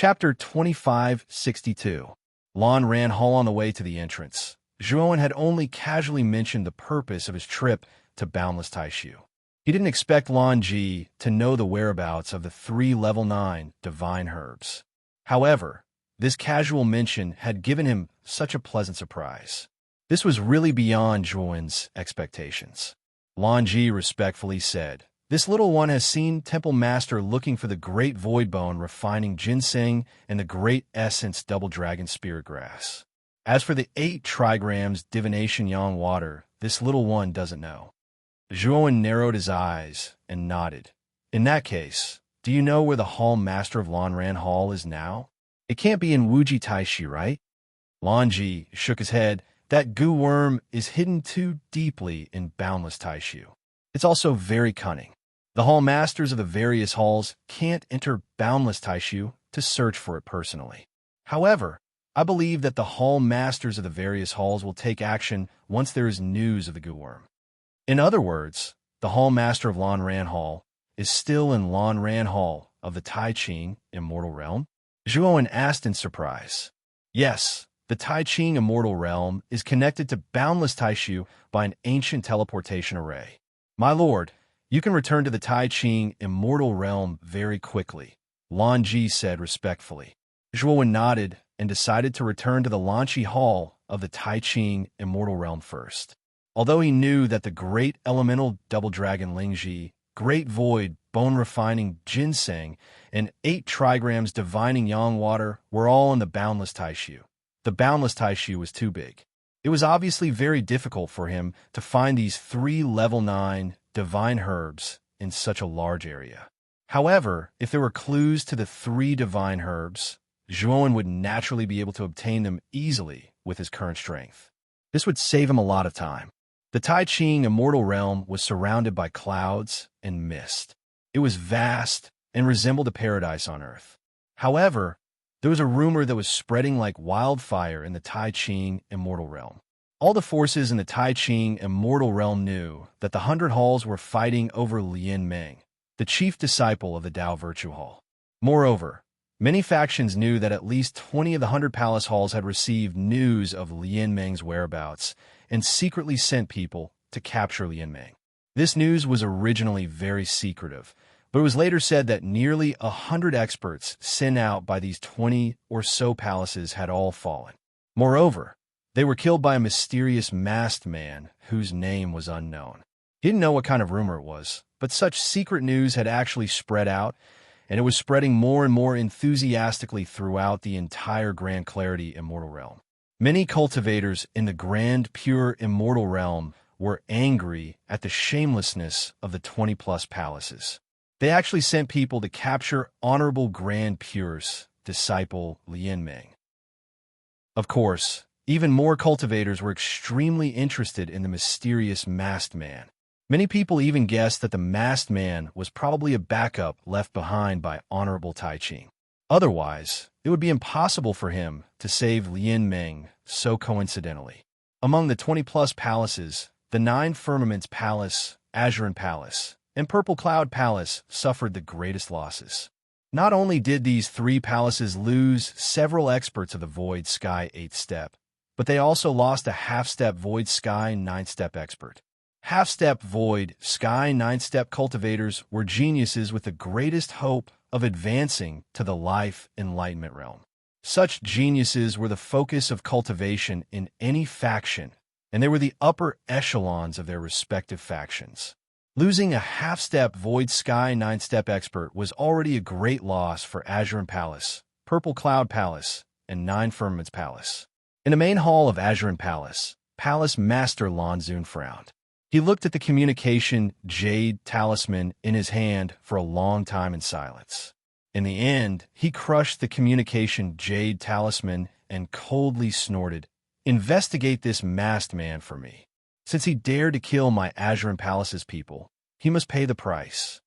Chapter 2562. Lon ran Hall on the way to the entrance. Zhuowen had only casually mentioned the purpose of his trip to Boundless Taishu. He didn't expect Lon Ji to know the whereabouts of the 3 level 9 divine herbs. However, this casual mention had given him such a pleasant surprise. This was really beyond Zhuowen's expectations. Lon Ji respectfully said, "This little one has seen Temple Master looking for the Great Void Bone refining ginseng and the Great Essence Double Dragon Spirit Grass. As for the 8 trigrams divination yang water, this little one doesn't know." Zhuowen narrowed his eyes and nodded. "In that case, do you know where the Hall Master of Lanran Hall is now? It can't be in Wuji Taishi, right?" Lon Ji shook his head. "That goo worm is hidden too deeply in Boundless Taishu. It's also very cunning. The Hall Masters of the various halls can't enter Boundless Taishu to search for it personally. However, I believe that the Hall Masters of the various halls will take action once there is news of the goo worm. In other words, the Hall Master of Lanran Hall is still in Lanran Hall of the Tai Ching Immortal Realm?" Zhuowen asked in surprise. "Yes, the Tai Ching Immortal Realm is connected to Boundless Taishu by an ancient teleportation array. My lord, you can return to the Tai Ching Immortal Realm very quickly," Lon Ji said respectfully. Zhuowen nodded and decided to return to the Lanchi Hall of the Tai Ching Immortal Realm first. Although he knew that the Great Elemental Double Dragon Lingji, Great Void Bone Refining Ginseng, and 8 trigrams Divining Yang Water were all in the Boundless Taishu, the Boundless Taishu was too big. It was obviously very difficult for him to find these 3 level 9 divine herbs in such a large area. However, if there were clues to the 3 divine herbs, Zhuowen would naturally be able to obtain them easily with his current strength. This would save him a lot of time. The Tai Ching Immortal Realm was surrounded by clouds and mist. It was vast and resembled a paradise on earth. However, there was a rumor that was spreading like wildfire in the Tai Ching Immortal Realm. All the forces in the Tai Ching Immortal Realm knew that the 100 Halls were fighting over Lian Meng, the chief disciple of the Tao Virtue Hall. Moreover, many factions knew that at least 20 of the 100 Palace Halls had received news of Lian Meng's whereabouts and secretly sent people to capture Lian Meng. This news was originally very secretive, but it was later said that nearly 100 experts sent out by these 20 or so palaces had all fallen. Moreover, they were killed by a mysterious masked man whose name was unknown. He didn't know what kind of rumor it was, but such secret news had actually spread out, and it was spreading more and more enthusiastically throughout the entire Grand Clarity Immortal Realm. Many cultivators in the Grand Pure Immortal Realm were angry at the shamelessness of the 20-plus palaces. They actually sent people to capture Honorable Grand Pure's disciple Lian Meng. Of course, even more cultivators were extremely interested in the mysterious masked man. Many people even guessed that the masked man was probably a backup left behind by Honorable Tai Ching. Otherwise, it would be impossible for him to save Lian Meng so coincidentally. Among the 20-plus palaces, the 9 Firmaments Palace, Azuran Palace, and Purple Cloud Palace suffered the greatest losses. Not only did these 3 palaces lose several experts of the Void Sky 8th Step, but they also lost a half-step Void Sky 9th Step expert. Half-step Void Sky 9th Step cultivators were geniuses with the greatest hope of advancing to the Life Enlightenment realm. Such geniuses were the focus of cultivation in any faction, and they were the upper echelons of their respective factions. Losing a half-step Void Sky 9th Step expert was already a great loss for Azuran Palace, Purple Cloud Palace, and 9 Firmaments Palace. In the main hall of Azuran Palace, Palace Master Lan Zun frowned. He looked at the communication Jade Talisman in his hand for a long time in silence. In the end, he crushed the communication Jade Talisman and coldly snorted, "Investigate this masked man for me. Since he dared to kill my Azuran Palace's people, he must pay the price."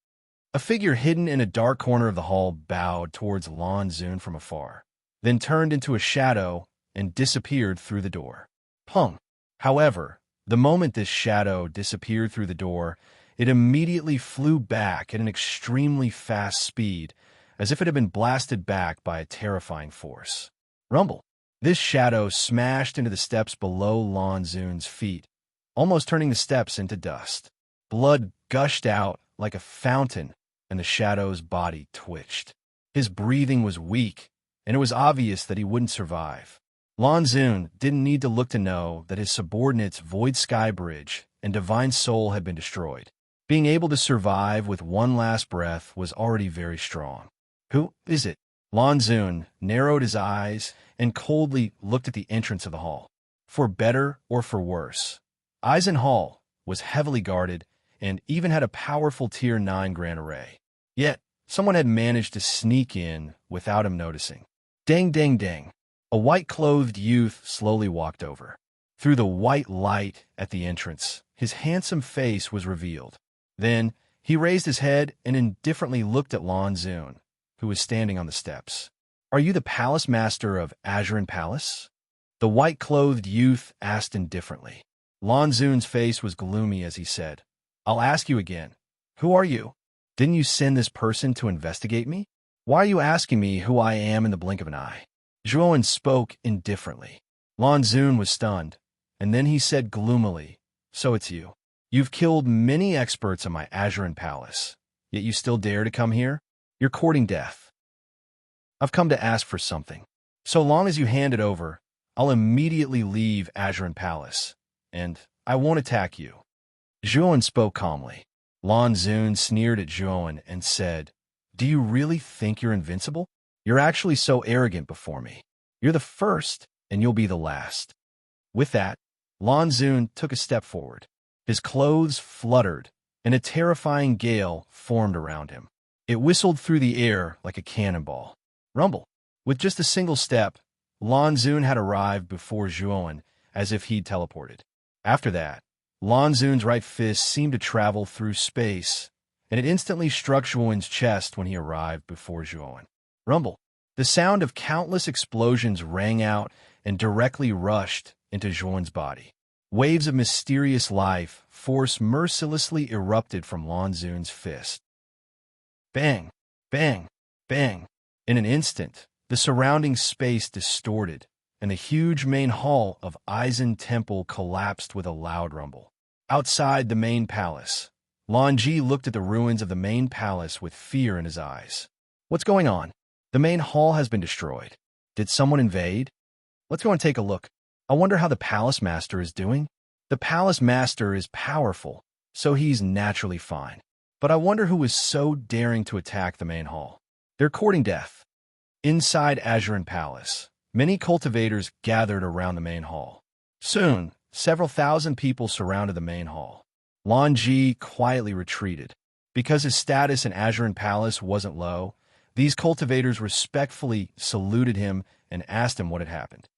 A figure hidden in a dark corner of the hall bowed towards Lan Zun from afar, then turned into a shadow and disappeared through the door. Pung! However, the moment this shadow disappeared through the door, it immediately flew back at an extremely fast speed, as if it had been blasted back by a terrifying force. Rumble. This shadow smashed into the steps below Lan Xun's feet, almost turning the steps into dust. Blood gushed out like a fountain, and the shadow's body twitched. His breathing was weak, and it was obvious that he wouldn't survive. Lan Xun didn't need to look to know that his subordinates' Void Sky Bridge and Divine Soul had been destroyed. Being able to survive with one last breath was already very strong. Who is it? Lan Xun narrowed his eyes and coldly looked at the entrance of the hall. For better or for worse, Eisen Hall was heavily guarded and even had a powerful Tier 9 Grand Array. Yet, someone had managed to sneak in without him noticing. Dang, dang, dang. A white-clothed youth slowly walked over. Through the white light at the entrance, his handsome face was revealed. Then, he raised his head and indifferently looked at Lan Xun, who was standing on the steps. "Are you the palace master of Azurin Palace?" The white-clothed youth asked indifferently. Lan Xun's face was gloomy as he said, "I'll ask you again. Who are you? Didn't you send this person to investigate me? Why are you asking me who I am in the blink of an eye?" Zhuowen spoke indifferently. Lan Xun was stunned, and then he said gloomily, "So it's you. You've killed many experts in my Azurin Palace, yet you still dare to come here? You're courting death. I've come to ask for something. So long as you hand it over, I'll immediately leave Azurin Palace, and I won't attack you." Zhuowen spoke calmly. Lan Xun sneered at Zhuowen and said, "Do you really think you're invincible? You're actually so arrogant before me. You're the first, and you'll be the last." With that, Lan Xun took a step forward. His clothes fluttered, and a terrifying gale formed around him. It whistled through the air like a cannonball. Rumble. With just a single step, Lan Xun had arrived before Zhuowen as if he'd teleported. After that, Lan Xun's right fist seemed to travel through space, and it instantly struck Zhuowen's chest when he arrived before Zhuowen. Rumble. The sound of countless explosions rang out and directly rushed into Zhuowen's body. Waves of mysterious life force mercilessly erupted from Lan Xun's fist. Bang, bang, bang. In an instant, the surrounding space distorted, and the huge main hall of Eisen Temple collapsed with a loud rumble. Outside the main palace, Lan Ji looked at the ruins of the main palace with fear in his eyes. "What's going on? The main hall has been destroyed. Did someone invade? Let's go and take a look. I wonder how the palace master is doing." The palace master is powerful, so he's naturally fine. But I wonder who was so daring to attack the main hall. They're courting death. Inside Azurin Palace, many cultivators gathered around the main hall. Soon, several thousand people surrounded the main hall. Lan Ji quietly retreated. Because his status in Azurin Palace wasn't low, these cultivators respectfully saluted him and asked him what had happened.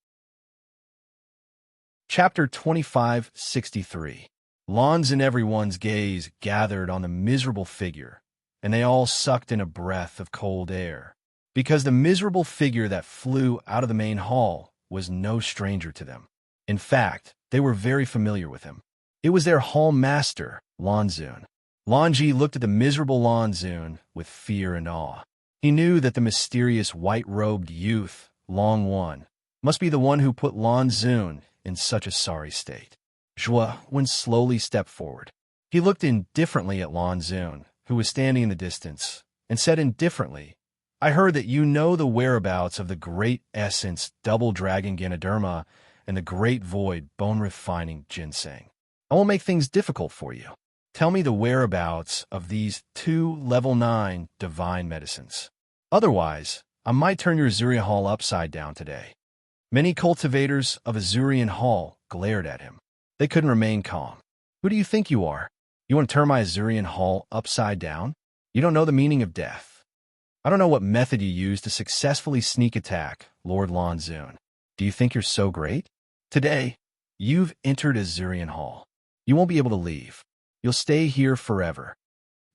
Chapter 2563. Lan's and everyone's gaze gathered on the miserable figure, and they all sucked in a breath of cold air, because the miserable figure that flew out of the main hall was no stranger to them. In fact, they were very familiar with him. It was their hall master, Lan Xun. Lan Ji looked at the miserable Lan Xun with fear and awe. He knew that the mysterious white-robed youth, Long One, must be the one who put Lan Xun in such a sorry state. Zhuowen slowly stepped forward. He looked indifferently at Lan Xun, who was standing in the distance, and said indifferently, "I heard that you know the whereabouts of the Great Essence Double Dragon Ganoderma and the Great Void Bone Refining Ginseng. I will make things difficult for you. Tell me the whereabouts of these 2 level 9 divine medicines. Otherwise, I might turn your Azurian Hall upside down today." Many cultivators of Azurian Hall glared at him. They couldn't remain calm. "Who do you think you are? You want to turn my Azurian Hall upside down? You don't know the meaning of death. I don't know what method you used to successfully sneak attack Lord Lan Xun. Do you think you're so great? Today, you've entered Azurian Hall. You won't be able to leave. You'll stay here forever."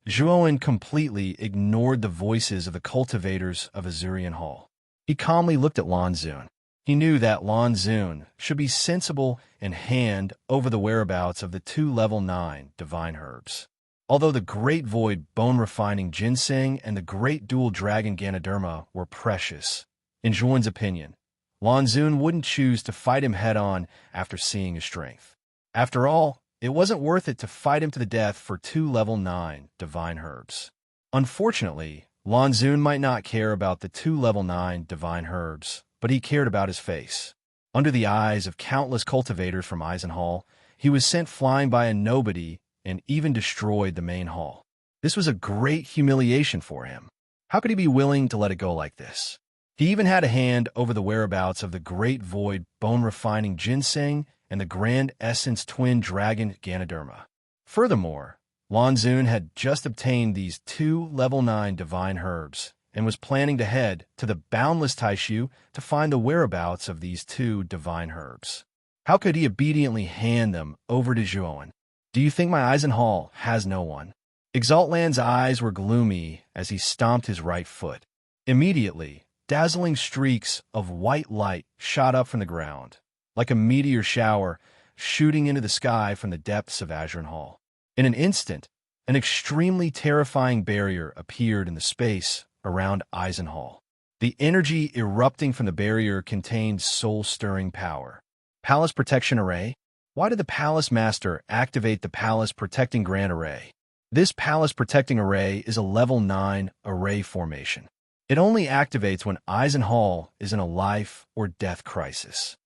Zhuowen completely ignored the voices of the cultivators of Azurian Hall. He calmly looked at Lan Xun. He knew that Lan Xun should be sensible and hand over the whereabouts of the 2 level 9 divine herbs. Although the Great Void bone-refining ginseng and the Great Dual Dragon Ganoderma were precious, in Zhuan's opinion, Lan Xun wouldn't choose to fight him head-on after seeing his strength. After all, it wasn't worth it to fight him to the death for 2 level 9 divine herbs. Unfortunately, Lan Xun might not care about the 2 level 9 divine herbs, but he cared about his face. Under the eyes of countless cultivators from Eisenhall, he was sent flying by a nobody and even destroyed the main hall. This was a great humiliation for him. How could he be willing to let it go like this? He even had a hand over the whereabouts of the Great Void bone-refining ginseng and the Grand Essence Twin Dragon Ganoderma. Furthermore, Lan Xun had just obtained these 2 level 9 divine herbs and was planning to head to the Boundless Taishu to find the whereabouts of these 2 divine herbs. How could he obediently hand them over to Zhuan? Do you think my Eisenhall has no one? Exaltland's eyes were gloomy as he stomped his right foot. Immediately, dazzling streaks of white light shot up from the ground, like a meteor shower shooting into the sky from the depths of Azure Hall. In an instant, an extremely terrifying barrier appeared in the space around Eisenhall. The energy erupting from the barrier contained soul-stirring power. Palace Protection Array? Why did the Palace Master activate the Palace Protecting Grand Array? This Palace Protecting Array is a level 9 array formation. It only activates when Eisenhall is in a life or death crisis.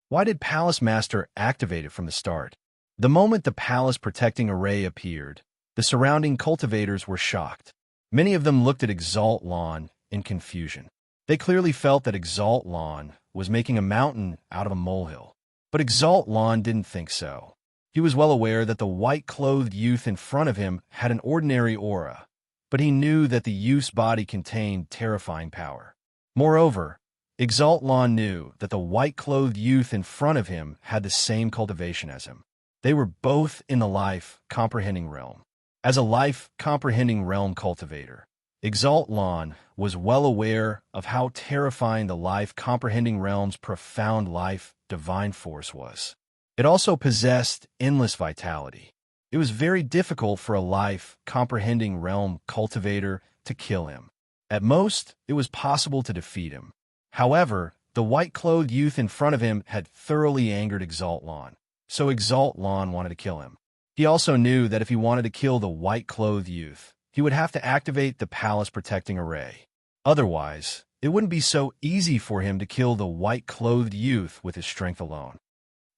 Why did Palace Master activate it from the start? The moment the Palace Protecting Array appeared, the surrounding cultivators were shocked. Many of them looked at Exalted in confusion. They clearly felt that Exalted was making a mountain out of a molehill. But Exalted didn't think so. He was well aware that the white-clothed youth in front of him had an ordinary aura, but he knew that the youth's body contained terrifying power. Moreover, Exalted knew that the white-clothed youth in front of him had the same cultivation as him. They were both in the life-comprehending realm. As a life-comprehending realm cultivator, Exalted was well aware of how terrifying the life-comprehending realm's profound life divine force was. It also possessed endless vitality. It was very difficult for a life-comprehending realm cultivator to kill him. At most, it was possible to defeat him. However, the white-clothed youth in front of him had thoroughly angered Exalted, so Exalted wanted to kill him. He also knew that if he wanted to kill the white-clothed youth, he would have to activate the Palace Protecting Array. Otherwise, it wouldn't be so easy for him to kill the white-clothed youth with his strength alone.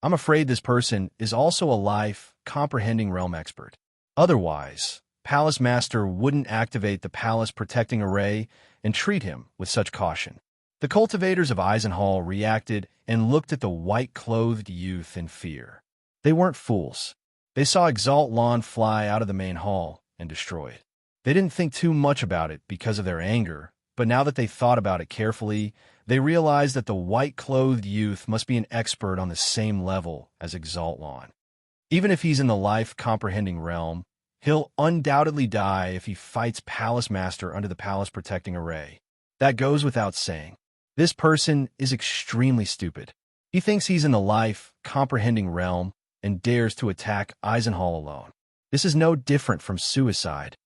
I'm afraid this person is also a life-comprehending realm expert. Otherwise, Palace Master wouldn't activate the Palace Protecting Array and treat him with such caution. The cultivators of Eisenhall reacted and looked at the white-clothed youth in fear. They weren't fools. They saw Exalted fly out of the main hall and destroy it. They didn't think too much about it because of their anger, but now that they thought about it carefully, they realized that the white-clothed youth must be an expert on the same level as Exalted. Even if he's in the life-comprehending realm, he'll undoubtedly die if he fights Palace Master under the Palace Protecting Array. That goes without saying. This person is extremely stupid. He thinks he's in the life-comprehending realm and dares to attack Eisenhall alone. This is no different from suicide.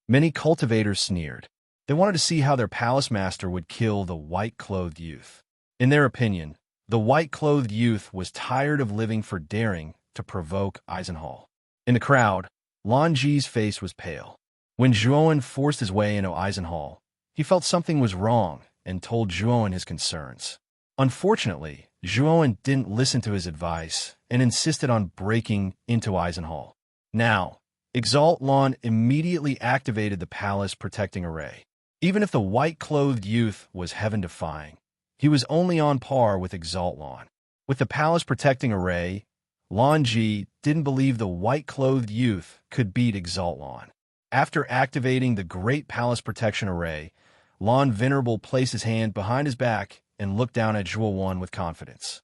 Many cultivators sneered. They wanted to see how their Palace Master would kill the white-clothed youth. In their opinion, the white-clothed youth was tired of living for daring to provoke Eisenhall. In the crowd, Lan Ji's face was pale. When Zhuan forced his way into Eisenhall, he felt something was wrong and told Zhuan his concerns. Unfortunately, Zhuan didn't listen to his advice and insisted on breaking into Eisenhall. Now, Exalted immediately activated the Palace Protecting Array. Even if the white-clothed youth was heaven-defying, he was only on par with Exalted. With the Palace Protecting Array, Lan Ji didn't believe the white-clothed youth could beat Exalted. After activating the Great Palace Protection Array, Lan Venerable placed his hand behind his back and looked down at Zhuan with confidence.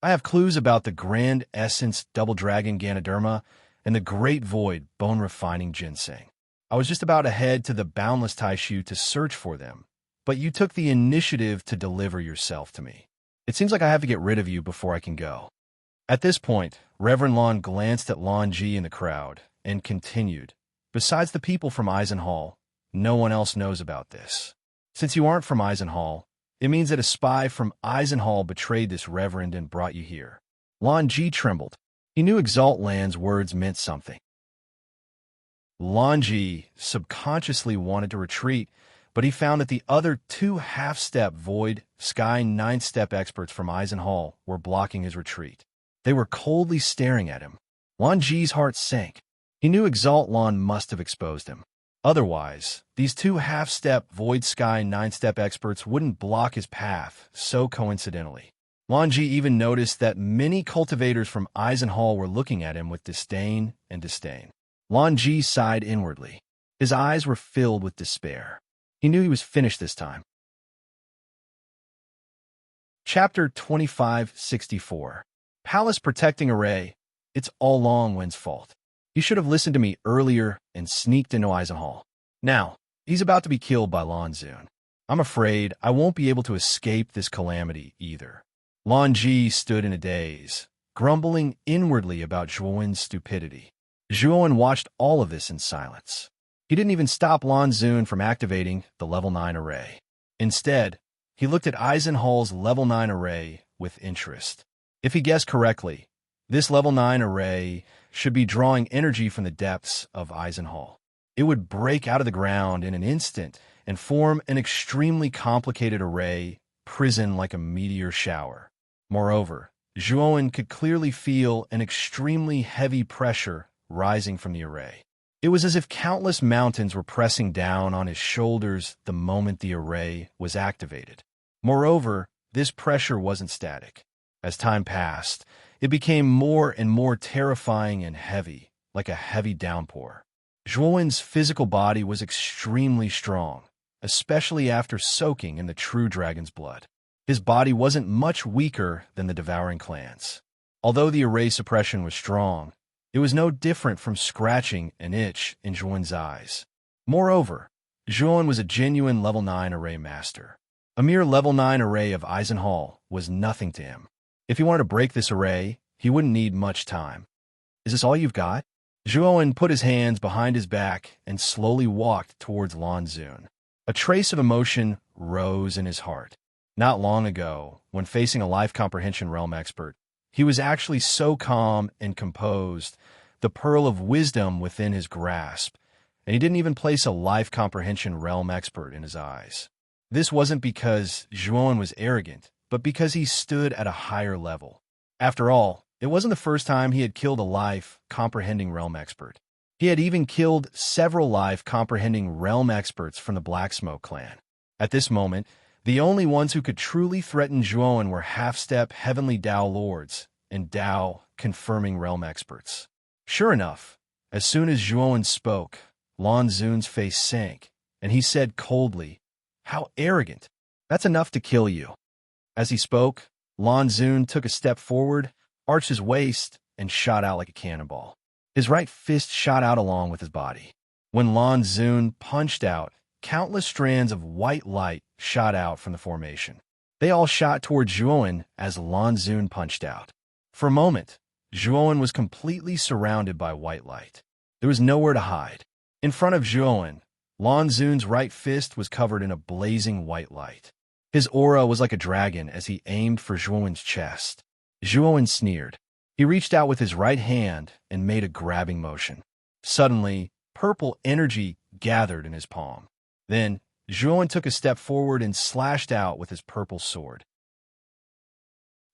I have clues about the Grand Essence Double Dragon Ganoderma and the Great Void bone-refining ginseng. I was just about to head to the Boundless Taishu to search for them, but you took the initiative to deliver yourself to me. It seems like I have to get rid of you before I can go. At this point, Reverend Lon glanced at Lon Ji in the crowd and continued, "Besides the people from Eisenhall, no one else knows about this. Since you aren't from Eisenhall, it means that a spy from Eisenhall betrayed this reverend and brought you here." Lon Ji trembled. He knew Exaltland's words meant something. Lon Ji subconsciously wanted to retreat, but he found that the other two half-step void sky ninth-step experts from Eisenhall were blocking his retreat. They were coldly staring at him. Lon Ji's heart sank. He knew Exaltland must have exposed him. Otherwise, these two half-step void sky ninth-step experts wouldn't block his path so coincidentally. Lon Ji even noticed that many cultivators from Eisenhall were looking at him with disdain and disdain. Lon Ji sighed inwardly. His eyes were filled with despair. He knew he was finished this time. Chapter 2564. Palace Protecting Array. It's all Longwind's fault. He should have listened to me earlier and sneaked into Eisenhall. Now, he's about to be killed by Lon Zun. I'm afraid I won't be able to escape this calamity either. Lon Ji stood in a daze, grumbling inwardly about Zhuowen's stupidity. Zhuowen watched all of this in silence. He didn't even stop Lon Zun from activating the level 9 array. Instead, he looked at Eisenhall's level 9 array with interest. If he guessed correctly, this level 9 array should be drawing energy from the depths of Eisenhall. It would break out of the ground in an instant and form an extremely complicated array prison like a meteor shower. Moreover, Zhuowen could clearly feel an extremely heavy pressure rising from the array. It was as if countless mountains were pressing down on his shoulders the moment the array was activated. Moreover, this pressure wasn't static. As time passed, it became more and more terrifying and heavy, like a heavy downpour. Zhuowen's physical body was extremely strong, especially after soaking in the true dragon's blood. His body wasn't much weaker than the devouring clans. Although the array suppression was strong, it was no different from scratching an itch in Zhuowen's eyes. Moreover, Zhuowen was a genuine level 9 array master. A mere level 9 array of Eisenhall was nothing to him. If he wanted to break this array, he wouldn't need much time. "Is this all you've got?" Zhuowen put his hands behind his back and slowly walked towards Lon Zun. A trace of emotion rose in his heart. Not long ago, when facing a life comprehension realm expert, he was actually so calm and composed, the pearl of wisdom within his grasp, and he didn't even place a life comprehension realm expert in his eyes. This wasn't because Zhuowen was arrogant, but because he stood at a higher level. After all, it wasn't the first time he had killed a life comprehending realm expert. He had even killed several life comprehending realm experts from the Black Smoke clan. At this moment, the only ones who could truly threaten Zhuowen were half-step Heavenly Dao Lords and Dao confirming realm experts. Sure enough, as soon as Zhuowen spoke, Lon Zun's face sank, and he said coldly, "How arrogant! That's enough to kill you." As he spoke, Lon Zun took a step forward, arched his waist, and shot out like a cannonball. His right fist shot out along with his body. When Lon Zun punched out, countless strands of white light shot out from the formation. They all shot toward Zhuowen as Lon Zun punched out. For a moment, Zhuowen was completely surrounded by white light. There was nowhere to hide. In front of Zhuowen, Lon Zun's right fist was covered in a blazing white light. His aura was like a dragon as he aimed for Zhuowen's chest. Zhuowen sneered. He reached out with his right hand and made a grabbing motion. Suddenly, purple energy gathered in his palm. Then, Zhuowen took a step forward and slashed out with his purple sword.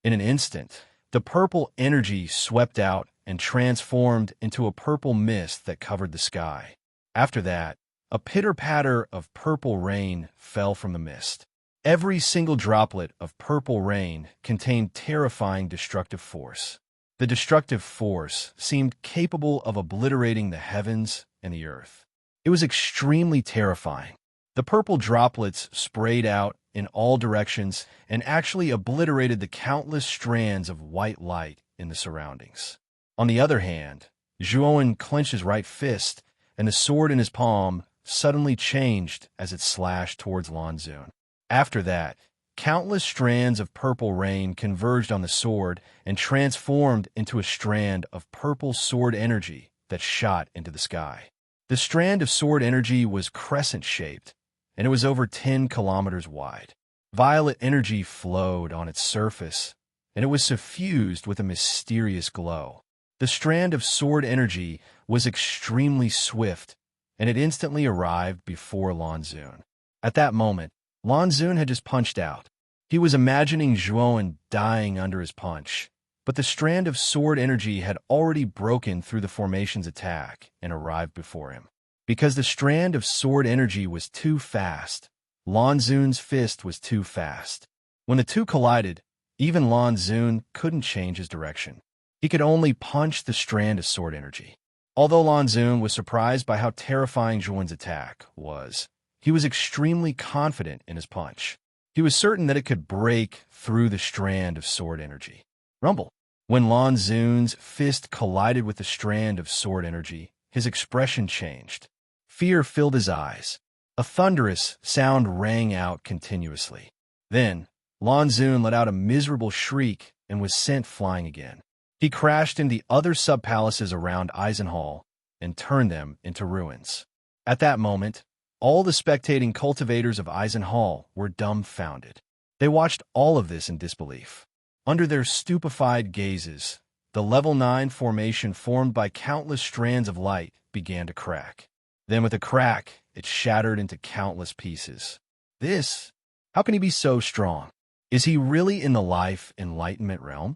In an instant, the purple energy swept out and transformed into a purple mist that covered the sky. After that, a pitter-patter of purple rain fell from the mist. Every single droplet of purple rain contained terrifying destructive force. The destructive force seemed capable of obliterating the heavens and the earth. It was extremely terrifying. The purple droplets sprayed out in all directions and actually obliterated the countless strands of white light in the surroundings. On the other hand, Zhuowen clenched his right fist, and the sword in his palm suddenly changed as it slashed towards Lon Zun. After that, Countless strands of purple rain converged on the sword and transformed into a strand of purple sword energy that shot into the sky. The strand of sword energy was crescent-shaped, and it was over 10 kilometers wide. Violet energy flowed on its surface, and it was suffused with a mysterious glow. The strand of sword energy was extremely swift, and it instantly arrived before Lan Xun. At that moment, Lan Xun had just punched out. He was imagining Zhuowen dying under his punch, but the strand of sword energy had already broken through the formation's attack and arrived before him. Because the strand of sword energy was too fast, Lan Xun's fist was too fast. When the two collided, even Lan Xun couldn't change his direction. He could only punch the strand of sword energy. Although Lan Xun was surprised by how terrifying Zhuowen's attack was, he was extremely confident in his punch. He was certain that it could break through the strand of sword energy. Rumble. When Lan Xun's fist collided with the strand of sword energy, his expression changed. Fear filled his eyes. A thunderous sound rang out continuously. Then, Lan Xun let out a miserable shriek and was sent flying again. He crashed into the other sub-palaces around Eisenhall and turned them into ruins. At that moment, all the spectating cultivators of Eisenhall were dumbfounded. They watched all of this in disbelief. Under their stupefied gazes, the level 9 formation formed by countless strands of light began to crack. Then with a crack, it shattered into countless pieces. How can he be so strong? Is he really in the life enlightenment realm?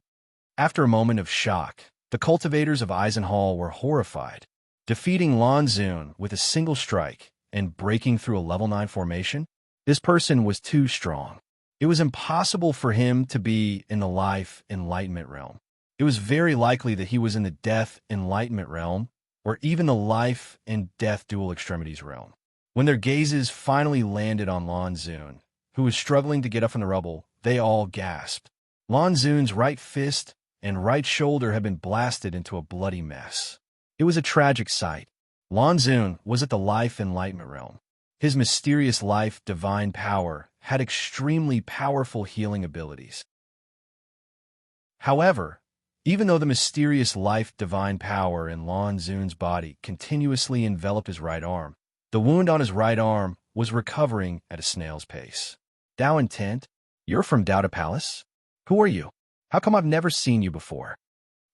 After a moment of shock, the cultivators of Eisenhall were horrified. Defeating Lan Xun with a single strike and breaking through a level 9 formation, this person was too strong. It was impossible for him to be in the life enlightenment realm. It was very likely that he was in the death enlightenment realm, or even the life and death dual extremities realm. When their gazes finally landed on Lan Xun, who was struggling to get up from the rubble, they all gasped. Lan Xun's right fist and right shoulder had been blasted into a bloody mess. It was a tragic sight. Lan Xun was at the life enlightenment realm. His mysterious life divine power had extremely powerful healing abilities. However, even though the mysterious life divine power in Lan Xun's body continuously enveloped his right arm, the wound on his right arm was recovering at a snail's pace. Dao Intent, you're from Dao Palace? Who are you? How come I've never seen you before?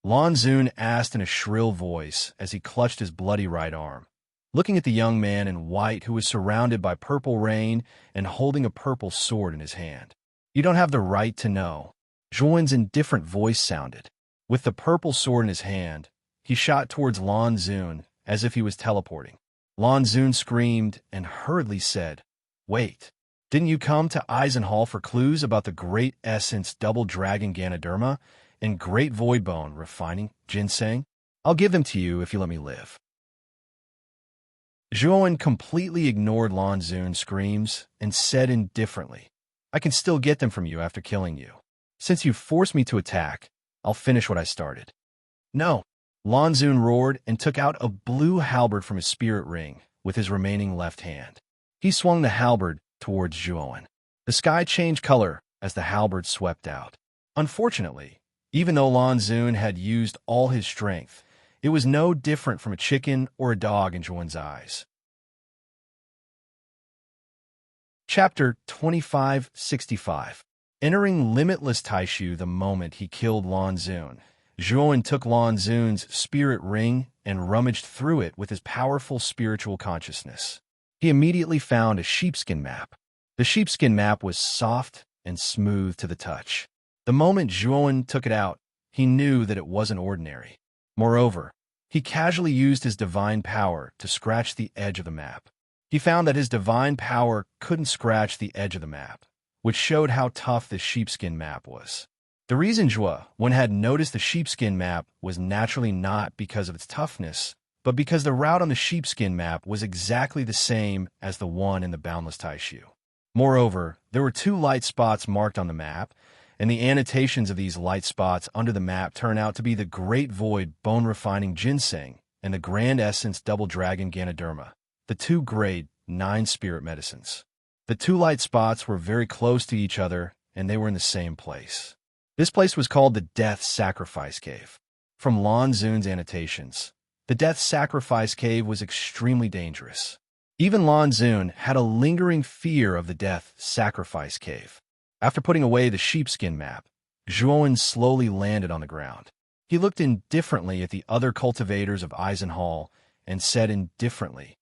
Lan Xun asked in a shrill voice as he clutched his bloody right arm, looking at the young man in white who was surrounded by purple rain and holding a purple sword in his hand. You don't have the right to know. Zhuowen's indifferent voice sounded. With the purple sword in his hand, he shot towards Lan Xun as if he was teleporting. Lan Xun screamed and hurriedly said, "Wait, didn't you come to Eisenhall for clues about the Great Essence Double Dragon Ganoderma and Great Void Bone Refining Ginseng? I'll give them to you if you let me live." Zhuowen completely ignored Lan Xun's screams and said indifferently, "I can still get them from you after killing you. Since you forced me to attack, I'll finish what I started." "No." Lan Xun roared and took out a blue halberd from his spirit ring with his remaining left hand. He swung the halberd towards Zhuowen. The sky changed color as the halberd swept out. Unfortunately, even though Lan Xun had used all his strength, it was no different from a chicken or a dog in Zhuowen's eyes. Chapter 2565. Entering limitless Taishu the moment he killed Lan Xun, Zhuowen took Lan Xun's spirit ring and rummaged through it with his powerful spiritual consciousness. He immediately found a sheepskin map. The sheepskin map was soft and smooth to the touch. The moment Zhuowen took it out, he knew that it wasn't ordinary. Moreover, he casually used his divine power to scratch the edge of the map. He found that his divine power couldn't scratch the edge of the map, which showed how tough the sheepskin map was. The reason Zhuowen had noticed the sheepskin map was naturally not because of its toughness, but because the route on the sheepskin map was exactly the same as the one in the Boundless Taishu. Moreover, there were 2 light spots marked on the map, and the annotations of these light spots under the map turn out to be the Great Void Bone Refining Ginseng and the Grand Essence Double Dragon Ganoderma, the 2 grade 9 spirit medicines. The 2 light spots were very close to each other and they were in the same place. This place was called the Death Sacrifice Cave. From Lan Xun's annotations, the Death Sacrifice Cave was extremely dangerous. Even Lan Xun had a lingering fear of the Death Sacrifice Cave. After putting away the sheepskin map, Zhuowen slowly landed on the ground. He looked indifferently at the other cultivators of Eisenhall and said indifferently,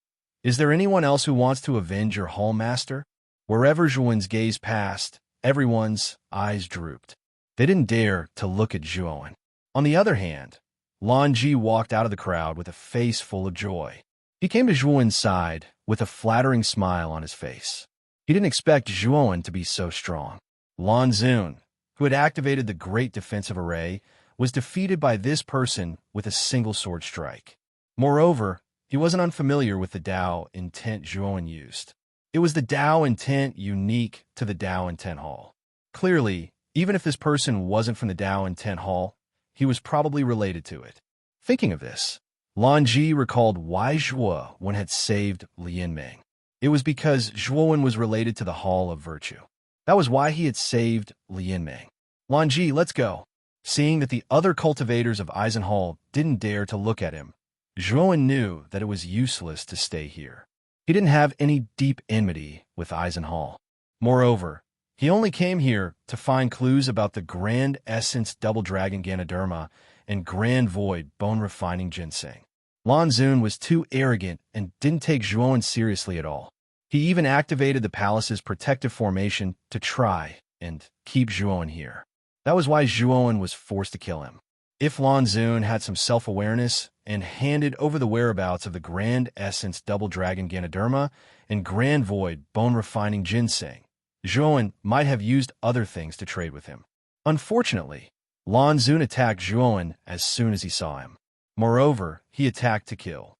"Is there anyone else who wants to avenge your hall master?" Wherever Zhuowen's gaze passed, everyone's eyes drooped. They didn't dare to look at Zhuowen. On the other hand, Lan Ji walked out of the crowd with a face full of joy. He came to Zhuowen's side with a flattering smile on his face. He didn't expect Zhuowen to be so strong. Lan Xun, who had activated the Great Defensive Array, was defeated by this person with a single sword strike. Moreover, he wasn't unfamiliar with the Dao intent Zhuowen used. It was the Dao intent unique to the Dao intent hall. Clearly, even if this person wasn't from the Dao intent hall, he was probably related to it. Thinking of this, Lan Ji recalled why Zhuowen had saved Lian Ming. It was because Zhuowen was related to the Hall of Virtue. That was why he had saved Lian Ming. Lan Ji, let's go. Seeing that the other cultivators of Eisenhall didn't dare to look at him, Zhuowen knew that it was useless to stay here. He didn't have any deep enmity with Eisenhall. Moreover, he only came here to find clues about the Grand Essence Double Dragon Ganoderma and Grand Void Bone Refining Ginseng. Lan Xun was too arrogant and didn't take Zhuowen seriously at all. He even activated the palace's protective formation to try and keep Zhuowen here. That was why Zhuowen was forced to kill him. If Lan Xun had some self-awareness and handed over the whereabouts of the Grand Essence Double Dragon Ganoderma and Grand Void Bone Refining Ginseng, Zhuowen might have used other things to trade with him. Unfortunately, Lan Xun attacked Zhuowen as soon as he saw him. Moreover, he attacked to kill.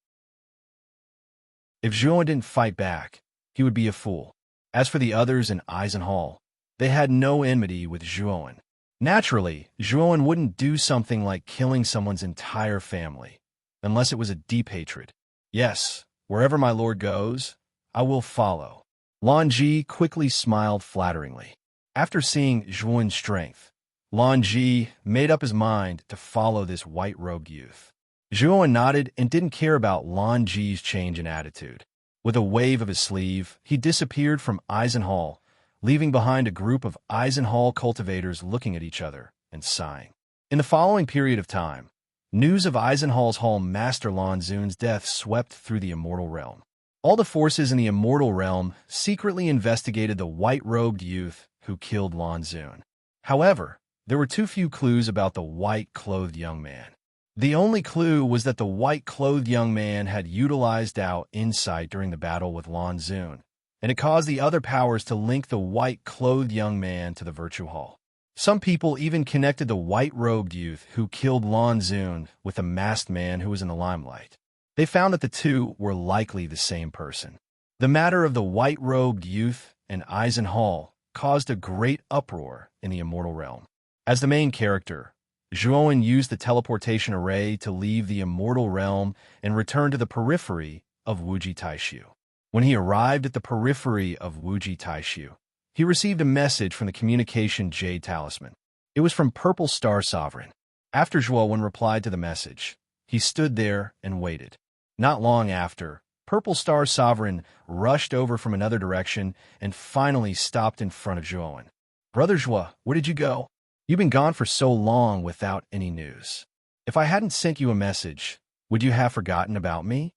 If Zhuowen didn't fight back, he would be a fool. As for the others in Eisenhall, they had no enmity with Zhuowen. Naturally, Zhuowen wouldn't do something like killing someone's entire family, unless it was a deep hatred. Yes, wherever my lord goes, I will follow. Lan Ji quickly smiled flatteringly. After seeing Zhuowen's strength, Lan Ji made up his mind to follow this white-robed youth. Zhuowen nodded and didn't care about Lan Ji's change in attitude. With a wave of his sleeve, he disappeared from Eisenhall, leaving behind a group of Eisenhall cultivators looking at each other and sighing. In the following period of time, news of Eisenhall's Hall Master Lan Xun's death swept through the Immortal Realm. All the forces in the Immortal Realm secretly investigated the white-robed youth who killed Lan Xun. However, there were too few clues about the white-clothed young man. The only clue was that the white-clothed young man had utilized Dao insight during the battle with Lan Xun, and it caused the other powers to link the white-clothed young man to the Virtue Hall. Some people even connected the white-robed youth who killed Lan Xun with the masked man who was in the limelight. They found that the two were likely the same person. The matter of the white-robed youth and Eisenhall caused a great uproar in the Immortal Realm. As the main character, Zhuowen used the teleportation array to leave the Immortal Realm and return to the periphery of Wuji Taishu. When he arrived at the periphery of Wuji Taishu, he received a message from the communication Jade Talisman. It was from Purple Star Sovereign. After Zhuowen replied to the message, he stood there and waited. Not long after, Purple Star Sovereign rushed over from another direction and finally stopped in front of Zhuowen. "Brother Zhuo, where did you go? You've been gone for so long without any news. If I hadn't sent you a message, would you have forgotten about me?"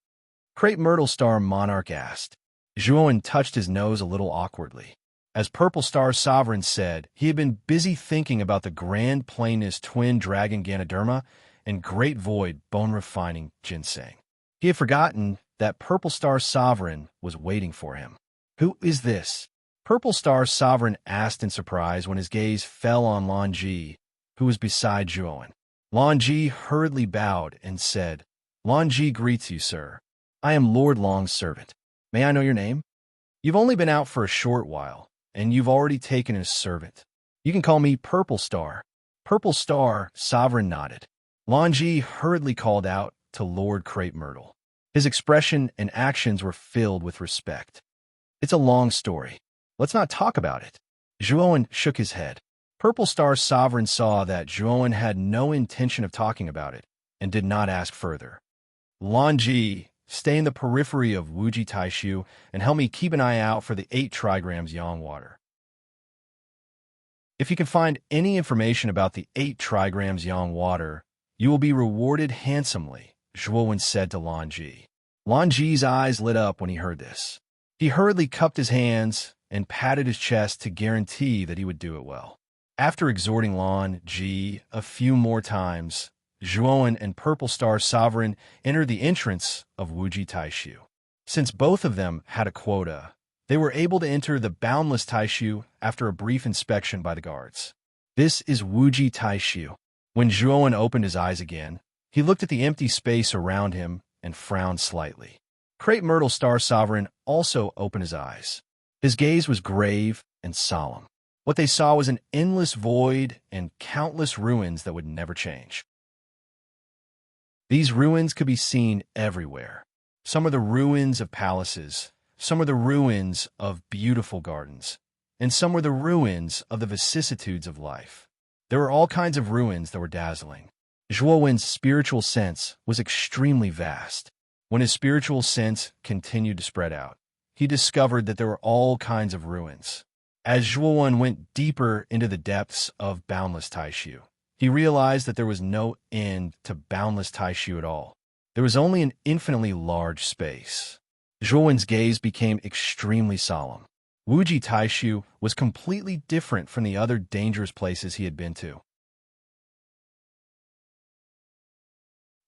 Crepe Myrtle Star Monarch asked. Zhuowen touched his nose a little awkwardly. As Purple Star Sovereign said, he had been busy thinking about the Grand Plainness Twin Dragon Ganoderma and Great Void Bone Refining Ginseng. He had forgotten that Purple Star Sovereign was waiting for him. "Who is this?" Purple Star Sovereign asked in surprise when his gaze fell on Lan Ji, who was beside Zhuowen. Lan Ji hurriedly bowed and said, "Lan Ji greets you, sir. I am Lord Long's servant. May I know your name? You've only been out for a short while, and you've already taken his servant. You can call me Purple Star." Purple Star Sovereign nodded. Lan Ji hurriedly called out to Lord Crepe Myrtle. His expression and actions were filled with respect. "It's a long story. Let's not talk about it." Zhuowen shook his head. Purple Star Sovereign saw that Zhuowen had no intention of talking about it and did not ask further. Lan Ji, stay in the periphery of Wuji Taishu and help me keep an eye out for the 8 trigrams yang water. If you can find any information about the 8 trigrams yang water, you will be rewarded handsomely, Zhuowen said to Lan Ji. Lan Ji's eyes lit up when he heard this. He hurriedly cupped his hands and patted his chest to guarantee that he would do it well. After exhorting Lan Ji a few more times, Zhuowen and Purple Star Sovereign entered the entrance of Wuji Taishu. Since both of them had a quota, they were able to enter the boundless Taishu after a brief inspection by the guards. This is Wuji Taishu. When Zhuowen opened his eyes again, he looked at the empty space around him and frowned slightly. Crepe Myrtle Star Sovereign also opened his eyes. His gaze was grave and solemn. What they saw was an endless void and countless ruins that would never change. These ruins could be seen everywhere. Some are the ruins of palaces, some are the ruins of beautiful gardens, and some were the ruins of the vicissitudes of life. There were all kinds of ruins that were dazzling. Zhuowen's spiritual sense was extremely vast. When his spiritual sense continued to spread out, he discovered that there were all kinds of ruins. As Zhuowen went deeper into the depths of boundless Taishu, he realized that there was no end to boundless Taishu at all. There was only an infinitely large space. Zhuowen's gaze became extremely solemn. Wuji Taishu was completely different from the other dangerous places he had been to.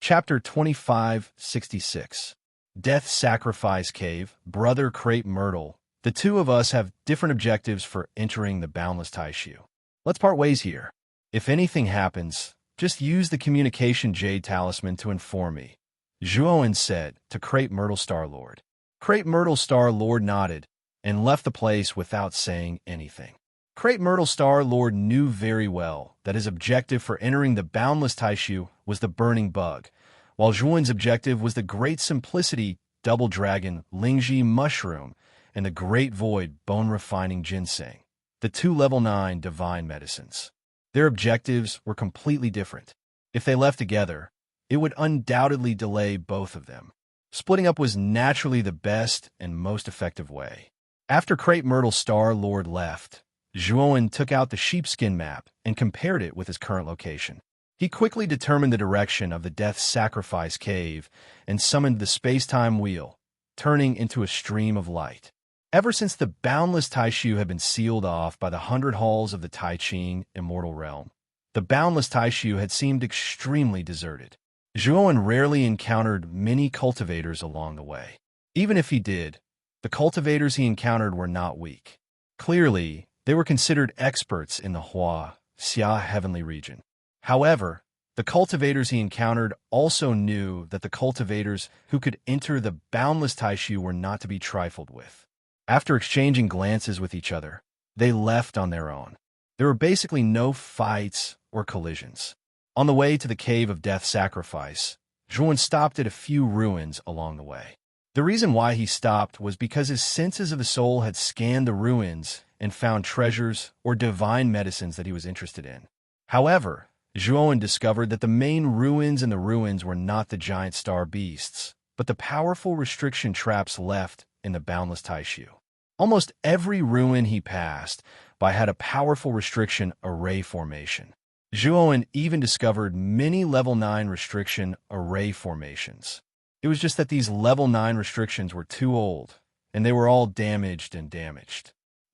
Chapter 2566. Death Sacrifice Cave, Brother Crepe Myrtle. The two of us have different objectives for entering the boundless Taishu. Let's part ways here. If anything happens, just use the communication jade talisman to inform me, Zhuowen said to Crepe Myrtle Star Lord. Crepe Myrtle Star Lord nodded and left the place without saying anything. Crepe Myrtle Star Lord knew very well that his objective for entering the boundless Taishu was the burning bug, while Zhuowen's objective was the great simplicity double dragon Lingji mushroom and the great void bone-refining ginseng, the 2 level 9 divine medicines. Their objectives were completely different. If they left together, it would undoubtedly delay both of them. Splitting up was naturally the best and most effective way. After Crepe Myrtle Star Lord left, Zhuowen took out the sheepskin map and compared it with his current location. He quickly determined the direction of the Death Sacrifice Cave and summoned the space-time wheel, turning into a stream of light. Ever since the boundless Taishu had been sealed off by the 100 halls of the Tai Ching immortal realm, the boundless Taishu had seemed extremely deserted. Zhuowen rarely encountered many cultivators along the way. Even if he did, the cultivators he encountered were not weak. Clearly, they were considered experts in the Hua, Xia heavenly region. However, the cultivators he encountered also knew that the cultivators who could enter the boundless Taishu were not to be trifled with. After exchanging glances with each other, they left on their own. There were basically no fights or collisions. On the way to the Cave of Death Sacrifice, Zhuowen stopped at a few ruins along the way. The reason why he stopped was because his senses of the soul had scanned the ruins and found treasures or divine medicines that he was interested in. However, Zhuowen discovered that the main ruins in the ruins were not the giant star beasts, but the powerful restriction traps left in the boundless Taishu. Almost every ruin he passed by had a powerful restriction array formation. Zhuowen even discovered many level 9 restriction array formations. It was just that these level 9 restrictions were too old, and they were all damaged.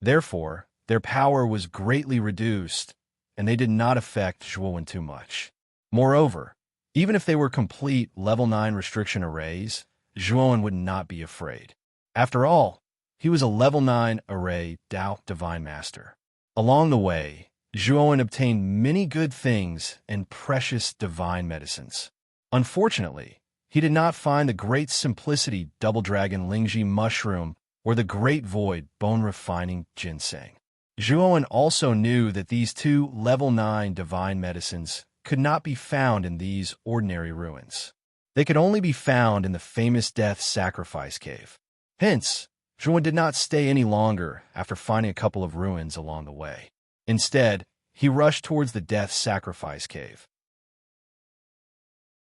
Therefore, their power was greatly reduced, and they did not affect Zhuowen too much. Moreover, even if they were complete level 9 restriction arrays, Zhuowen would not be afraid. After all, he was a level 9 array Dao Divine Master. Along the way, Zhuowen obtained many good things and precious divine medicines. Unfortunately, he did not find the great simplicity double dragon Lingji mushroom or the great void bone-refining ginseng. Zhuowen also knew that these 2 level 9 divine medicines could not be found in these ordinary ruins. They could only be found in the famous Death Sacrifice Cave. Hence, Zhuan did not stay any longer after finding a couple of ruins along the way. Instead, he rushed towards the Death Sacrifice Cave.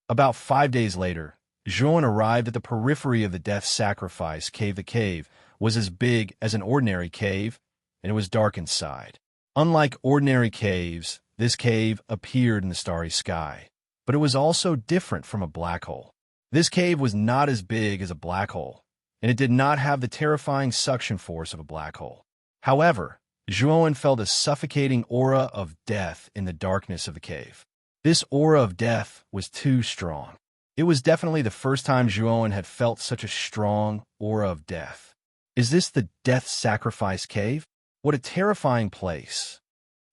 About 5 days later, Zhuan arrived at the periphery of the Death Sacrifice Cave. The cave was as big as an ordinary cave, and it was dark inside. Unlike ordinary caves, this cave appeared in the starry sky, but it was also different from a black hole. This cave was not as big as a black hole, and it did not have the terrifying suction force of a black hole. However, Zhuan felt a suffocating aura of death in the darkness of the cave. This aura of death was too strong. It was definitely the first time Zhuan had felt such a strong aura of death. Is this the Death Sacrifice Cave? What a terrifying place.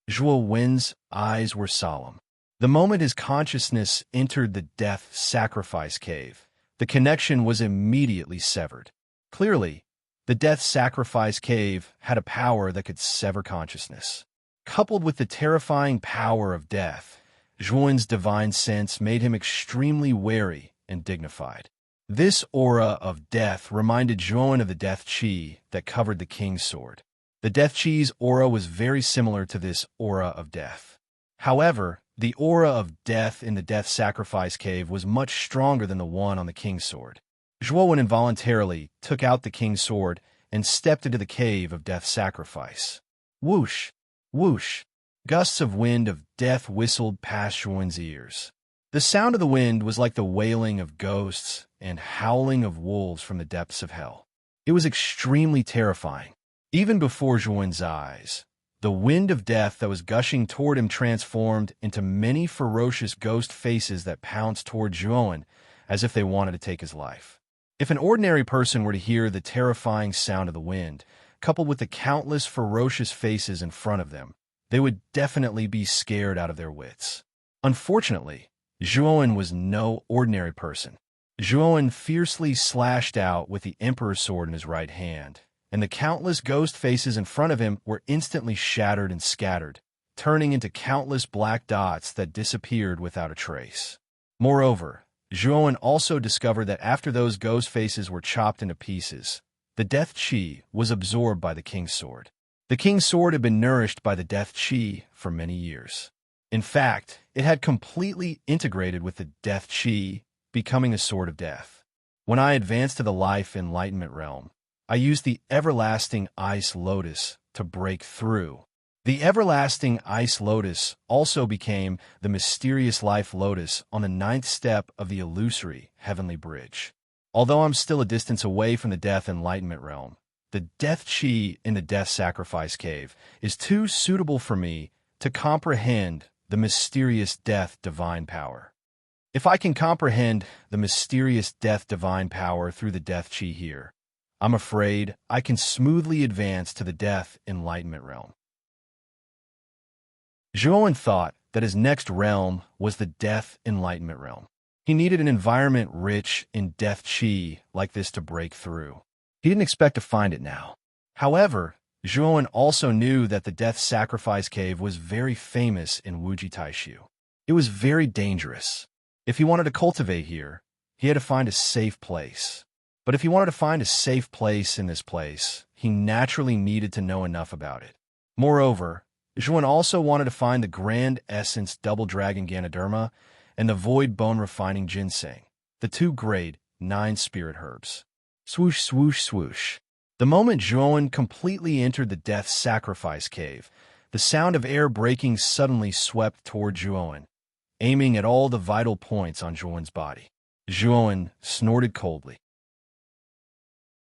Zhuo Wen's eyes were solemn. The moment his consciousness entered the Death Sacrifice Cave, the connection was immediately severed. Clearly, the Death Sacrifice Cave had a power that could sever consciousness. Coupled with the terrifying power of death, Zhuan's divine sense made him extremely wary and dignified. This aura of death reminded Zhuan of the death chi that covered the king's sword. The death chi's aura was very similar to this aura of death. However, the aura of death in the Death Sacrifice Cave was much stronger than the one on the king's sword. Zhuan involuntarily took out the king's sword and stepped into the cave of death sacrifice. Whoosh! Whoosh! Gusts of wind of death whistled past Zhuan's ears. The sound of the wind was like the wailing of ghosts and howling of wolves from the depths of hell. It was extremely terrifying. Even before Zhuan's eyes, the wind of death that was gushing toward him transformed into many ferocious ghost faces that pounced toward Zhuan as if they wanted to take his life. If an ordinary person were to hear the terrifying sound of the wind, coupled with the countless ferocious faces in front of them, they would definitely be scared out of their wits. Unfortunately, Zhuan was no ordinary person. Zhuan fiercely slashed out with the Emperor's sword in his right hand, and the countless ghost faces in front of him were instantly shattered and scattered, turning into countless black dots that disappeared without a trace. Moreover, Zhuan also discovered that after those ghost faces were chopped into pieces, the death chi was absorbed by the king's sword. The king's sword had been nourished by the death chi for many years. In fact, it had completely integrated with the death chi, becoming a sword of death. When I advanced to the life enlightenment realm, I used the everlasting ice lotus to break through. The everlasting ice lotus also became the mysterious life lotus on the 9th step of the illusory heavenly bridge. Although I'm still a distance away from the death enlightenment realm, the death chi in the Death Sacrifice Cave is too suitable for me to comprehend the mysterious death divine power. If I can comprehend the mysterious death divine power through the death chi here, I'm afraid I can smoothly advance to the death enlightenment realm. Zhuan thought that his next realm was the death enlightenment realm. He needed an environment rich in death chi like this to break through. He didn't expect to find it now. However, Zhuan also knew that the Death Sacrifice Cave was very famous in Wuji Taishu. It was very dangerous. If he wanted to cultivate here, he had to find a safe place. But if he wanted to find a safe place in this place, he naturally needed to know enough about it. Moreover, Zhuan also wanted to find the Grand Essence Double Dragon Ganoderma and the Void Bone Refining Ginseng, the 2 grade 9 spirit herbs. Swoosh, swoosh, swoosh. The moment Zhuan completely entered the Death Sacrifice Cave, the sound of air breaking suddenly swept toward Zhuan, aiming at all the vital points on Zhuan's body. Zhuan snorted coldly.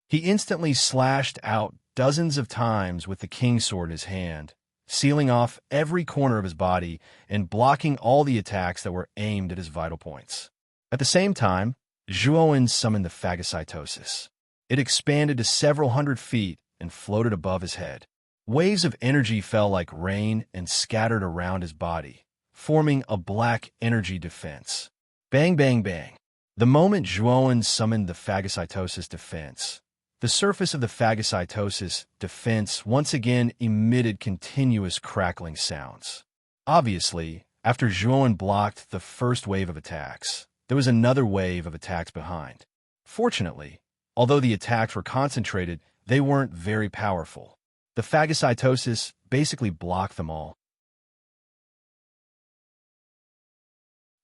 He instantly slashed out dozens of times with the king's sword in his hand, sealing off every corner of his body and blocking all the attacks that were aimed at his vital points. At the same time, Zhuan summoned the phagocytosis. It expanded to several hundred feet and floated above his head. Waves of energy fell like rain and scattered around his body, forming a black energy defense. Bang, bang, bang. The moment Zhuan summoned the phagocytosis defense, the surface of the phagocytosis defense once again emitted continuous crackling sounds. Obviously, after Zhuan blocked the first wave of attacks, there was another wave of attacks behind. Fortunately, although the attacks were concentrated, they weren't very powerful. The phagocytosis basically blocked them all.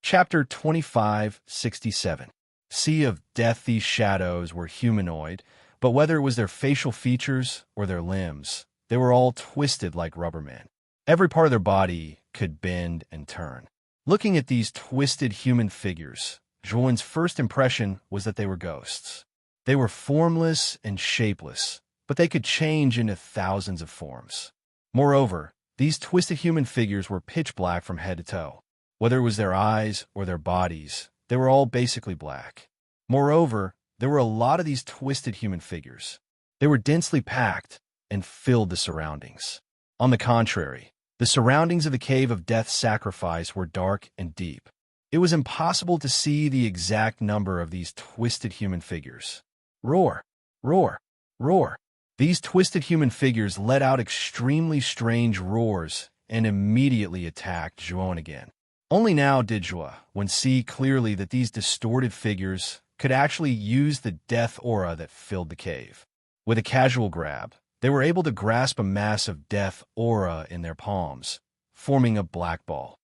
Chapter 2567. Sea of Death. These shadows were humanoid, but whether it was their facial features or their limbs, they were all twisted like rubber men. Every part of their body could bend and turn. Looking at these twisted human figures, Zhuowen's first impression was that they were ghosts. They were formless and shapeless, but they could change into thousands of forms. Moreover, these twisted human figures were pitch black from head to toe. Whether it was their eyes or their bodies, they were all basically black. Moreover, there were a lot of these twisted human figures. They were densely packed and filled the surroundings. On the contrary, the surroundings of the Cave of Death's Sacrifice were dark and deep. It was impossible to see the exact number of these twisted human figures. Roar! Roar! Roar! These twisted human figures let out extremely strange roars and immediately attacked Zhuowen again. Only now did Zhuowen see clearly that these distorted figures could actually use the death aura that filled the cave. With a casual grab, they were able to grasp a mass of death aura in their palms, forming a black ball.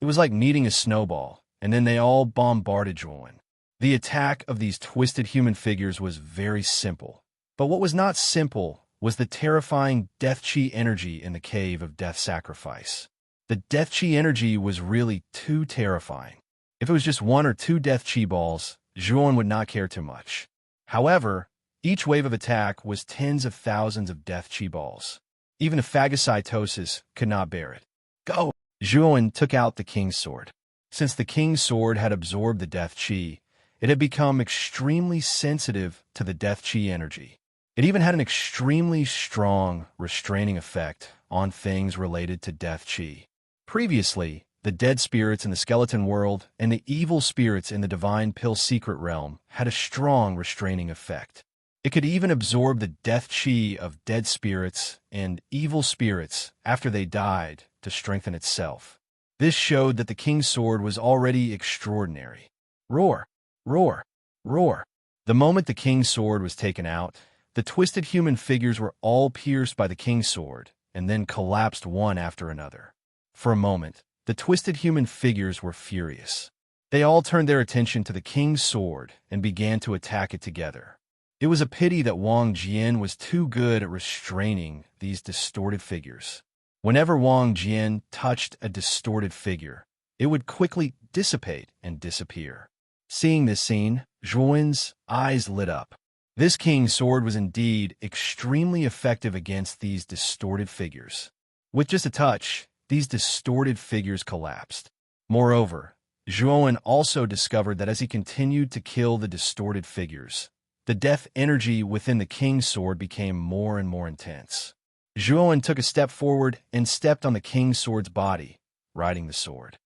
It was like meeting a snowball, and then they all bombarded Zhuowen. The attack of these twisted human figures was very simple, but what was not simple was the terrifying death chi energy in the Cave of Death Sacrifice. The death chi energy was really too terrifying. If it was just one or two death chi balls, Zhuowen would not care too much. However, each wave of attack was tens of thousands of death chi balls. Even a phagocytosis could not bear it. Go! Zhuowen took out the king's sword. Since the king's sword had absorbed the death chi, it had become extremely sensitive to the death chi energy. It even had an extremely strong restraining effect on things related to death chi. Previously, the dead spirits in the skeleton world and the evil spirits in the divine pill secret realm had a strong restraining effect. It could even absorb the death chi of dead spirits and evil spirits after they died to strengthen itself. This showed that the king's sword was already extraordinary. Roar! Roar! Roar! The moment the king's sword was taken out, the twisted human figures were all pierced by the king's sword and then collapsed one after another. For a moment, the twisted human figures were furious. They all turned their attention to the king's sword and began to attack it together. It was a pity that Wang Jian was too good at restraining these distorted figures. Whenever Wang Jian touched a distorted figure, it would quickly dissipate and disappear. Seeing this scene, Zhuowen's eyes lit up. This king's sword was indeed extremely effective against these distorted figures. With just a touch, these distorted figures collapsed. Moreover, Zhuowen also discovered that as he continued to kill the distorted figures, the death energy within the king's sword became more and more intense. Zhuowen took a step forward and stepped on the king's sword's body, riding the sword.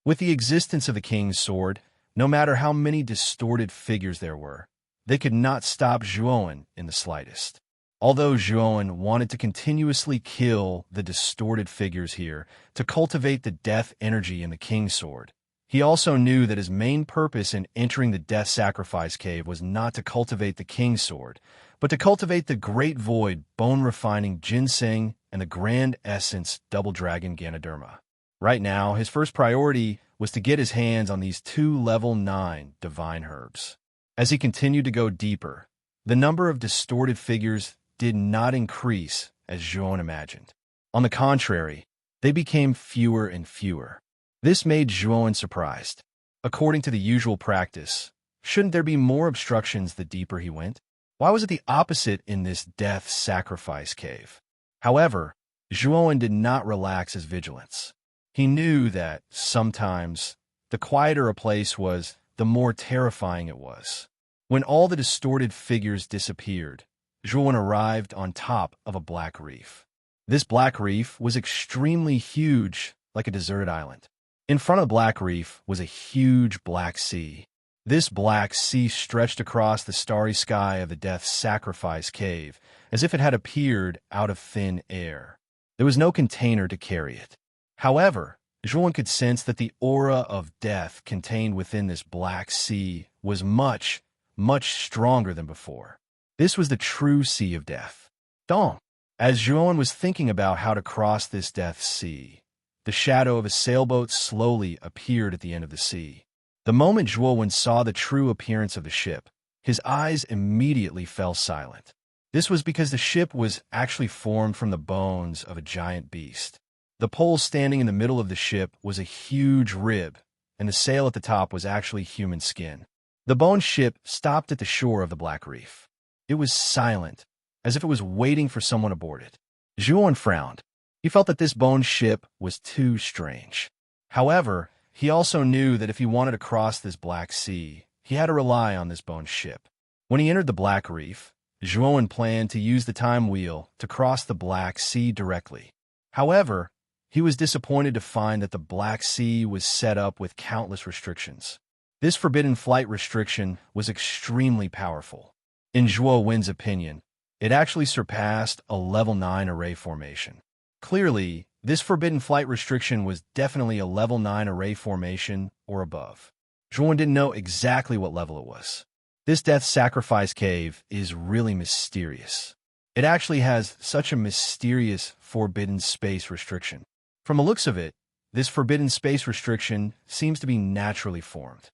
With the existence of the king's sword, no matter how many distorted figures there were, they could not stop Zhuowen in the slightest. Although Zhuowen wanted to continuously kill the distorted figures here to cultivate the death energy in the king's sword, he also knew that his main purpose in entering the Death Sacrifice Cave was not to cultivate the king's sword, but to cultivate the Great Void bone-refining ginseng and the Grand Essence Double Dragon Ganoderma. Right now, his first priority was to get his hands on these 2 level 9 divine herbs. As he continued to go deeper, the number of distorted figures did not increase as Zhuowen imagined. On the contrary, they became fewer and fewer. This made Zhuowen surprised. According to the usual practice, shouldn't there be more obstructions the deeper he went? Why was it the opposite in this Death Sacrifice Cave? However, Zhuowen did not relax his vigilance. He knew that sometimes the quieter a place was, the more terrifying it was. When all the distorted figures disappeared, Zhuowen arrived on top of a black reef. This black reef was extremely huge, like a deserted island. In front of the black reef was a huge black sea. This black sea stretched across the starry sky of the Death Sacrifice Cave, as if it had appeared out of thin air. There was no container to carry it. However, Zhuowen could sense that the aura of death contained within this black sea was much, much stronger than before. This was the true sea of death. Dong. As Zhuan was thinking about how to cross this death sea, the shadow of a sailboat slowly appeared at the end of the sea. The moment Zhuan saw the true appearance of the ship, his eyes immediately fell silent. This was because the ship was actually formed from the bones of a giant beast. The pole standing in the middle of the ship was a huge rib, and the sail at the top was actually human skin. The bone ship stopped at the shore of the Black Reef. It was silent, as if it was waiting for someone aboard it. Zhuan frowned. He felt that this bone ship was too strange. However, he also knew that if he wanted to cross this Black Sea, he had to rely on this bone ship. When he entered the Black Reef, Zhuan planned to use the time wheel to cross the Black Sea directly. However, he was disappointed to find that the Black Sea was set up with countless restrictions. This forbidden flight restriction was extremely powerful. In Zhuo Wen's opinion, it actually surpassed a level 9 array formation. Clearly, this forbidden flight restriction was definitely a level 9 array formation or above. Zhuo didn't know exactly what level it was. This death sacrifice cave is really mysterious. It actually has such a mysterious forbidden space restriction. From the looks of it, this forbidden space restriction seems to be naturally formed.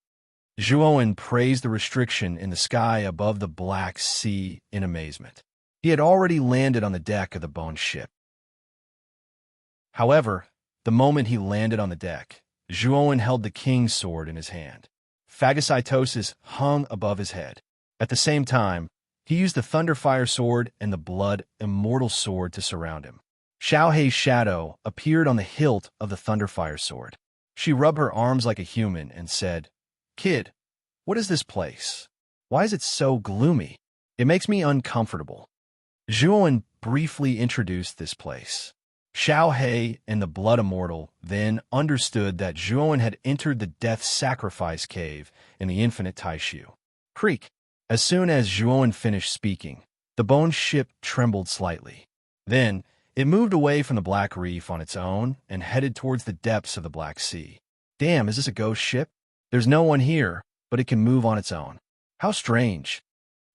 Zhuowen praised the restriction in the sky above the Black Sea in amazement. He had already landed on the deck of the bone ship. However, the moment he landed on the deck, Zhuowen held the king's sword in his hand. Phagocytosis hung above his head. At the same time, he used the Thunderfire sword and the Blood Immortal sword to surround him. Xiaohei's shadow appeared on the hilt of the Thunderfire sword. She rubbed her arms like a human and said, "Kid, what is this place? Why is it so gloomy? It makes me uncomfortable." Zhuowen briefly introduced this place. Xiaohei and the Blood Immortal then understood that Zhuowen had entered the Death Sacrifice Cave in the Infinite Taishu Creek. As soon as Zhuowen finished speaking, the bone ship trembled slightly. Then, it moved away from the Black Reef on its own and headed towards the depths of the Black Sea. Damn, is this a ghost ship? There's no one here, but it can move on its own. How strange.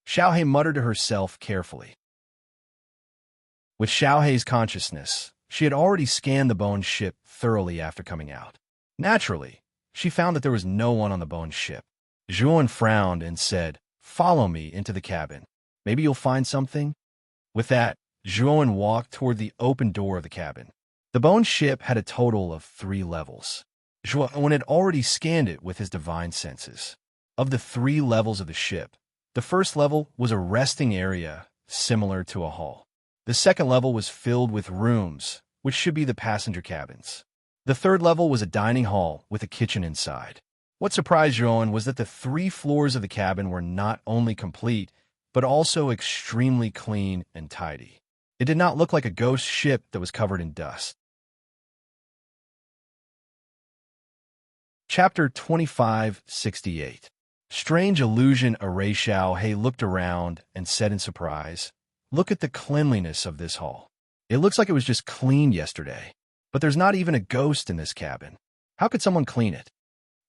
Xiaohei muttered to herself carefully. With Xiaohei's consciousness, she had already scanned the bone ship thoroughly after coming out. Naturally, she found that there was no one on the bone ship. Zhuowen frowned and said, "Follow me into the cabin. Maybe you'll find something." With that, Zhuowen walked toward the open door of the cabin. The bone ship had a total of 3 levels. Zhuowen had already scanned it with his divine senses. Of the 3 levels of the ship, the first level was a resting area similar to a hall. The second level was filled with rooms, which should be the passenger cabins. The third level was a dining hall with a kitchen inside. What surprised Zhuowen was that the 3 floors of the cabin were not only complete, but also extremely clean and tidy. It did not look like a ghost ship that was covered in dust. Chapter 2568. Strange Illusion. Array. Xiaohei looked around and said in surprise, "Look at the cleanliness of this hall. It looks like it was just cleaned yesterday, but there's not even a ghost in this cabin. How could someone clean it?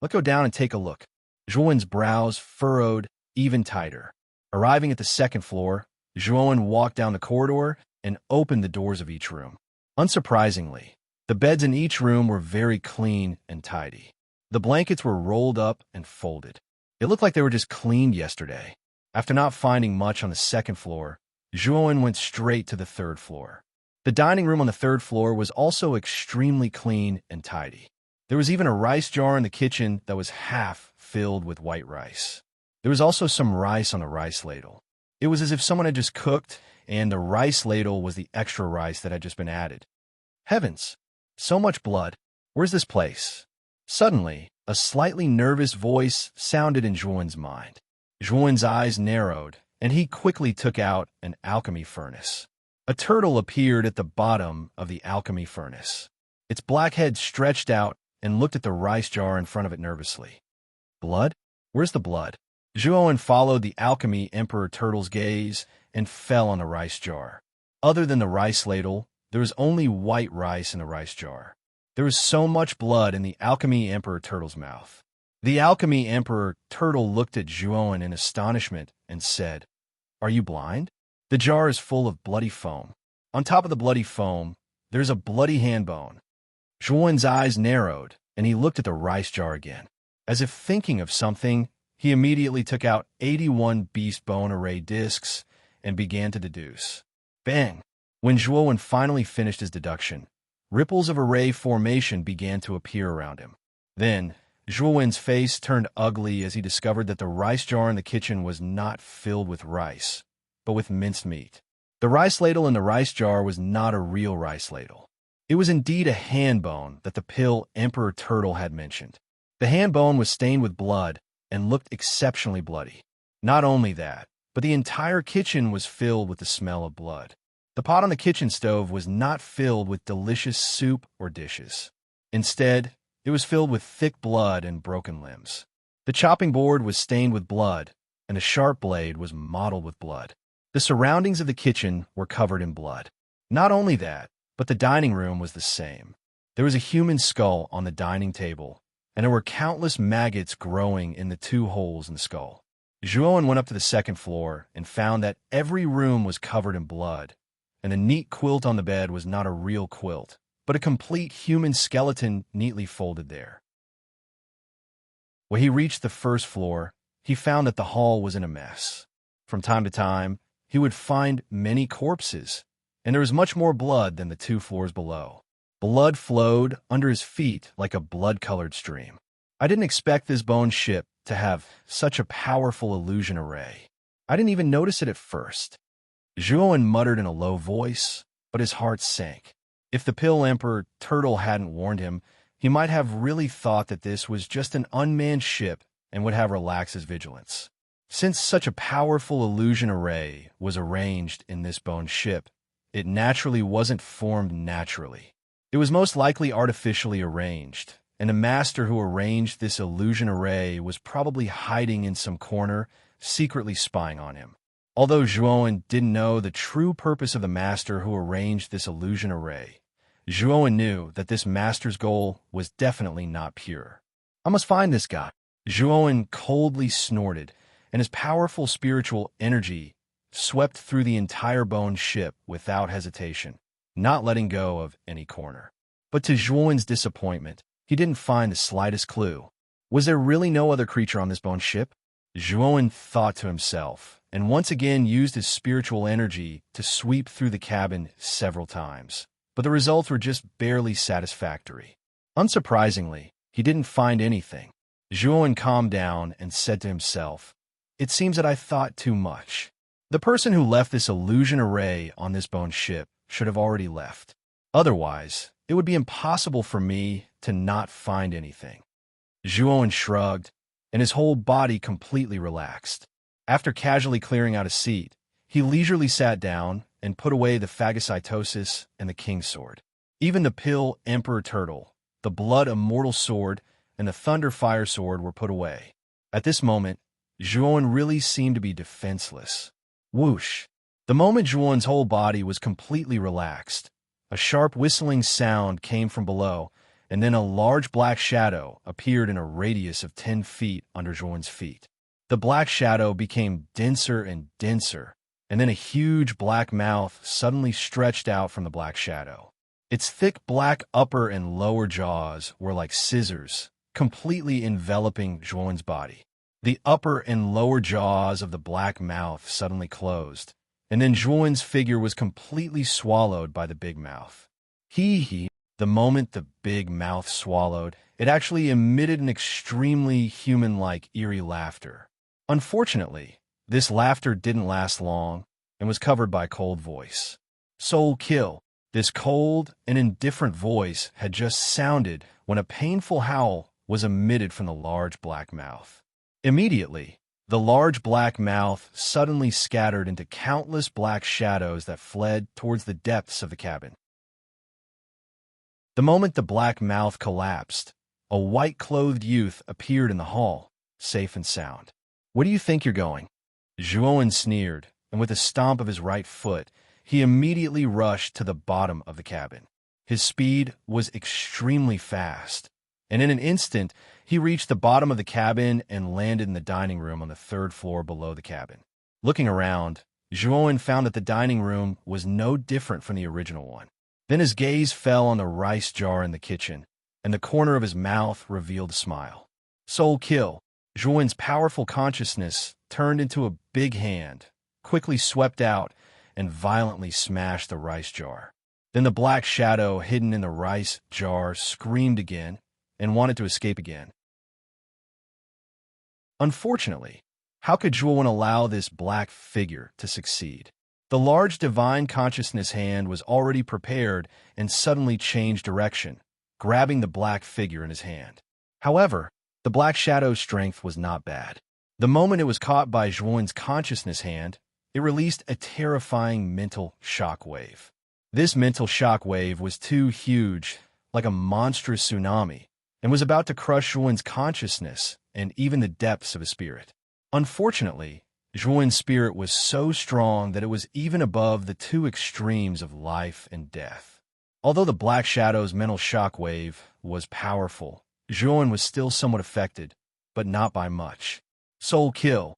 Let's go down and take a look." Zhuowen's brows furrowed even tighter. Arriving at the second floor, Zhuowen walked down the corridor and opened the doors of each room. Unsurprisingly, the beds in each room were very clean and tidy. The blankets were rolled up and folded. It looked like they were just cleaned yesterday. After not finding much on the second floor, Zhuowen went straight to the third floor. The dining room on the third floor was also extremely clean and tidy. There was even a rice jar in the kitchen that was half filled with white rice. There was also some rice on the rice ladle. It was as if someone had just cooked, and the rice ladle was the extra rice that had just been added. Heavens! So much blood. Where's this place? Suddenly, a slightly nervous voice sounded in Zhuowen's mind. Zhuowen's eyes narrowed, and he quickly took out an alchemy furnace. A turtle appeared at the bottom of the alchemy furnace. Its black head stretched out and looked at the rice jar in front of it nervously. Blood? Where's the blood? Zhuowen followed the alchemy emperor turtle's gaze and fell on the rice jar. Other than the rice ladle, there was only white rice in the rice jar. There was so much blood in the alchemy emperor turtle's mouth. The alchemy emperor turtle looked at Zhuowen in astonishment and said, Are you blind? The jar is full of bloody foam. On top of the bloody foam, there's a bloody hand bone. Zhuowen's eyes narrowed, and he looked at the rice jar again. As if thinking of something, he immediately took out 81 beast bone array discs and began to deduce. Bang! When Zhuowen finally finished his deduction, ripples of array formation began to appear around him. Then, Zhuowen's face turned ugly as he discovered that the rice jar in the kitchen was not filled with rice, but with minced meat. The rice ladle in the rice jar was not a real rice ladle. It was indeed a hand bone that the pill Emperor Turtle had mentioned. The hand bone was stained with blood and looked exceptionally bloody. Not only that, but the entire kitchen was filled with the smell of blood. The pot on the kitchen stove was not filled with delicious soup or dishes. Instead, it was filled with thick blood and broken limbs. The chopping board was stained with blood, and the sharp blade was mottled with blood. The surroundings of the kitchen were covered in blood. Not only that, but the dining room was the same. There was a human skull on the dining table, and there were countless maggots growing in the 2 holes in the skull. Zhuowen went up to the 2nd floor and found that every room was covered in blood, and the neat quilt on the bed was not a real quilt, but a complete human skeleton neatly folded there. When he reached the 1st floor, he found that the hall was in a mess. From time to time, he would find many corpses, and there was much more blood than the 2 floors below. Blood flowed under his feet like a blood-colored stream. I didn't expect this bone ship to have such a powerful illusion array. I didn't even notice it at first. Zhuowen muttered in a low voice, but his heart sank. If the pill Emperor Turtle hadn't warned him, he might have really thought that this was just an unmanned ship and would have relaxed his vigilance. Since such a powerful illusion array was arranged in this bone ship, it naturally wasn't formed naturally. It was most likely artificially arranged, and the master who arranged this illusion array was probably hiding in some corner, secretly spying on him. Although Zhuowen didn't know the true purpose of the master who arranged this illusion array, Zhuowen knew that this master's goal was definitely not pure. I must find this guy. Zhuowen coldly snorted, and his powerful spiritual energy swept through the entire bone ship without hesitation, not letting go of any corner. But to Zhuowen's disappointment, he didn't find the slightest clue. Was there really no other creature on this bone ship? Zhuowen thought to himself, and once again used his spiritual energy to sweep through the cabin several times. But the results were just barely satisfactory. Unsurprisingly, he didn't find anything. Zhuowen calmed down and said to himself, "It seems that I thought too much. The person who left this illusion array on this bone ship should have already left. Otherwise, it would be impossible for me to not find anything." Zhuowen shrugged, and his whole body completely relaxed. After casually clearing out a seat, he leisurely sat down and put away the phagocytosis and the king's sword. Even the pill Emperor Turtle, the blood immortal sword, and the thunder fire sword were put away. At this moment, Zhuowen really seemed to be defenseless. Whoosh! The moment Zhuowen's whole body was completely relaxed, a sharp whistling sound came from below, and then a large black shadow appeared in a radius of 10 feet under Zhuowen's feet. The black shadow became denser and denser, and then a huge black mouth suddenly stretched out from the black shadow. Its thick black upper and lower jaws were like scissors, completely enveloping Zhuowen's body. The upper and lower jaws of the black mouth suddenly closed, and then Zhuowen's figure was completely swallowed by the big mouth. The moment the big mouth swallowed, it actually emitted an extremely human-like eerie laughter. Unfortunately, this laughter didn't last long and was covered by a cold voice. "Soul kill." This cold and indifferent voice had just sounded when a painful howl was emitted from the large black mouth. Immediately, the large black mouth suddenly scattered into countless black shadows that fled towards the depths of the cabin. The moment the black mouth collapsed, a white-clothed youth appeared in the hall, safe and sound. "Where do you think you're going?" Zhuowen sneered, and with a stomp of his right foot, he immediately rushed to the bottom of the cabin. His speed was extremely fast, and in an instant, he reached the bottom of the cabin and landed in the dining room on the 3rd floor below the cabin. Looking around, Zhuowen found that the dining room was no different from the original one. Then his gaze fell on the rice jar in the kitchen, and the corner of his mouth revealed a smile. Soul kill. Zhuowen's powerful consciousness turned into a big hand, quickly swept out, and violently smashed the rice jar. Then the black shadow hidden in the rice jar screamed again and wanted to escape again. Unfortunately, how could Zhuowen allow this black figure to succeed? The large divine consciousness hand was already prepared and suddenly changed direction, grabbing the black figure in his hand. However, the black shadow's strength was not bad. The moment it was caught by Zhuowen's consciousness hand, it released a terrifying mental shockwave. This mental shockwave was too huge, like a monstrous tsunami, and was about to crush Zhuowen's consciousness and even the depths of his spirit. Unfortunately, Zhuowen's spirit was so strong that it was even above the two extremes of life and death. Although the Black Shadow's mental shockwave was powerful, Zhuowen was still somewhat affected, but not by much. Soul kill.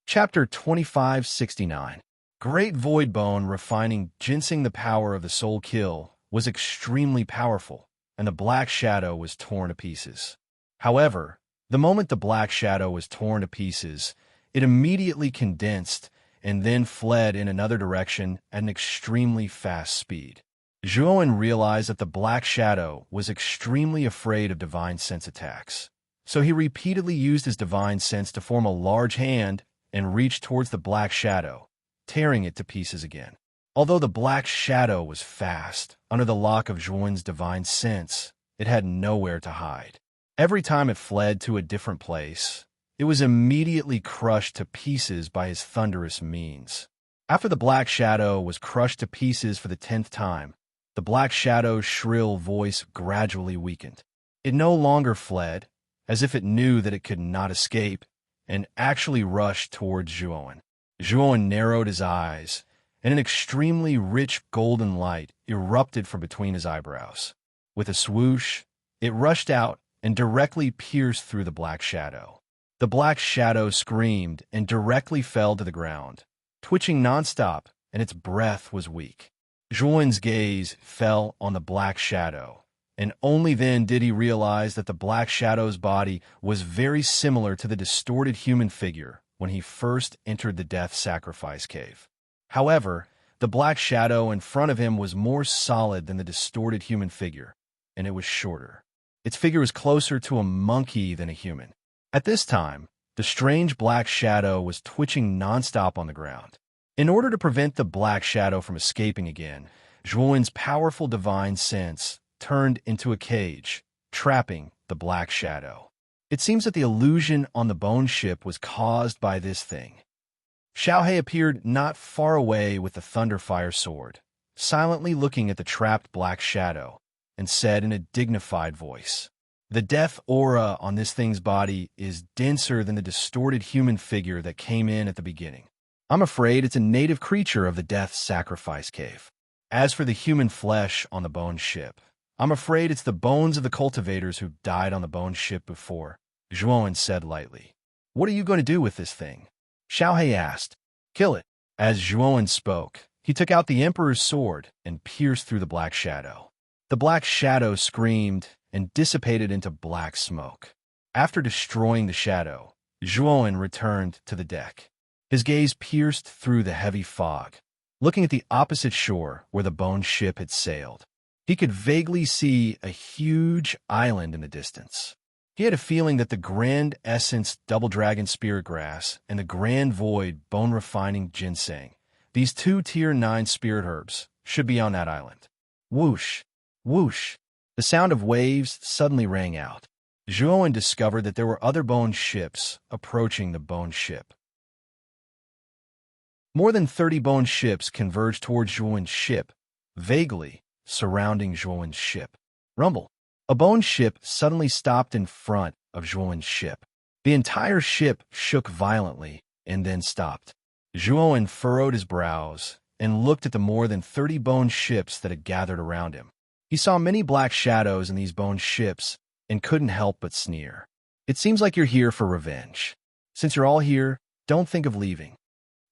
Chapter 2569. Great Void Bone refining ginseng. The power of the soul kill was extremely powerful, and the Black Shadow was torn to pieces. However, the moment the Black Shadow was torn to pieces, it immediately condensed and then fled in another direction at an extremely fast speed. Zhuowen realized that the Black Shadow was extremely afraid of Divine Sense attacks, so he repeatedly used his Divine Sense to form a large hand and reach towards the Black Shadow, tearing it to pieces again. Although the Black Shadow was fast, under the lock of Zhuowen's Divine Sense, it had nowhere to hide. Every time it fled to a different place, it was immediately crushed to pieces by his thunderous means. After the Black Shadow was crushed to pieces for the 10th time, the Black Shadow's shrill voice gradually weakened. It no longer fled, as if it knew that it could not escape, and actually rushed towards Zhuowen. Zhuowen narrowed his eyes, and an extremely rich golden light erupted from between his eyebrows. With a swoosh, it rushed out and directly pierced through the Black Shadow. The Black Shadow screamed and directly fell to the ground, twitching nonstop, and its breath was weak. Zhuowen's gaze fell on the Black Shadow, and only then did he realize that the Black Shadow's body was very similar to the distorted human figure when he first entered the Death Sacrifice Cave. However, the Black Shadow in front of him was more solid than the distorted human figure, and it was shorter. Its figure was closer to a monkey than a human. At this time, the strange Black Shadow was twitching nonstop on the ground. In order to prevent the Black Shadow from escaping again, Zhuowen's powerful Divine Sense turned into a cage, trapping the Black Shadow. It seems that the illusion on the bone ship was caused by this thing. Xiaohe appeared not far away with the Thunderfire sword, silently looking at the trapped Black Shadow, and said in a dignified voice, "The death aura on this thing's body is denser than the distorted human figure that came in at the beginning. I'm afraid it's a native creature of the Death Sacrifice Cave. As for the human flesh on the bone ship, I'm afraid it's the bones of the cultivators who died on the bone ship before," Zhuowen said lightly. "What are you going to do with this thing?" Xiaohe asked. "Kill it." As Zhuowen spoke, he took out the Emperor's sword and pierced through the Black Shadow. The Black Shadow screamed and dissipated into black smoke. After destroying the shadow, Zhuowen returned to the deck. His gaze pierced through the heavy fog, looking at the opposite shore where the bone ship had sailed. He could vaguely see a huge island in the distance. He had a feeling that the Grand Essence Double Dragon Spirit Grass and the Grand Void Bone Refining Ginseng, these two Tier 9 spirit herbs, should be on that island. Whoosh! Whoosh! The sound of waves suddenly rang out. Zhuowen discovered that there were other bone ships approaching the bone ship. More than 30 bone ships converged towards Zhuowen's ship, vaguely surrounding Zhuowen's ship. Rumble! A bone ship suddenly stopped in front of Zhuowen's ship. The entire ship shook violently and then stopped. Zhuowen furrowed his brows and looked at the more than 30 bone ships that had gathered around him. He saw many black shadows in these bone ships and couldn't help but sneer. It seems like you're here for revenge. Since you're all here, don't think of leaving.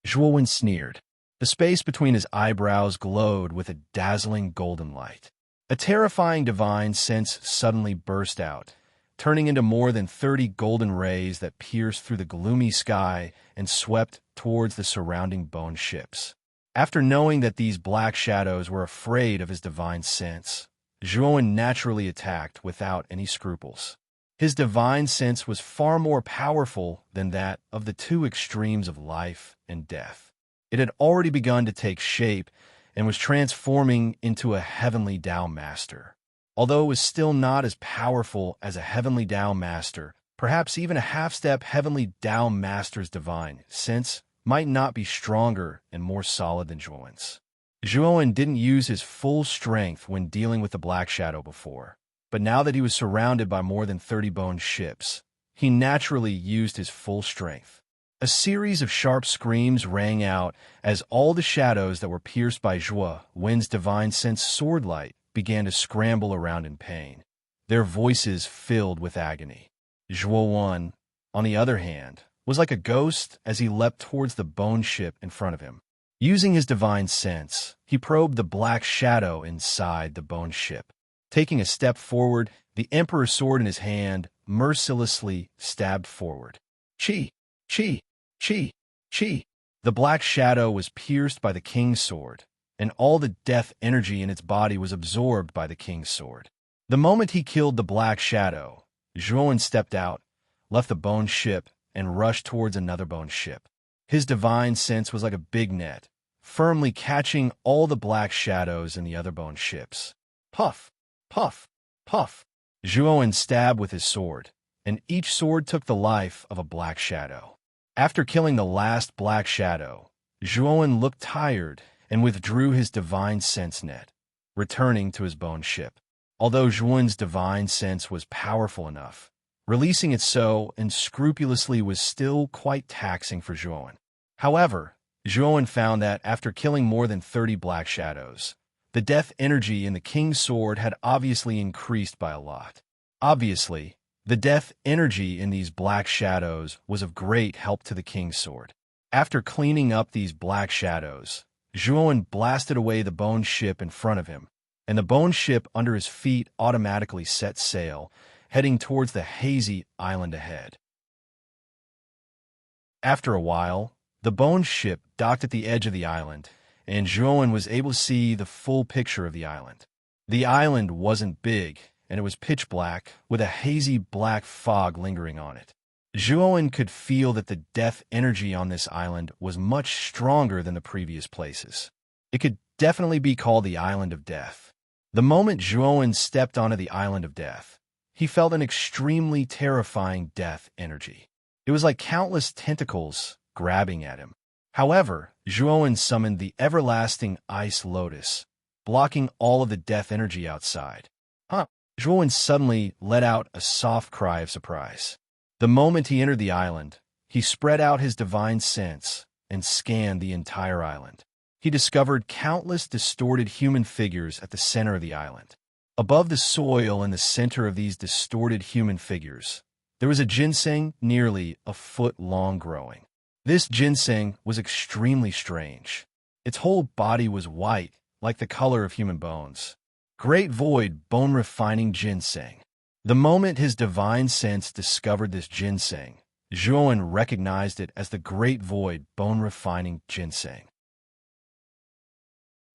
Zhuowen sneered. The space between his eyebrows glowed with a dazzling golden light. A terrifying divine sense suddenly burst out, turning into more than 30 golden rays that pierced through the gloomy sky and swept towards the surrounding bone ships. After knowing that these black shadows were afraid of his divine sense, Zhuowen naturally attacked without any scruples. His divine sense was far more powerful than that of the two extremes of life and death. It had already begun to take shape and was transforming into a heavenly Tao master. Although it was still not as powerful as a heavenly Tao master, perhaps even a half-step heavenly Tao master's divine sense might not be stronger and more solid than Zhuowen's. Zhuowen didn't use his full strength when dealing with the Black Shadow before, but now that he was surrounded by more than 30 bone ships, he naturally used his full strength. A series of sharp screams rang out as all the shadows that were pierced by Zhuowen's divine sense sword light began to scramble around in pain, their voices filled with agony. Zhuowen, on the other hand, was like a ghost as he leapt towards the bone ship in front of him. Using his divine sense, he probed the black shadow inside the bone ship. Taking a step forward, the Emperor's sword in his hand mercilessly stabbed forward. Chi! Chi! Chi! Chi! The black shadow was pierced by the king's sword, and all the death energy in its body was absorbed by the king's sword. The moment he killed the black shadow, Zhuowen stepped out, left the bone ship, and rushed towards another bone ship. His divine sense was like a big net, firmly catching all the black shadows in the other bone ships. Puff! Puff! Puff! Zhuowen stabbed with his sword, and each sword took the life of a black shadow. After killing the last black shadow, Zhuowen looked tired and withdrew his divine sense net, returning to his bone ship. Although Zhuowen's divine sense was powerful enough, releasing it so unscrupulously was still quite taxing for Zhuowen. However, Zhuowen found that after killing more than 30 black shadows, the death energy in the king's sword had obviously increased by a lot. Obviously, the death energy in these black shadows was of great help to the king's sword. After cleaning up these black shadows, Zhuowen blasted away the bone ship in front of him, and the bone ship under his feet automatically set sail, heading towards the hazy island ahead. After a while, the bone ship docked at the edge of the island, and Zhuowen was able to see the full picture of the island. The island wasn't big, and it was pitch black, with a hazy black fog lingering on it. Zhuowen could feel that the death energy on this island was much stronger than the previous places. It could definitely be called the Island of Death. The moment Zhuowen stepped onto the Island of Death, he felt an extremely terrifying death energy. It was like countless tentacles grabbing at him. However, Zhuowen summoned the everlasting ice lotus, blocking all of the death energy outside. Zhuowen suddenly let out a soft cry of surprise. The moment he entered the island, he spread out his divine sense and scanned the entire island. He discovered countless distorted human figures at the center of the island. Above the soil in the center of these distorted human figures, there was a ginseng nearly a foot long growing. This ginseng was extremely strange. Its whole body was white, like the color of human bones. Great Void Bone-Refining Ginseng. The moment his divine sense discovered this ginseng, Zhuowen recognized it as the Great Void Bone-Refining Ginseng.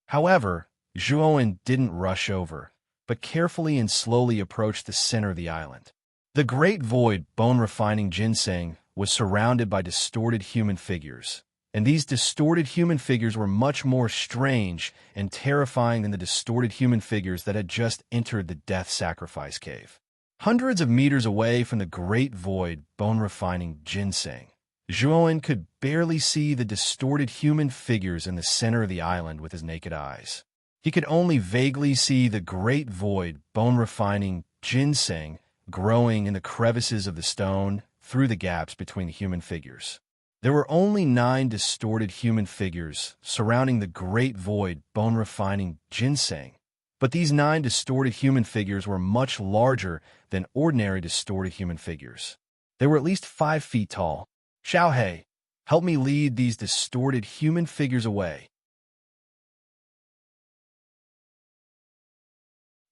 However, Zhuowen didn't rush over, but carefully and slowly approached the center of the island. The Great Void Bone-Refining Ginseng was surrounded by distorted human figures, and these distorted human figures were much more strange and terrifying than the distorted human figures that had just entered the Death Sacrifice Cave. Hundreds of meters away from the Great Void Bone-Refining Ginseng, Zhuowen could barely see the distorted human figures in the center of the island with his naked eyes. He could only vaguely see the Great Void Bone-Refining Ginseng growing in the crevices of the stone through the gaps between the human figures. There were only 9 distorted human figures surrounding the Great Void Bone-Refining Ginseng, but these 9 distorted human figures were much larger than ordinary distorted human figures. They were at least 5 feet tall. Xiao He, help me lead these distorted human figures away.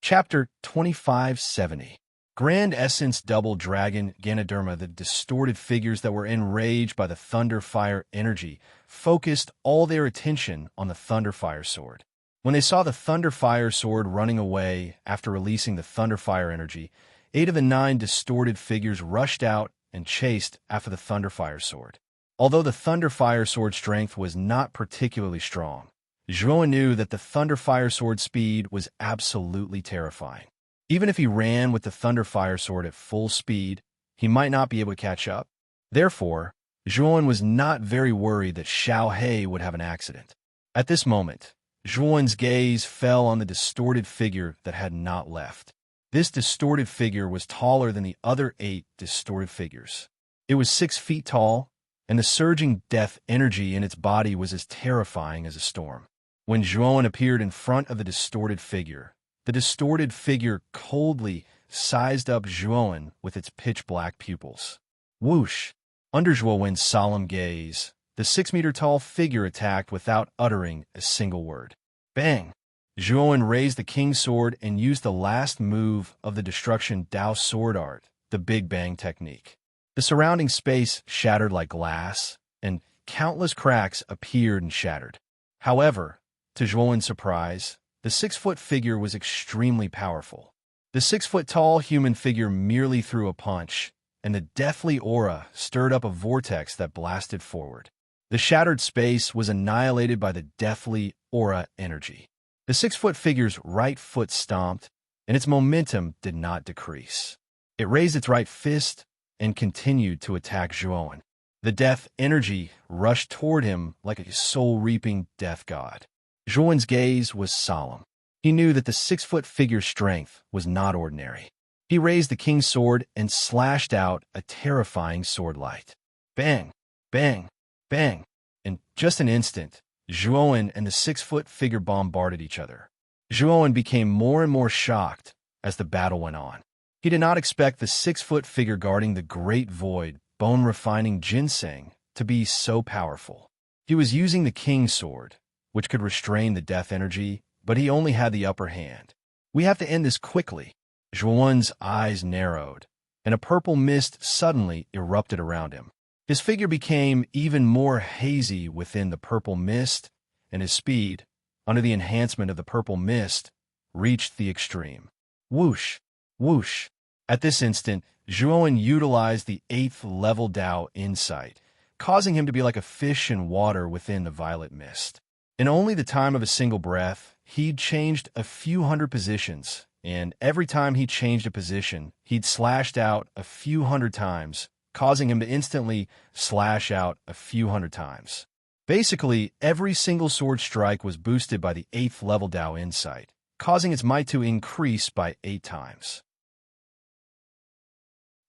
Chapter 2570. Grand Essence Double Dragon Ganoderma. The distorted figures that were enraged by the Thunder Fire energy focused all their attention on the Thunder Fire sword. When they saw the Thunder Fire sword running away after releasing the Thunder Fire energy, 8 of the 9 distorted figures rushed out and chased after the Thunder Fire sword. Although the Thunder Fire sword's strength was not particularly strong, Zhuo knew that the Thunder Fire sword speed was absolutely terrifying. Even if he ran with the Thunder Fire sword at full speed, he might not be able to catch up. Therefore, Zhuo was not very worried that Xiao He would have an accident. At this moment, Zhuo's gaze fell on the distorted figure that had not left. This distorted figure was taller than the other 8 distorted figures. It was 6 feet tall, and the surging death energy in its body was as terrifying as a storm. When Zhuo appeared in front of the distorted figure, the distorted figure coldly sized up Zhuo with its pitch-black pupils. Whoosh! Under Zhuo's solemn gaze, the 6-meter-tall figure attacked without uttering a single word. Bang! Zhuo raised the King's Sword and used the last move of the Destruction Dao sword art, the Big Bang technique. The surrounding space shattered like glass, and countless cracks appeared and shattered. However, to Zhuo's surprise, the 6-foot figure was extremely powerful. The 6-foot-tall human figure merely threw a punch, and the deathly aura stirred up a vortex that blasted forward. The shattered space was annihilated by the deathly aura energy. The 6-foot figure's right foot stomped, and its momentum did not decrease. It raised its right fist and continued to attack Zhuo. The death energy rushed toward him like a soul-reaping death god. Zhuo's gaze was solemn. He knew that the 6-foot figure's strength was not ordinary. He raised the King's Sword and slashed out a terrifying sword light. Bang! Bang! Bang! In just an instant, Zhuo and the 6-foot figure bombarded each other. Zhuo became more and more shocked as the battle went on. He did not expect the 6-foot figure guarding the Great Void, bone-refining ginseng, to be so powerful. He was using the King's Sword, which could restrain the death energy, but he only had the upper hand. We have to end this quickly. Zhuo's eyes narrowed, and a purple mist suddenly erupted around him. His figure became even more hazy within the purple mist, and his speed, under the enhancement of the purple mist, reached the extreme. Whoosh! Whoosh! At this instant, Zhuo utilized the 8th level Dao insight, causing him to be like a fish in water within the violet mist. In only the time of a single breath, he'd changed a few hundred positions, and every time he changed a position, he'd slashed out a few hundred times, causing him to instantly slash out a few hundred times. Basically, every single sword strike was boosted by the 8th level Dao insight, causing its might to increase by 8 times.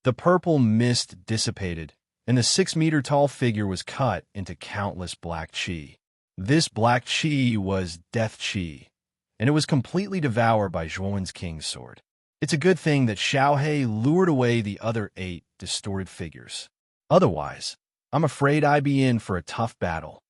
The purple mist dissipated, and the 6-meter-tall figure was cut into countless black chi. This black chi was death chi, and it was completely devoured by Zhuo's King's Sword. It's a good thing that Xiao He lured away the other 8 distorted figures. Otherwise, I'm afraid I'd be in for a tough battle.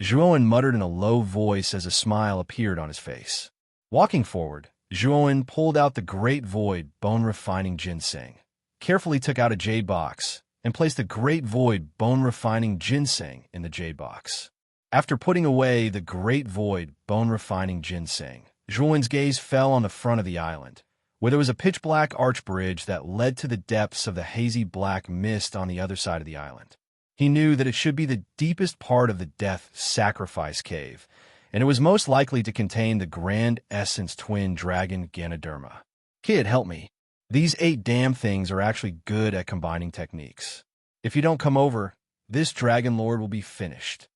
Zhuo muttered in a low voice as a smile appeared on his face. Walking forward, Zhuo pulled out the Great Void bone-refining ginseng, carefully took out a jade box, and placed the Great Void bone-refining ginseng in the jade box. After putting away the Great Void bone-refining ginseng, Zhuo's gaze fell on the front of the island, where there was a pitch-black arch bridge that led to the depths of the hazy black mist on the other side of the island. He knew that it should be the deepest part of the Death Sacrifice Cave, and it was most likely to contain the Grand Essence Twin Dragon Ganoderma. Kid, help me. These 8 damn things are actually good at combining techniques. If you don't come over, this Dragon Lord will be finished.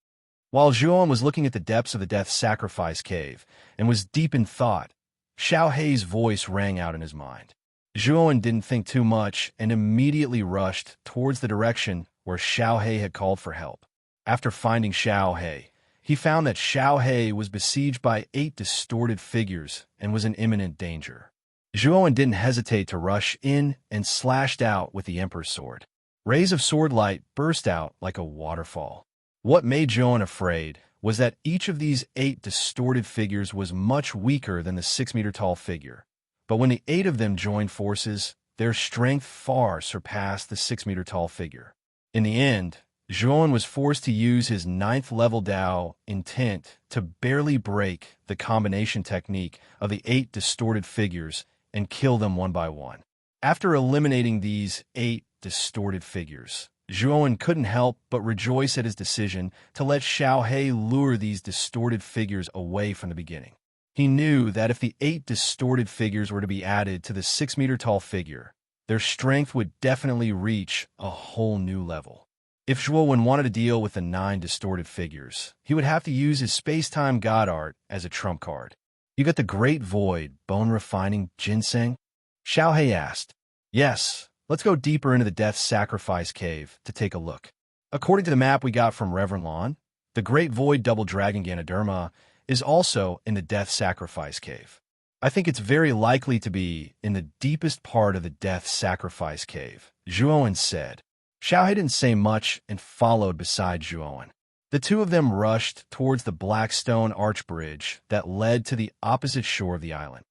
While Zhuo was looking at the depths of the Death Sacrifice Cave and was deep in thought, Xiao He's voice rang out in his mind. Zhuo didn't think too much and immediately rushed towards the direction where Xiao He had called for help. After finding Xiao He, he found that Xiao He was besieged by 8 distorted figures and was in imminent danger. Zhuo didn't hesitate to rush in and slashed out with the Emperor's sword. Rays of sword light burst out like a waterfall. What made Zhuan afraid was that each of these 8 distorted figures was much weaker than the 6-meter-tall figure. But when the 8 of them joined forces, their strength far surpassed the 6-meter-tall figure. In the end, Zhuan was forced to use his 9th-level Dao intent to barely break the combination technique of the 8 distorted figures and kill them one by one. After eliminating these 8 distorted figures, Zhuan couldn't help but rejoice at his decision to let Xiaohe lure these distorted figures away from the beginning. He knew that if the 8 distorted figures were to be added to the 6-meter-tall figure, their strength would definitely reach a whole new level. If Zhuan wanted to deal with the 9 distorted figures, he would have to use his space-time god art as a trump card. "You got the Great Void bone-refining ginseng?" Xiaohe asked. "Yes, let's go deeper into the Death Sacrifice Cave to take a look." According to the map we got from Reverend Lon, the Great Void Double Dragon Ganoderma is also in the Death Sacrifice Cave. "I think it's very likely to be in the deepest part of the Death Sacrifice Cave," Zhuan said. Xiaohe didn't say much and followed beside Zhuan. The two of them rushed towards the black stone arch bridge that led to the opposite shore of the island.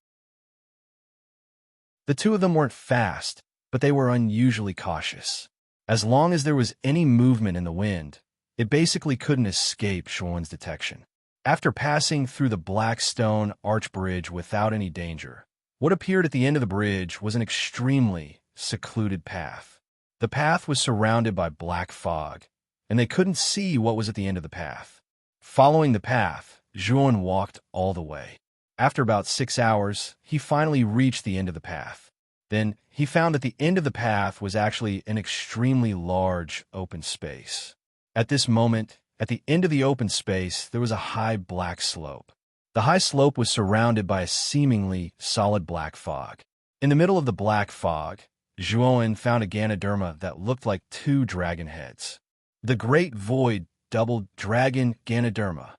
The two of them weren't fast, but they were unusually cautious. As long as there was any movement in the wind, it basically couldn't escape Zhuan's detection. After passing through the black stone arch bridge without any danger, what appeared at the end of the bridge was an extremely secluded path. The path was surrounded by black fog, and they couldn't see what was at the end of the path. Following the path, Zhuan walked all the way. After about 6 hours, he finally reached the end of the path. Then he found that the end of the path was actually an extremely large open space. At this moment, at the end of the open space, there was a high black slope. The high slope was surrounded by a seemingly solid black fog. In the middle of the black fog, Zhuan found a Ganoderma that looked like 2 dragon heads. The Great Void Double Dragon Ganoderma.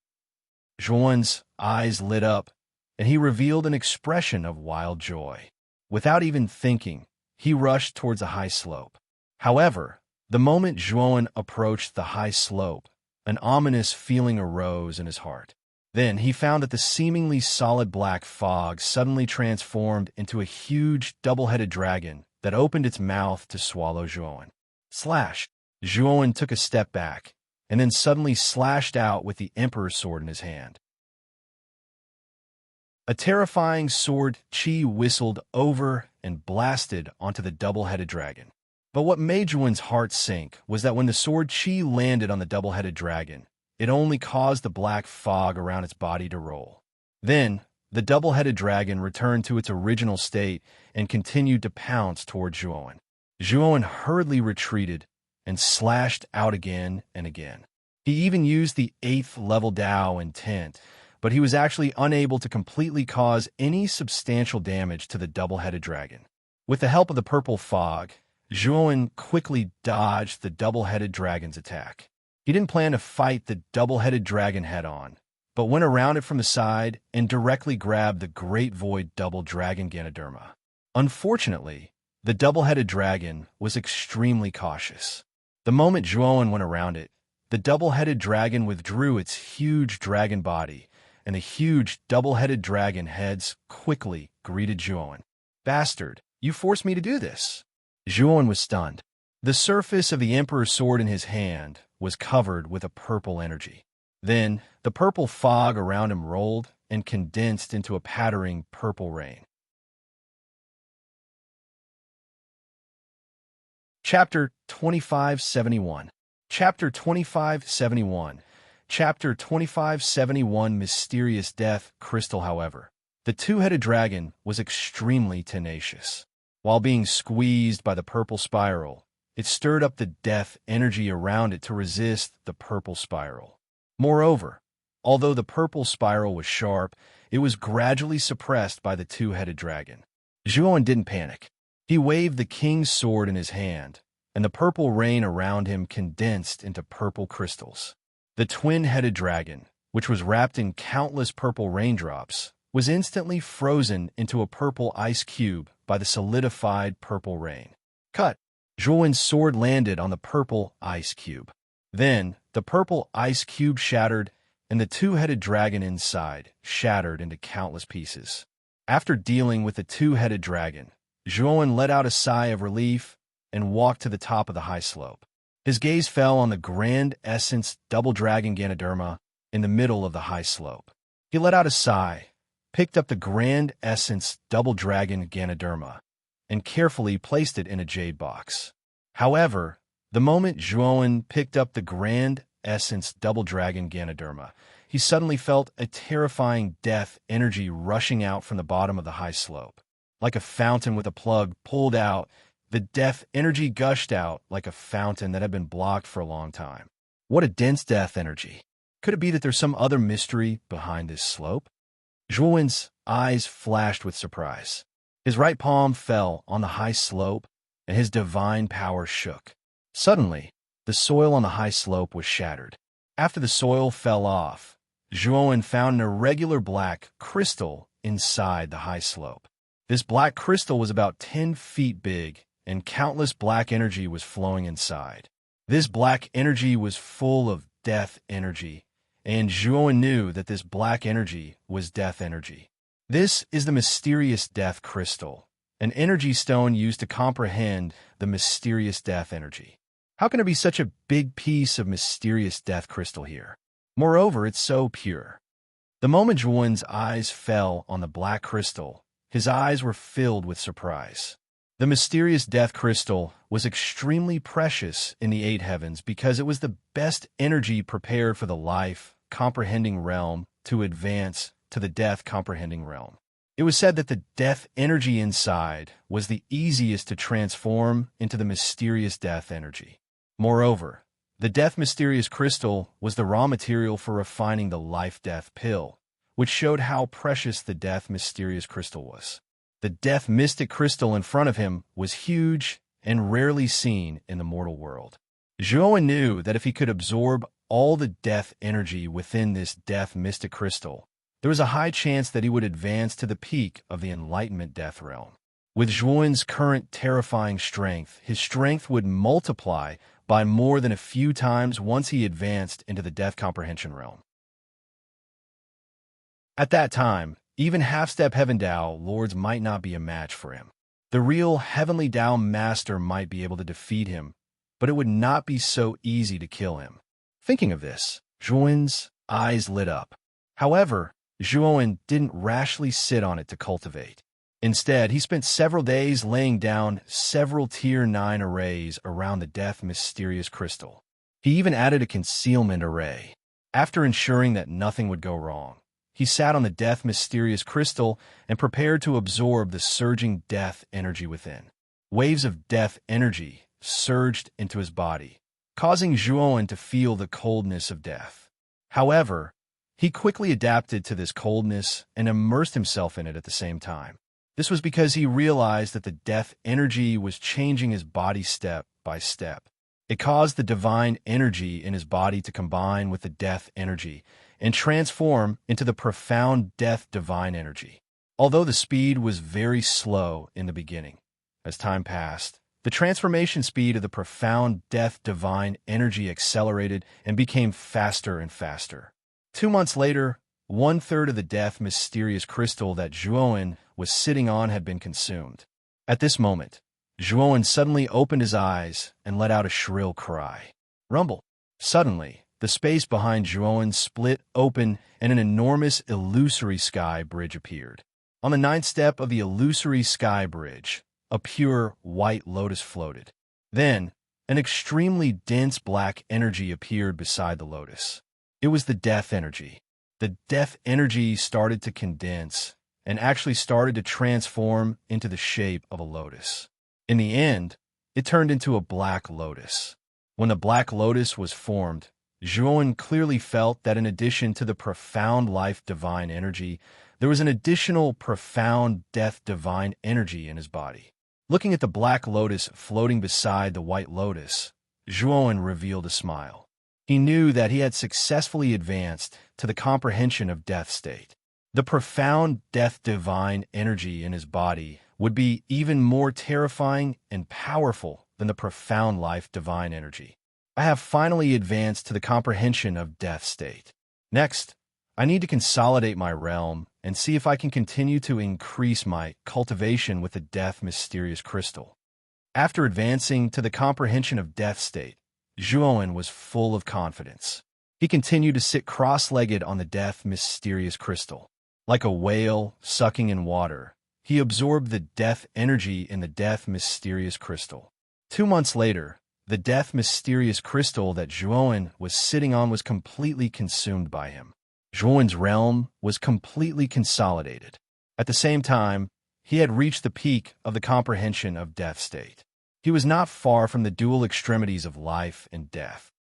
Zhuan's eyes lit up, and he revealed an expression of wild joy. Without even thinking, he rushed towards the high slope. However, the moment Zhuan approached the high slope, an ominous feeling arose in his heart. Then he found that the seemingly solid black fog suddenly transformed into a huge double-headed dragon that opened its mouth to swallow Zhuan. Slash! Zhuan took a step back, and then suddenly slashed out with the Emperor's sword in his hand. A terrifying sword chi whistled over and blasted onto the double-headed dragon. But what made Zhuan's heart sink was that when the sword chi landed on the double-headed dragon, it only caused the black fog around its body to roll. Then, the double-headed dragon returned to its original state and continued to pounce toward Zhuan. Zhuan hurriedly retreated and slashed out again and again. He even used the 8th-level Dao intent, but he was actually unable to completely cause any substantial damage to the double-headed dragon. With the help of the purple fog, Zhuan quickly dodged the double-headed dragon's attack. He didn't plan to fight the double-headed dragon head-on, but went around it from the side and directly grabbed the Great Void Double Dragon Ganoderma. Unfortunately, the double-headed dragon was extremely cautious. The moment Zhuan went around it, the double-headed dragon withdrew its huge dragon body, and the huge double-headed dragon heads quickly greeted Zhuan. "Bastard, you forced me to do this." Zhuan was stunned. The surface of the Emperor's sword in his hand was covered with a purple energy. Then, the purple fog around him rolled and condensed into a pattering purple rain. Chapter 2571. Chapter 2571. Chapter 2571 Mysterious Death Crystal. However, the 2-headed dragon was extremely tenacious. While being squeezed by the purple spiral, it stirred up the death energy around it to resist the purple spiral. Moreover, although the purple spiral was sharp, it was gradually suppressed by the 2-headed dragon. Zhuan didn't panic. He waved the king's sword in his hand, and the purple rain around him condensed into purple crystals. The twin-headed dragon, which was wrapped in countless purple raindrops, was instantly frozen into a purple ice cube by the solidified purple rain. "Cut!" Zhuowen's sword landed on the purple ice cube. Then, the purple ice cube shattered, and the two-headed dragon inside shattered into countless pieces. After dealing with the two-headed dragon, Zhuowen let out a sigh of relief and walked to the top of the high slope. His gaze fell on the grand essence double dragon Ganoderma in the middle of the high slope. He let out a sigh, picked up the grand essence double dragon Ganoderma, and carefully placed it in a jade box. However, the moment Zhuowen picked up the grand essence double dragon Ganoderma, he suddenly felt a terrifying death energy rushing out from the bottom of the high slope. Like a fountain with a plug pulled out, the death energy gushed out like a fountain that had been blocked for a long time. What a dense death energy. Could it be that there's some other mystery behind this slope? Zhuowen's eyes flashed with surprise. His right palm fell on the high slope, and his divine power shook. Suddenly, the soil on the high slope was shattered. After the soil fell off, Zhuowen found an irregular black crystal inside the high slope. This black crystal was about 10 feet big, and countless black energy was flowing inside. This black energy was full of death energy, and Zhuowen knew that this black energy was death energy. This is the mysterious death crystal, an energy stone used to comprehend the mysterious death energy. How can there be such a big piece of mysterious death crystal here? Moreover, it's so pure. The moment Zhuowen's eyes fell on the black crystal, his eyes were filled with surprise. The mysterious death crystal was extremely precious in the eight heavens because it was the best energy prepared for the life-comprehending realm to advance to the death-comprehending realm. It was said that the death energy inside was the easiest to transform into the mysterious death energy. Moreover, the death mysterious crystal was the raw material for refining the life-death pill, which showed how precious the death mysterious crystal was. The death mystic crystal in front of him was huge and rarely seen in the mortal world. Zhuowen knew that if he could absorb all the death energy within this death mystic crystal, there was a high chance that he would advance to the peak of the enlightenment death realm. With Zhuowen's current terrifying strength, his strength would multiply by more than a few times once he advanced into the death comprehension realm. At that time, even half-step Heaven Dao lords might not be a match for him. The real Heavenly Dao Master might be able to defeat him, but it would not be so easy to kill him. Thinking of this, Zhuowen's eyes lit up. However, Zhuowen didn't rashly sit on it to cultivate. Instead, he spent several days laying down several Tier 9 arrays around the death mysterious crystal. He even added a concealment array. After ensuring that nothing would go wrong, he sat on the death mysterious crystal and prepared to absorb the surging death energy within. Waves of death energy surged into his body, causing Zhuowen to feel the coldness of death. However, he quickly adapted to this coldness and immersed himself in it at the same time. This was because he realized that the death energy was changing his body step by step. It caused the divine energy in his body to combine with the death energy and transform into the profound death divine energy. Although the speed was very slow in the beginning, as time passed, the transformation speed of the profound death divine energy accelerated and became faster and faster. 2 months later, 1/3 of the death mysterious crystal that Zhuowen was sitting on had been consumed. At this moment, Zhuowen suddenly opened his eyes and let out a shrill cry. Rumble! Suddenly, the space behind Zhuowen split open and an enormous illusory sky bridge appeared. On the 9th step of the illusory sky bridge, a pure white lotus floated. Then, an extremely dense black energy appeared beside the lotus. It was the death energy. The death energy started to condense and actually started to transform into the shape of a lotus. In the end, it turned into a black lotus. When the black lotus was formed, Zhuowen clearly felt that in addition to the profound life divine energy, there was an additional profound death divine energy in his body. Looking at the black lotus floating beside the white lotus, Zhuowen revealed a smile. He knew that he had successfully advanced to the comprehension of death state. The profound death divine energy in his body would be even more terrifying and powerful than the profound life divine energy. I have finally advanced to the comprehension of death state. Next, I need to consolidate my realm and see if I can continue to increase my cultivation with the death mysterious crystal. After advancing to the comprehension of death state, Zhuowen was full of confidence. He continued to sit cross-legged on the death mysterious crystal. Like a whale sucking in water, he absorbed the death energy in the death mysterious crystal. 2 months later, the death mysterious crystal that Zhuowen was sitting on was completely consumed by him. Zhuowen's realm was completely consolidated. At the same time, he had reached the peak of the comprehension of death state. He was not far from the dual extremities of life and death.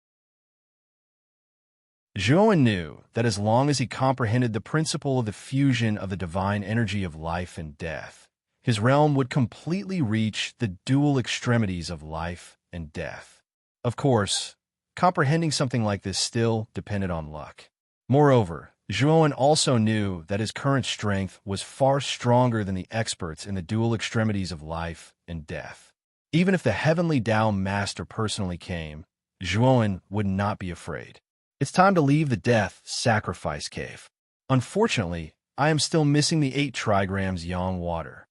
Zhuowen knew that as long as he comprehended the principle of the fusion of the divine energy of life and death, his realm would completely reach the dual extremities of life and death. Of course, comprehending something like this still depended on luck. Moreover, Zhuowen also knew that his current strength was far stronger than the experts in the dual extremities of life and death. Even if the heavenly Tao Master personally came, Zhuowen would not be afraid. It's time to leave the death sacrifice cave. Unfortunately, I am still missing the 8 trigrams yang water.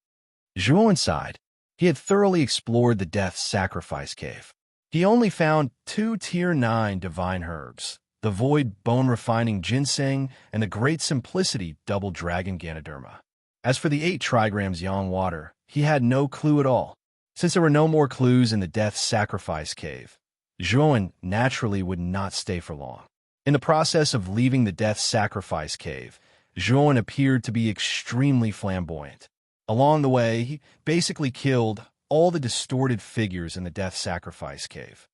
Zhuowen sighed. He had thoroughly explored the death sacrifice cave. He only found 2 Tier 9 divine herbs, the void bone-refining ginseng and the great simplicity double dragon ganoderma. As for the 8 trigrams yang water, he had no clue at all. Since there were no more clues in the death sacrifice cave, Zhuowen naturally would not stay for long. In the process of leaving the death sacrifice cave, Zhuowen appeared to be extremely flamboyant. Along the way, he basically killed all the distorted figures in the death sacrifice cave.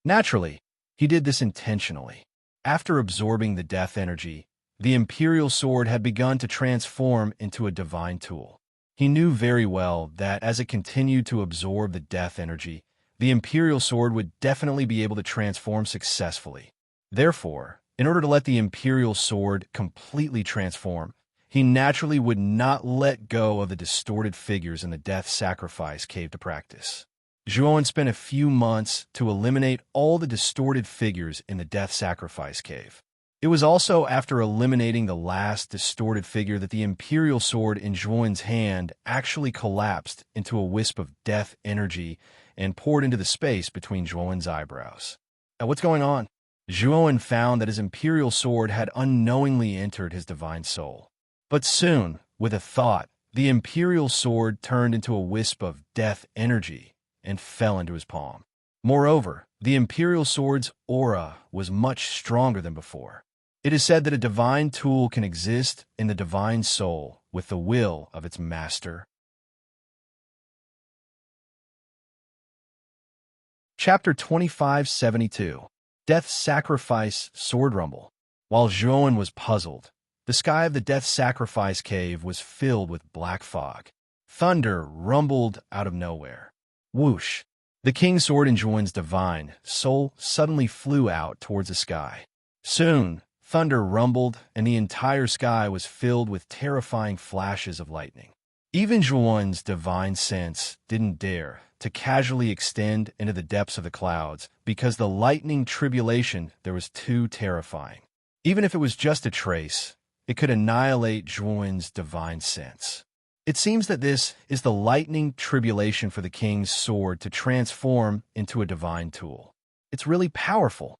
Naturally, he did this intentionally. After absorbing the death energy, the Imperial Sword had begun to transform into a divine tool. He knew very well that as it continued to absorb the death energy, the Imperial Sword would definitely be able to transform successfully. Therefore, in order to let the Imperial Sword completely transform, he naturally would not let go of the distorted figures in the death sacrifice cave to practice. Zhuowen spent a few months to eliminate all the distorted figures in the death sacrifice cave. It was also after eliminating the last distorted figure that the Imperial Sword in Zhuowen's hand actually collapsed into a wisp of death energy and poured into the space between Zhuowen's eyebrows. Now, what's going on? Zhuowen found that his Imperial Sword had unknowingly entered his divine soul. But soon, with a thought, the Imperial Sword turned into a wisp of death energy and fell into his palm. Moreover, the Imperial Sword's aura was much stronger than before. It is said that a divine tool can exist in the divine soul with the will of its master. Chapter 2572. Death Sacrifice Sword Rumble. While Zhuowen was puzzled, the sky of the Death Sacrifice Cave was filled with black fog. Thunder rumbled out of nowhere. Whoosh! The King's Sword in Zhuowen's divine soul suddenly flew out towards the sky. Soon, thunder rumbled, and the entire sky was filled with terrifying flashes of lightning. Even Zhuowen's divine sense didn't dare to casually extend into the depths of the clouds because the lightning tribulation there was too terrifying. Even if it was just a trace, it could annihilate Zhuowen's divine sense. It seems that this is the lightning tribulation for the King's Sword to transform into a divine tool. It's really powerful.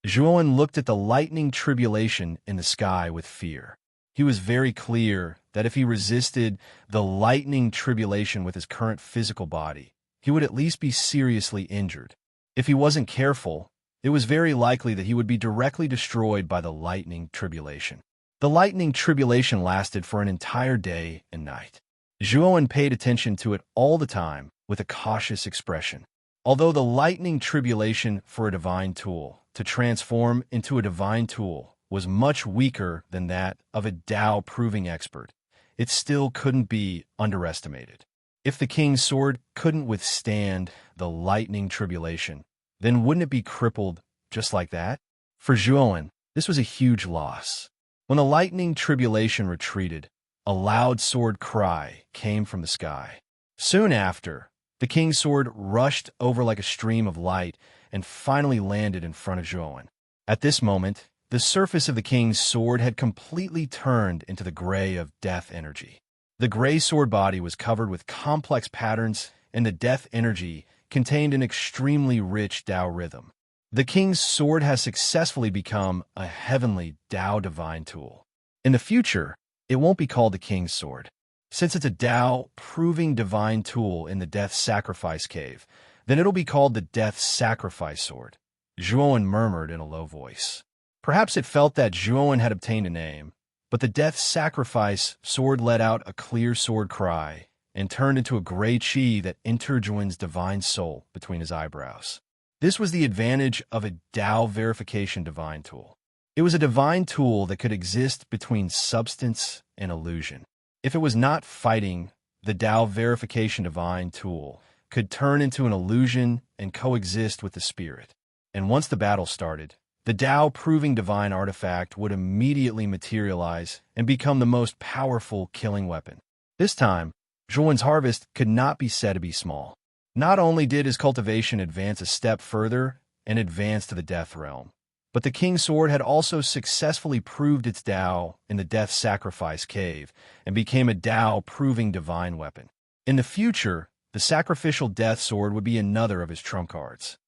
Zhuowen looked at the lightning tribulation in the sky with fear. He was very clear that if he resisted the lightning tribulation with his current physical body, he would at least be seriously injured. If he wasn't careful, it was very likely that he would be directly destroyed by the lightning tribulation. The lightning tribulation lasted for an entire day and night. Zhuowen paid attention to it all the time with a cautious expression. Although the lightning tribulation for a divine tool to transform into a divine tool was much weaker than that of a Tao-proving expert, it still couldn't be underestimated. If the King's Sword couldn't withstand the lightning tribulation, then wouldn't it be crippled just like that? For Zhuowen, this was a huge loss. When the lightning tribulation retreated, a loud sword cry came from the sky. Soon after, The king's sword rushed over like a stream of light and finally landed in front of Zhuowen. At this moment, the surface of the king's sword had completely turned into the gray of death energy. The gray sword body was covered with complex patterns, and the death energy contained an extremely rich Tao rhythm. The king's sword has successfully become a heavenly Tao divine tool. In the future, it won't be called the king's sword. Since it's a Tao-proving divine tool in the Death Sacrifice Cave, then it'll be called the Death Sacrifice Sword, Zhuowen murmured in a low voice. Perhaps it felt that Zhuowen had obtained a name, but the Death Sacrifice Sword let out a clear sword cry and turned into a gray chi that entered Zhuowen's divine soul between his eyebrows. This was the advantage of a Tao verification divine tool. It was a divine tool that could exist between substance and illusion. If it was not fighting, the Tao verification divine tool could turn into an illusion and coexist with the spirit. And once the battle started, the Tao-proving divine artifact would immediately materialize and become the most powerful killing weapon. This time, Zhuowen's harvest could not be said to be small. Not only did his cultivation advance a step further and advance to the death realm, but the king's sword had also successfully proved its Tao in the Death Sacrifice Cave and became a Tao-proving divine weapon. In the future, the sacrificial death sword would be another of his trump cards.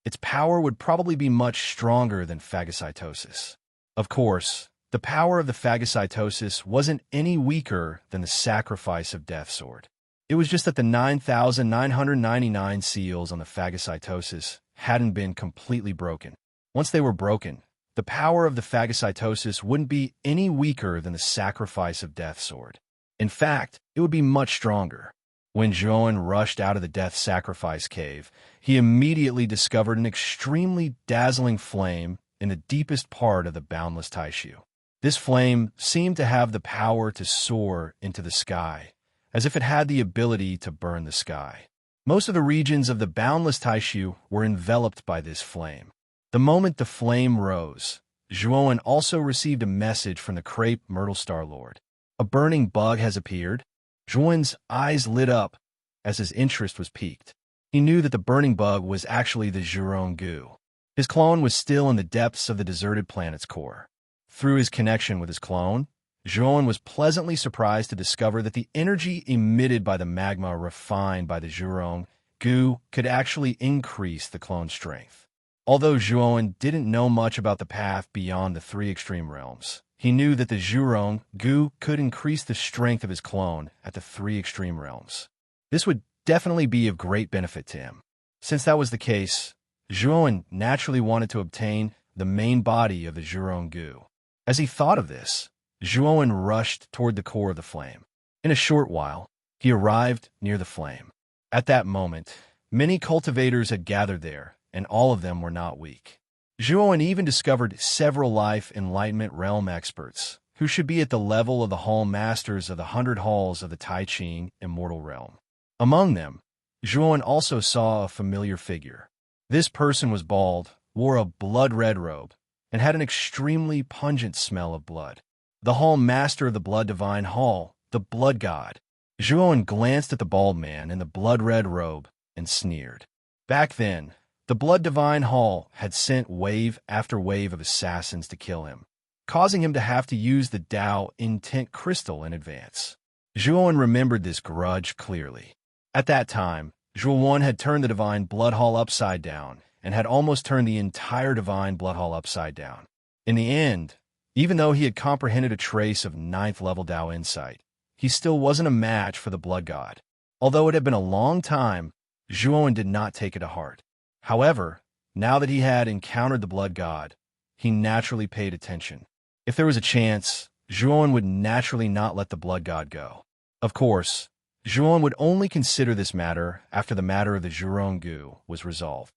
Its power would probably be much stronger than phagocytosis. Of course, the power of the phagocytosis wasn't any weaker than the sacrifice of death sword. It was just that the 9,999 seals on the phagocytosis hadn't been completely broken. Once they were broken, the power of the phagocytosis wouldn't be any weaker than the sacrifice of death sword. In fact, it would be much stronger. When Zhuowen rushed out of the Death Sacrifice Cave, he immediately discovered an extremely dazzling flame in the deepest part of the boundless Taishu. This flame seemed to have the power to soar into the sky, as if it had the ability to burn the sky. Most of the regions of the boundless Taishu were enveloped by this flame. The moment the flame rose, Zhuowen also received a message from the Crepe Myrtle Star Lord. A burning bug has appeared. Zhuowen's eyes lit up as his interest was piqued. He knew that the burning bug was actually the Zhurong Gu. His clone was still in the depths of the deserted planet's core. Through his connection with his clone, Zhuowen was pleasantly surprised to discover that the energy emitted by the magma refined by the Zhurong Gu could actually increase the clone's strength. Although Zhuowen didn't know much about the path beyond the three extreme realms, he knew that the Zhurong Gu could increase the strength of his clone at the three extreme realms. This would definitely be of great benefit to him. Since that was the case, Zhuowen naturally wanted to obtain the main body of the Zhurong Gu. As he thought of this, Zhuowen rushed toward the core of the flame. In a short while, he arrived near the flame. At that moment, many cultivators had gathered there, and all of them were not weak. Zhuowen even discovered several life enlightenment realm experts, who should be at the level of the hall masters of the 100 halls of the Tai Ching immortal realm. Among them, Zhuowen also saw a familiar figure. This person was bald, wore a blood-red robe, and had an extremely pungent smell of blood. The hall master of the Blood Divine Hall, the Blood God. Zhuowen glanced at the bald man in the blood-red robe and sneered. Back then, the Blood Divine Hall had sent wave after wave of assassins to kill him, causing him to have to use the Tao Intent Crystal in advance. Zhuowen remembered this grudge clearly. At that time, Zhuowen had turned the Divine Blood Hall upside down and had almost turned the entire Divine Blood Hall upside down. In the end, even though he had comprehended a trace of 9th level Tao insight, he still wasn't a match for the Blood God. Although it had been a long time, Zhuowen did not take it to heart. However, now that he had encountered the Blood God, he naturally paid attention. If there was a chance, Zhuowen would naturally not let the Blood God go. Of course, Zhuowen would only consider this matter after the matter of the Zhurong Gu was resolved.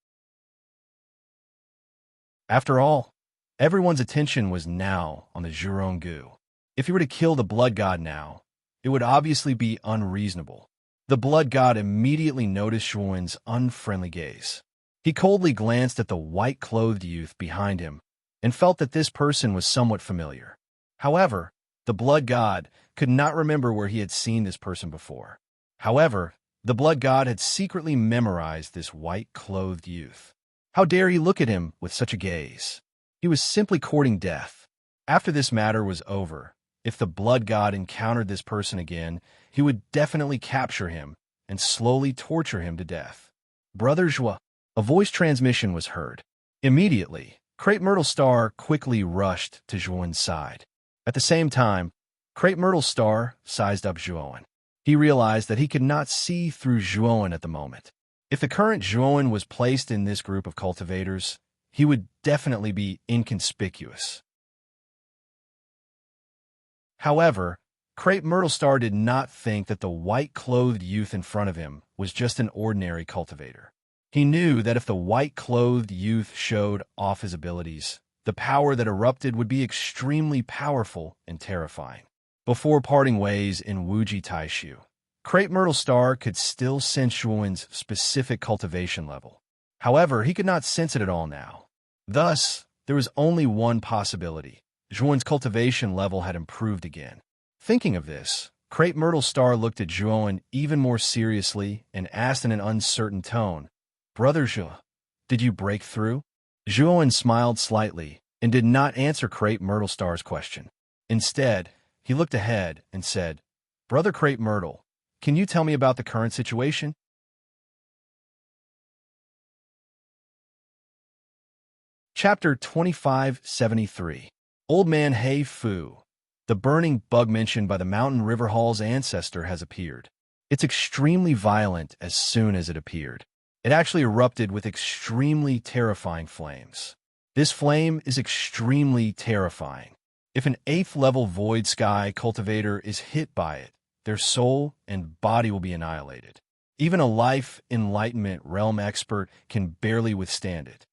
After all, everyone's attention was now on the Zhurong Gu. If he were to kill the Blood God now, it would obviously be unreasonable. The Blood God immediately noticed Zhuowen's unfriendly gaze. He coldly glanced at the white-clothed youth behind him and felt that this person was somewhat familiar. However, the Blood God could not remember where he had seen this person before. However, the blood god had secretly memorized this white-clothed youth. How dare he look at him with such a gaze? He was simply courting death. After this matter was over, if the blood god encountered this person again, he would definitely capture him and slowly torture him to death. Brother Joie, a voice transmission was heard. Immediately, Crepe Myrtle Star quickly rushed to Joan's side. At the same time, Crepe Myrtle Star sized up Joan. He realized that he could not see through Joan at the moment. If the current Joan was placed in this group of cultivators, he would definitely be inconspicuous. However, Crepe Myrtle Star did not think that the white-clothed youth in front of him was just an ordinary cultivator. He knew that if the white-clothed youth showed off his abilities, the power that erupted would be extremely powerful and terrifying. Before parting ways in Wuji Taishu, Crepe Myrtle Star could still sense Zhuan's specific cultivation level. However, he could not sense it at all now. Thus, there was only one possibility. Zhuan's cultivation level had improved again. Thinking of this, Crepe Myrtle Star looked at Zhuan even more seriously and asked in an uncertain tone, "Brother Zhu, did you break through?" Zhuan smiled slightly and did not answer Crepe Myrtle Star's question. Instead, he looked ahead and said, "Brother Crepe Myrtle, can you tell me about the current situation?" Chapter 2573. Old Man Hei Fu. The burning bug mentioned by the Mountain River Hall's ancestor has appeared. It's extremely violent as soon as it appeared. It actually erupted with extremely terrifying flames. This flame is extremely terrifying. If an 8th level Void Sky cultivator is hit by it, their soul and body will be annihilated. Even a life enlightenment realm expert can barely withstand it.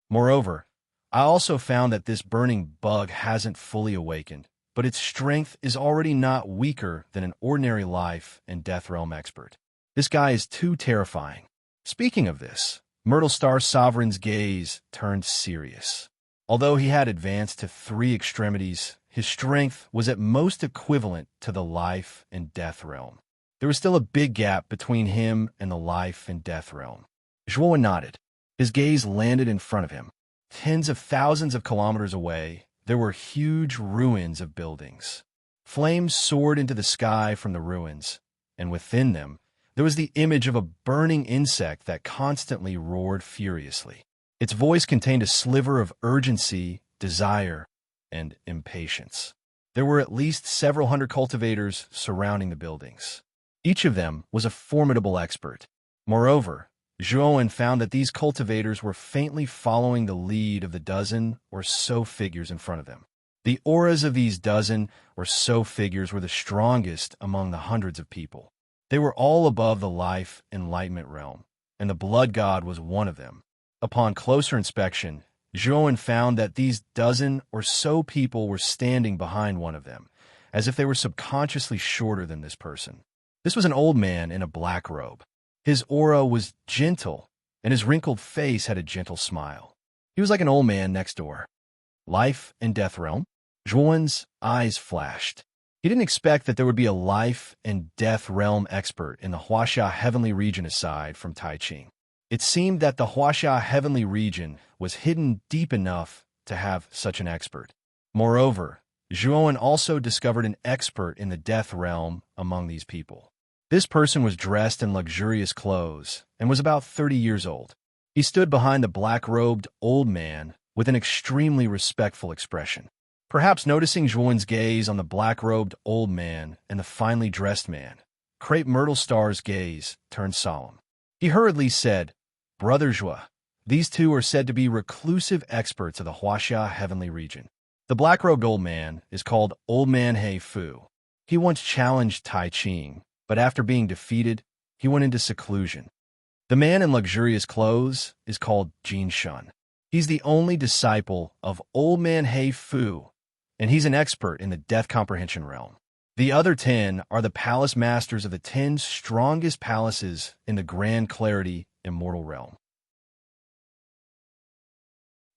Moreover, I also found that this burning bug hasn't fully awakened, but its strength is already not weaker than an ordinary life and death realm expert. This guy is too terrifying. Speaking of this, Myrtle Star Sovereign's gaze turned serious. Although he had advanced to 3 extremities, his strength was at most equivalent to the life and death realm. There was still a big gap between him and the life and death realm. Zhuo nodded. His gaze landed in front of him. Tens of thousands of kilometers away, there were huge ruins of buildings. Flames soared into the sky from the ruins, and within them, there was the image of a burning insect that constantly roared furiously. Its voice contained a sliver of urgency, desire, and impatience. There were at least several hundred cultivators surrounding the buildings. Each of them was a formidable expert. Moreover, Zhuowen found that these cultivators were faintly following the lead of the dozen or so figures in front of them. The auras of these dozen or so figures were the strongest among the hundreds of people. They were all above the life enlightenment realm, and the blood god was one of them. Upon closer inspection, Zhuowen found that these dozen or so people were standing behind one of them, as if they were subconsciously shorter than this person. This was an old man in a black robe. His aura was gentle, and his wrinkled face had a gentle smile. He was like an old man next door. Life and death realm? Zhuowen's eyes flashed. He didn't expect that there would be a life and death realm expert in the Huaxia Heavenly Region aside from Tai Ching. It seemed that the Huaxia Heavenly Region was hidden deep enough to have such an expert. Moreover, Zhuowen also discovered an expert in the death realm among these people. This person was dressed in luxurious clothes and was about 30 years old. He stood behind the black-robed old man with an extremely respectful expression. Perhaps noticing Zhuowen's gaze on the black-robed old man and the finely dressed man, Crepe Myrtle Star's gaze turned solemn. He hurriedly said, "Brother Zhuo, these two are said to be reclusive experts of the Huaxia Heavenly Region. The black-robed old man is called Old Man Hei Fu. He once challenged Tai Ching, but after being defeated, he went into seclusion. The man in luxurious clothes is called Jin Shun. He's the only disciple of Old Man Hei Fu, and he's an expert in the death comprehension realm. The other 10 are the palace masters of the 10 strongest palaces in the Grand Clarity Immortal Realm.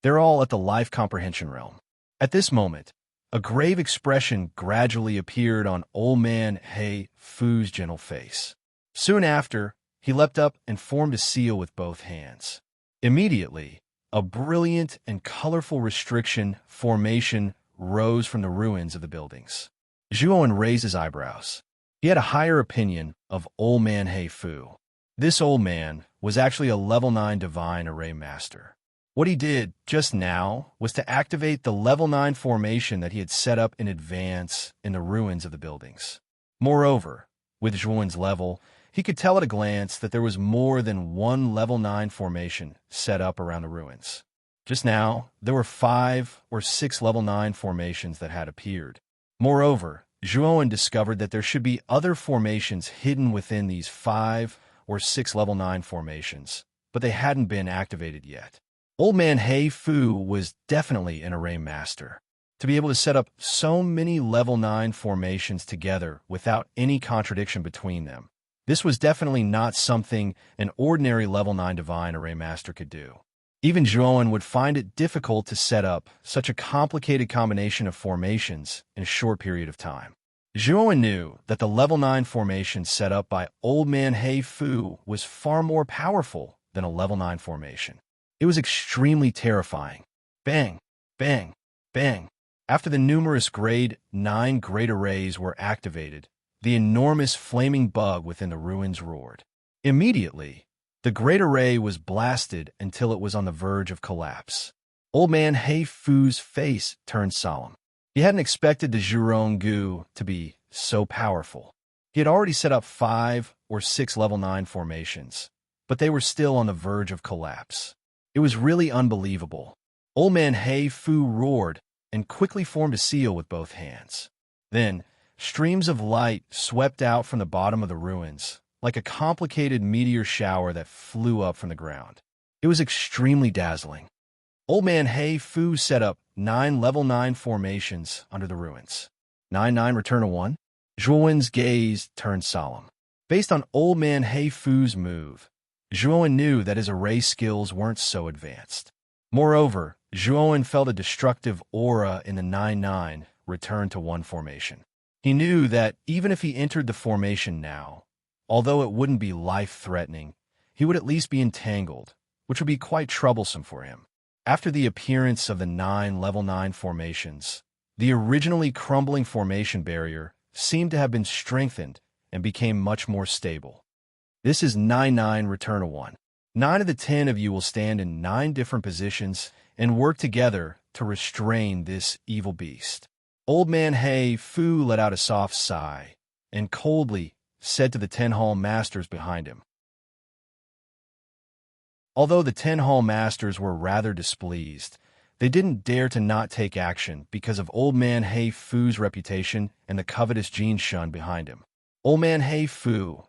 They're all at the life comprehension realm." At this moment, a grave expression gradually appeared on Old Man Hei Fu's gentle face. Soon after, he leapt up and formed a seal with both hands. Immediately, a brilliant and colorful restriction formation rose from the ruins of the buildings. Zhuowen raised his eyebrows. He had a higher opinion of Old Man Hei Fu. This old man was actually a level 9 divine array master. What he did just now was to activate the level 9 formation that he had set up in advance in the ruins of the buildings. Moreover, with Zhuowen's level, he could tell at a glance that there was more than one level 9 formation set up around the ruins. Just now, there were 5 or 6 level 9 formations that had appeared. Moreover, Zhuowen discovered that there should be other formations hidden within these 5 or 6 level 9 formations, but they hadn't been activated yet. Old Man Hei Fu was definitely an array master. To be able to set up so many level 9 formations together without any contradiction between them, this was definitely not something an ordinary level 9 divine array master could do. Even Zhuowen would find it difficult to set up such a complicated combination of formations in a short period of time. Zhuowen knew that the level 9 formation set up by Old Man Hei Fu was far more powerful than a level 9 formation. It was extremely terrifying. Bang, bang, bang. After the numerous grade 9 great arrays were activated, the enormous flaming bug within the ruins roared. Immediately, the great array was blasted until it was on the verge of collapse. Old Man Hei Fu's face turned solemn. He hadn't expected the Zhuorong to be so powerful. He had already set up 5 or 6 level 9 formations, but they were still on the verge of collapse. It was really unbelievable. Old Man Hei Fu roared and quickly formed a seal with both hands. Then, streams of light swept out from the bottom of the ruins, like a complicated meteor shower that flew up from the ground. It was extremely dazzling. Old Man Hei Fu set up 9 level 9 formations under the ruins. 9-9 return to 1? Zhuowen's gaze turned solemn. Based on Old Man Hei Fu's move, Zhuowen knew that his array skills weren't so advanced. Moreover, Zhuowen felt a destructive aura in the 9-9 return to 1 formation. He knew that even if he entered the formation now, although it wouldn't be life-threatening, he would at least be entangled, which would be quite troublesome for him. After the appearance of the 9 level 9 formations, the originally crumbling formation barrier seemed to have been strengthened and became much more stable. This is 9-9 return to 1. 9 of the 10 of you will stand in 9 different positions and work together to restrain this evil beast. Old Man Hei Fu let out a soft sigh and coldly said to the 10 hall masters behind him. Although the 10 hall masters were rather displeased, they didn't dare to not take action because of Old Man Hei Fu's reputation and the covetous Jin Shun behind him. Old Man Hei Fu,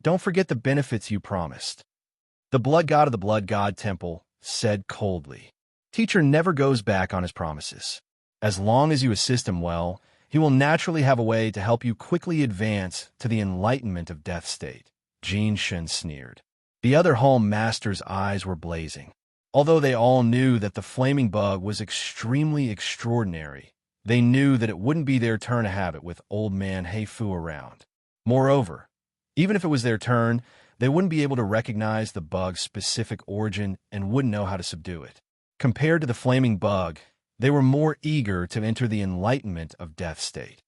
don't forget the benefits you promised. The blood god of the blood god temple said coldly. Teacher never goes back on his promises. As long as you assist him well, he will naturally have a way to help you quickly advance to the enlightenment of death state. Jin Shun sneered. The other hall masters' eyes were blazing. Although they all knew that the flaming bug was extremely extraordinary, they knew that it wouldn't be their turn to have it with Old Man Hei Fu around. Moreover, even if it was their turn, they wouldn't be able to recognize the bug's specific origin and wouldn't know how to subdue it. Compared to the flaming bug, they were more eager to enter the enlightenment of death state.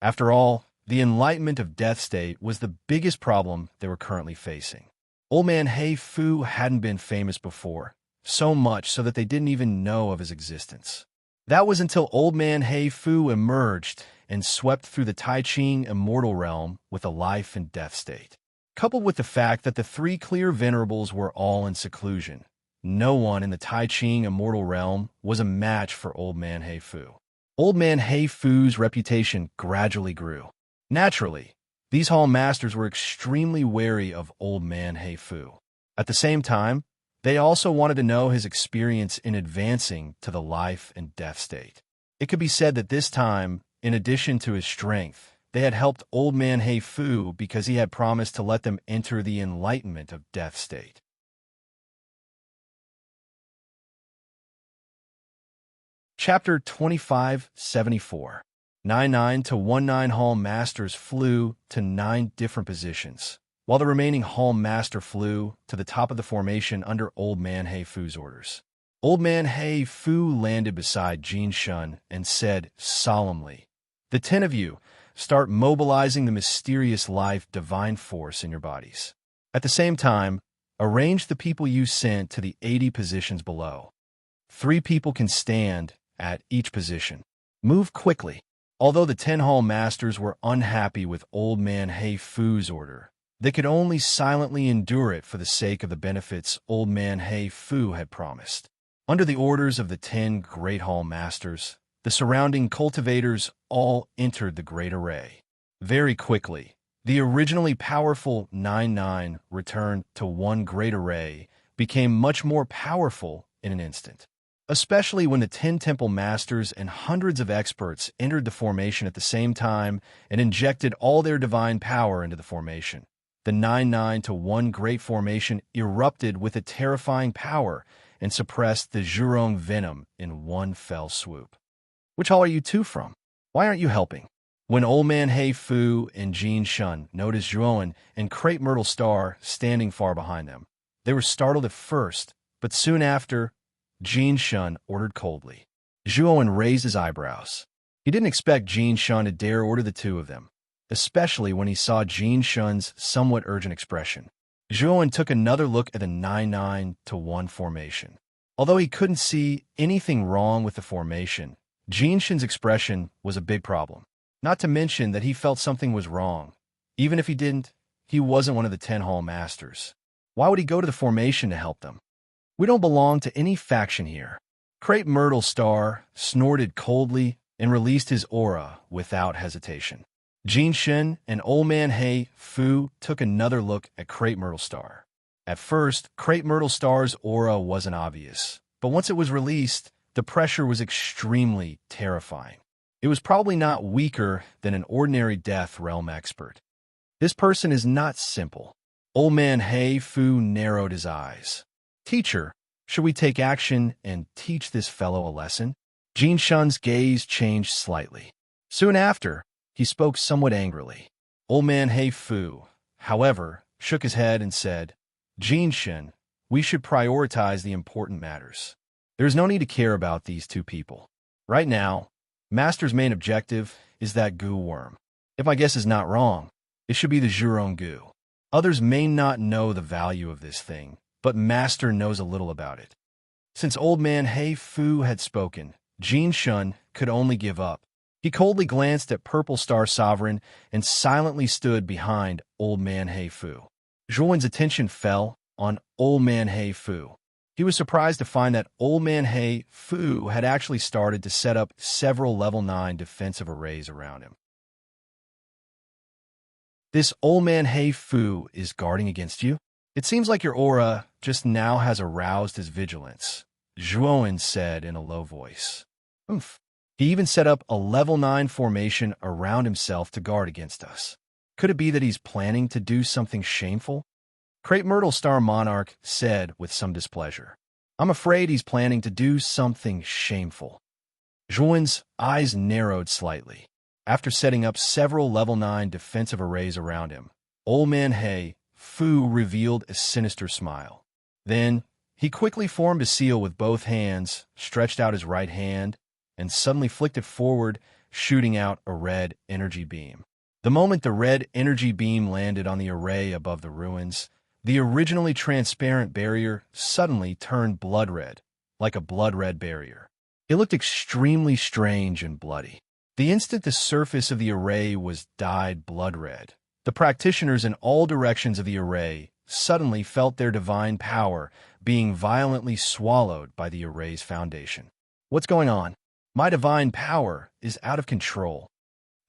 After all, the enlightenment of death state was the biggest problem they were currently facing. Old Man Hei Fu hadn't been famous before, so much so that they didn't even know of his existence. That was until Old Man Hei Fu emerged and swept through the Tai Ching immortal realm with a life and death state. Coupled with the fact that the 3 clear venerables were all in seclusion, no one in the Tai Ching immortal realm was a match for Old Man Hei Fu. Old Man Hei Fu's reputation gradually grew. Naturally, these hall masters were extremely wary of Old Man Hei Fu. At the same time, they also wanted to know his experience in advancing to the life and death state. It could be said that this time, in addition to his strength, they had helped Old Man Hei Fu because he had promised to let them enter the enlightenment of death state. Chapter 2574. 99 to 19 Hall Masters flew to 9 different positions, while the remaining Hall Master flew to the top of the formation under Old Man Hei Fu's orders. Old Man Hei Fu landed beside Jin Shun and said solemnly, "The 10 of you start mobilizing the mysterious life divine force in your bodies. At the same time, arrange the people you sent to the 80 positions below. 3 people can stand at each position. Move quickly." Although the 10 Hall Masters were unhappy with Old Man Hei Fu's order, they could only silently endure it for the sake of the benefits Old Man Hei Fu had promised. Under the orders of the 10 Great Hall Masters, the surrounding cultivators all entered the Great Array. Very quickly, the originally powerful 99 returned to 1 Great Array became much more powerful in an instant. Especially when the 10 Temple Masters and hundreds of experts entered the formation at the same time and injected all their divine power into the formation. The 99 to 1 Great Formation erupted with a terrifying power and suppressed the Zhurong venom in one fell swoop. "Which hall are you 2 from? Why aren't you helping?" When Old Man Hei Fu and Jin Shun noticed Zhuan and Crepe Myrtle Star standing far behind them, they were startled at first, but soon after, Jin Shun ordered coldly. Zhuan raised his eyebrows. He didn't expect Jin Shun to dare order the 2 of them, especially when he saw Jin Shun's somewhat urgent expression. Zhuan took another look at the 99 to 1 formation. Although he couldn't see anything wrong with the formation, Jin Shun's expression was a big problem. Not to mention that he felt something was wrong. Even if he didn't, he wasn't one of the 10 Hall Masters. Why would he go to the formation to help them? "We don't belong to any faction here." Crepe Myrtle Star snorted coldly and released his aura without hesitation. Jin Shun and Old Man Hei Fu took another look at Crepe Myrtle Star. At first, Crepe Myrtle Star's aura wasn't obvious, but once it was released, the pressure was extremely terrifying. It was probably not weaker than an ordinary Death Realm expert. This person is not simple. Old Man Hei Fu narrowed his eyes. "Teacher, should we take action and teach this fellow a lesson?" Jin Shun's gaze changed slightly. Soon after, he spoke somewhat angrily. Old Man Hei Fu, however, shook his head and said, "Jin Shun, we should prioritize the important matters. There is no need to care about these 2 people. Right now, Master's main objective is that goo worm. If my guess is not wrong, it should be the Zhurong goo. Others may not know the value of this thing, but Master knows a little about it." Since Old Man Hei Fu had spoken, Jin Shun could only give up. He coldly glanced at Purple Star Sovereign and silently stood behind Old Man Hei Fu. Zhuan's attention fell on Old Man Hei Fu. He was surprised to find that Old Man Hei Fu had actually started to set up several level 9 defensive arrays around him. "This Old Man Hei Fu is guarding against you? It seems like your aura just now has aroused his vigilance," Zhuan said in a low voice. "Oomph. He even set up a level 9 formation around himself to guard against us. Could it be that he's planning to do something shameful?" Crepe Myrtle Star Monarch said with some displeasure. "I'm afraid he's planning to do something shameful." Zhuan's eyes narrowed slightly. After setting up several level 9 defensive arrays around him, Old Man Hei Fu revealed a sinister smile. Then, he quickly formed a seal with both hands, stretched out his right hand, and suddenly flicked it forward, shooting out a red energy beam. The moment the red energy beam landed on the array above the ruins, the originally transparent barrier suddenly turned blood red, like a blood-red barrier. It looked extremely strange and bloody. The instant the surface of the array was dyed blood red, the practitioners in all directions of the array suddenly felt their divine power being violently swallowed by the array's foundation. "What's going on? My divine power is out of control.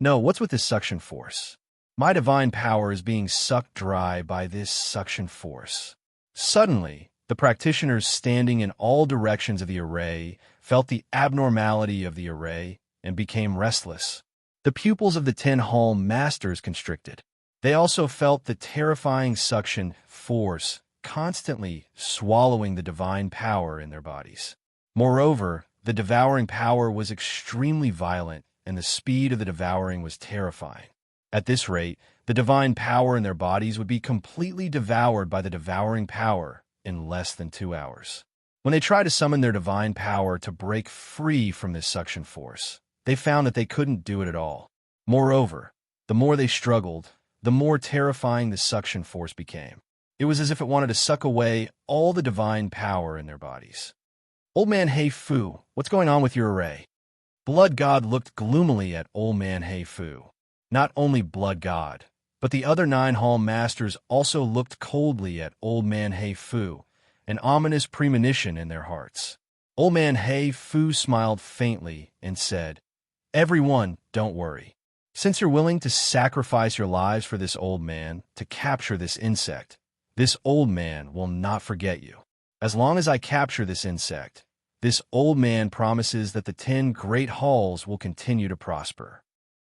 No, what's with this suction force? My divine power is being sucked dry by this suction force." Suddenly, the practitioners standing in all directions of the array felt the abnormality of the array and became restless. The pupils of the 10 Hall Masters constricted. They also felt the terrifying suction force constantly swallowing the divine power in their bodies. Moreover, the devouring power was extremely violent and the speed of the devouring was terrifying. At this rate, the divine power in their bodies would be completely devoured by the devouring power in less than 2 hours. When they tried to summon their divine power to break free from this suction force, they found that they couldn't do it at all. Moreover, the more they struggled, the more terrifying the suction force became. It was as if it wanted to suck away all the divine power in their bodies. Old Man Hei Fu, what's going on with your array? Blood God looked gloomily at Old Man Hei Fu. Not only Blood God, but the other 9 hall masters also looked coldly at Old Man Hei Fu, an ominous premonition in their hearts. Old Man Hei Fu smiled faintly and said, "Everyone, don't worry. Since you're willing to sacrifice your lives for this old man to capture this insect, this old man will not forget you. As long as I capture this insect, this old man promises that the 10 great halls will continue to prosper."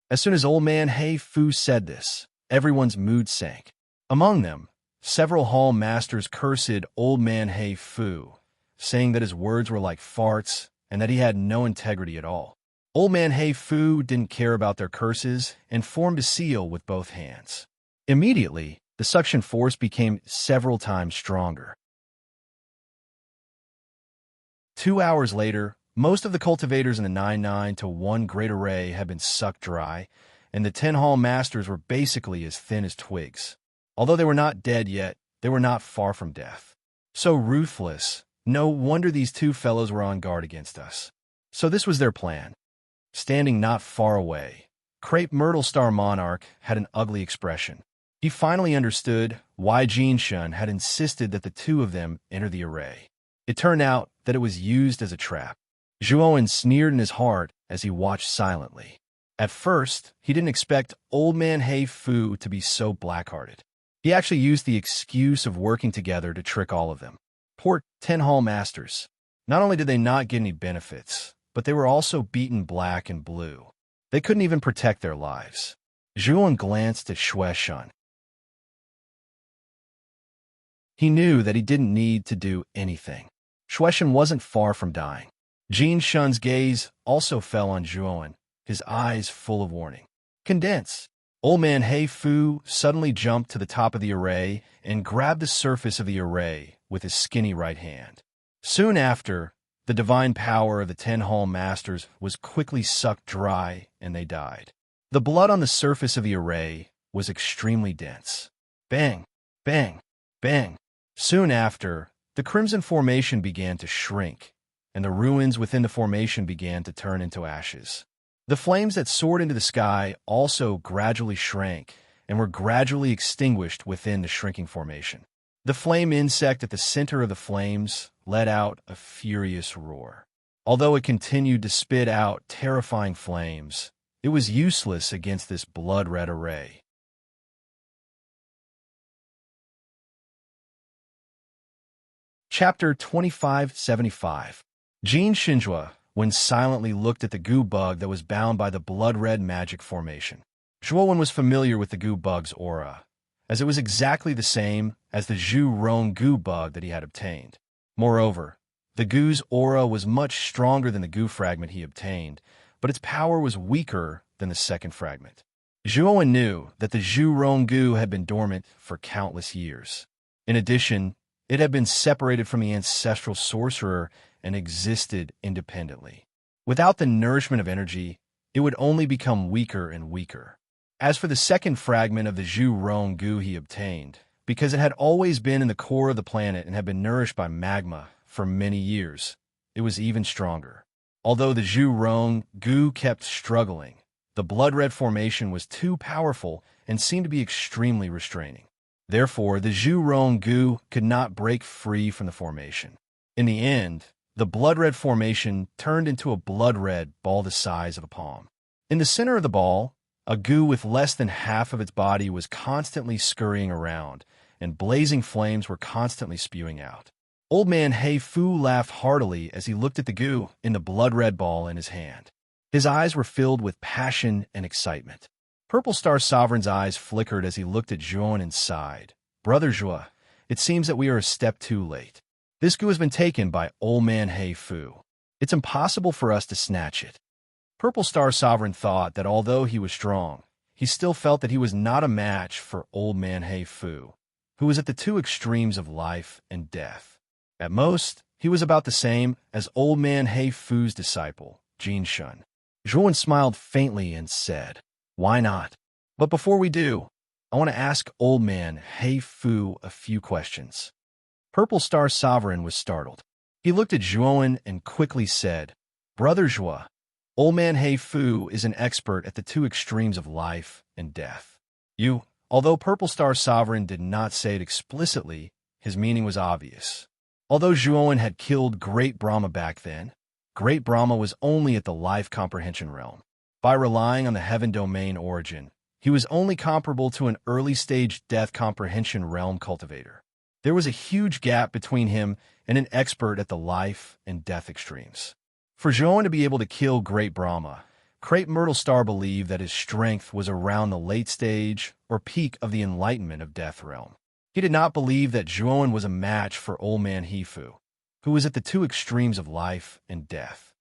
As soon as Old Man Hei Fu said this, everyone's mood sank. Among them, several hall masters cursed Old Man Hei Fu, saying that his words were like farts and that he had no integrity at all. Old Man Hei Fu didn't care about their curses and formed a seal with both hands. Immediately, the suction force became several times stronger. 2 hours later, most of the cultivators in the 9-9 to 1 great array had been sucked dry, and the 10 hall masters were basically as thin as twigs. Although they were not dead yet, they were not far from death. So ruthless, no wonder these 2 fellows were on guard against us. So this was their plan. Standing not far away, Crepe Myrtle Star Monarch had an ugly expression. He finally understood why Jin Shun had insisted that the 2 of them enter the array. It turned out that it was used as a trap. Zhuowen sneered in his heart as he watched silently. At first, he didn't expect Old Man Hei Fu to be so black-hearted. He actually used the excuse of working together to trick all of them. Poor 10 hall masters. Not only did they not get any benefits, but they were also beaten black and blue. They couldn't even protect their lives. Zhuowen glanced at Xue Shun. He knew that he didn't need to do anything. Xue Shun wasn't far from dying. Jin Shun's gaze also fell on Zhuowen, his eyes full of warning. Condense. Old Man Hei Fu suddenly jumped to the top of the array and grabbed the surface of the array with his skinny right hand. Soon after, the divine power of the 10 hall masters was quickly sucked dry and they died. The blood on the surface of the array was extremely dense. Bang, bang, bang. Soon after, the crimson formation began to shrink, and the ruins within the formation began to turn into ashes. The flames that soared into the sky also gradually shrank and were gradually extinguished within the shrinking formation. The flame insect at the center of the flames let out a furious roar. Although it continued to spit out terrifying flames, it was useless against this blood-red array. Chapter 2575. Jin Shinjua, when silently looked at the goo bug that was bound by the blood-red magic formation. Zhuowen was familiar with the goo bug's aura, as it was exactly the same as the Zhu Rong goo bug that he had obtained. Moreover, the goo's aura was much stronger than the goo fragment he obtained, but its power was weaker than the second fragment. Zhuowen knew that the Zhu Rong goo had been dormant for countless years. In addition, it had been separated from the ancestral sorcerer and existed independently. Without the nourishment of energy, it would only become weaker and weaker. As for the second fragment of the Zhu Rong goo he obtained, because it had always been in the core of the planet and had been nourished by magma for many years, it was even stronger. Although the Zhu Rong goo kept struggling, the blood-red formation was too powerful and seemed to be extremely restraining. Therefore, the Zhu Rong goo could not break free from the formation. In the end, the blood-red formation turned into a blood-red ball the size of a palm. In the center of the ball, a goo with less than half of its body was constantly scurrying around, and blazing flames were constantly spewing out. Old Man Hei Fu laughed heartily as he looked at the goo in the blood-red ball in his hand. His eyes were filled with passion and excitement. Purple Star Sovereign's eyes flickered as he looked at Zhuowen and sighed. "Brother Zhua, it seems that we are a step too late. This goo has been taken by Old Man Hei Fu. It's impossible for us to snatch it." Purple Star Sovereign thought that although he was strong, he still felt that he was not a match for Old Man He Fu, who was at the two extremes of life and death. At most, he was about the same as Old Man He Fu's disciple, Jin Shun. Zhuan smiled faintly and said, "Why not? But before we do, I want to ask Old Man He Fu a few questions." Purple Star Sovereign was startled. He looked at Zhuan and quickly said, "Brother Zhua, Old Man He Fu is an expert at the two extremes of life and death. Although Purple Star Sovereign did not say it explicitly, his meaning was obvious. Although Zhuan had killed Great Brahma back then, Great Brahma was only at the life comprehension realm. By relying on the heaven domain origin, he was only comparable to an early-stage death comprehension realm cultivator. There was a huge gap between him and an expert at the life and death extremes. For Zhuan to be able to kill Great Brahma, Crepe Myrtle Star believed that his strength was around the late stage or peak of the enlightenment of Death Realm. He did not believe that Zhuan was a match for Old Man He Fu, who was at the two extremes of life and death.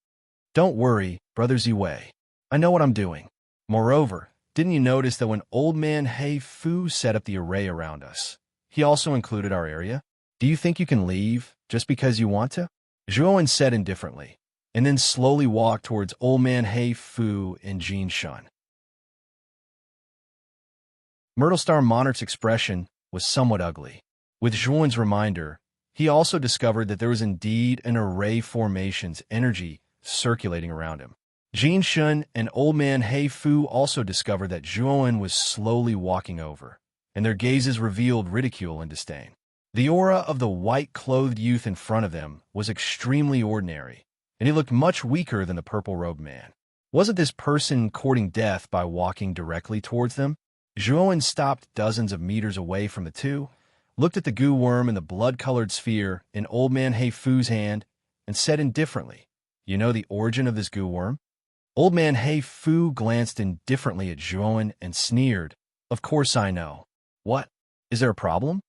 "Don't worry, Brother Ziwei. I know what I'm doing. Moreover, didn't you notice that when Old Man He Fu set up the array around us, he also included our area? Do you think you can leave just because you want to?" Zhuan said indifferently, and then slowly walked towards Old Man He Fu and Jin Shun. Myrtle Star Monarch's expression was somewhat ugly. With Zhuan's reminder, he also discovered that there was indeed an array formation's energy circulating around him. Jin Shun and Old Man He Fu also discovered that Zhuan was slowly walking over, and their gazes revealed ridicule and disdain. The aura of the white-clothed youth in front of them was extremely ordinary, and he looked much weaker than the purple-robed man. Wasn't this person courting death by walking directly towards them? Zhuan stopped dozens of meters away from the two, looked at the goo worm and the blood-colored sphere in Old Man He Fu's hand, and said indifferently, "You know the origin of this goo worm?" Old Man He Fu glanced indifferently at Zhuan and sneered, "Of course I know. What? Is there a problem?"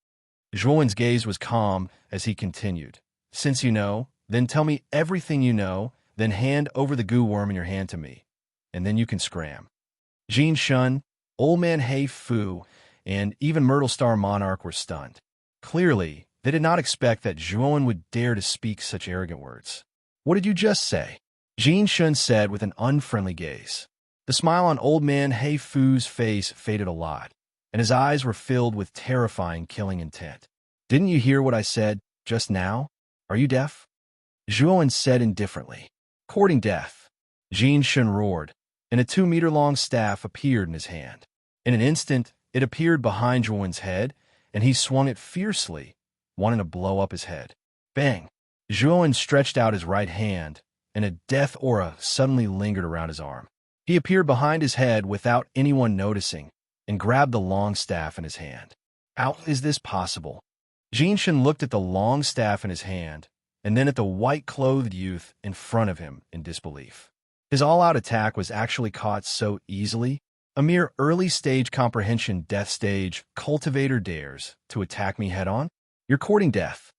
Zhuan's gaze was calm as he continued, "Since you know, then tell me everything you know, then hand over the goo worm in your hand to me, and then you can scram." Jin Shun, Old Man He Fu, and even Myrtle Star Monarch were stunned. Clearly, they did not expect that Zhuan would dare to speak such arrogant words. "What did you just say?" Jin Shun said with an unfriendly gaze. The smile on Old Man He Fu's face faded a lot, and his eyes were filled with terrifying killing intent. "Didn't you hear what I said just now? Are you deaf?" Zhuan said indifferently. "Courting death." Jin Shun roared, and a 2-meter-long staff appeared in his hand. In an instant, it appeared behind Zhuan's head, and he swung it fiercely, wanting to blow up his head. Bang! Zhuan stretched out his right hand, and a death aura suddenly lingered around his arm. He appeared behind his head without anyone noticing, and grabbed the long staff in his hand. How is this possible? Jin Shun looked at the long staff in his hand, and then at the white-clothed youth in front of him in disbelief. His all-out attack was actually caught so easily. A mere early-stage comprehension death stage cultivator dares to attack me head-on? You're courting death.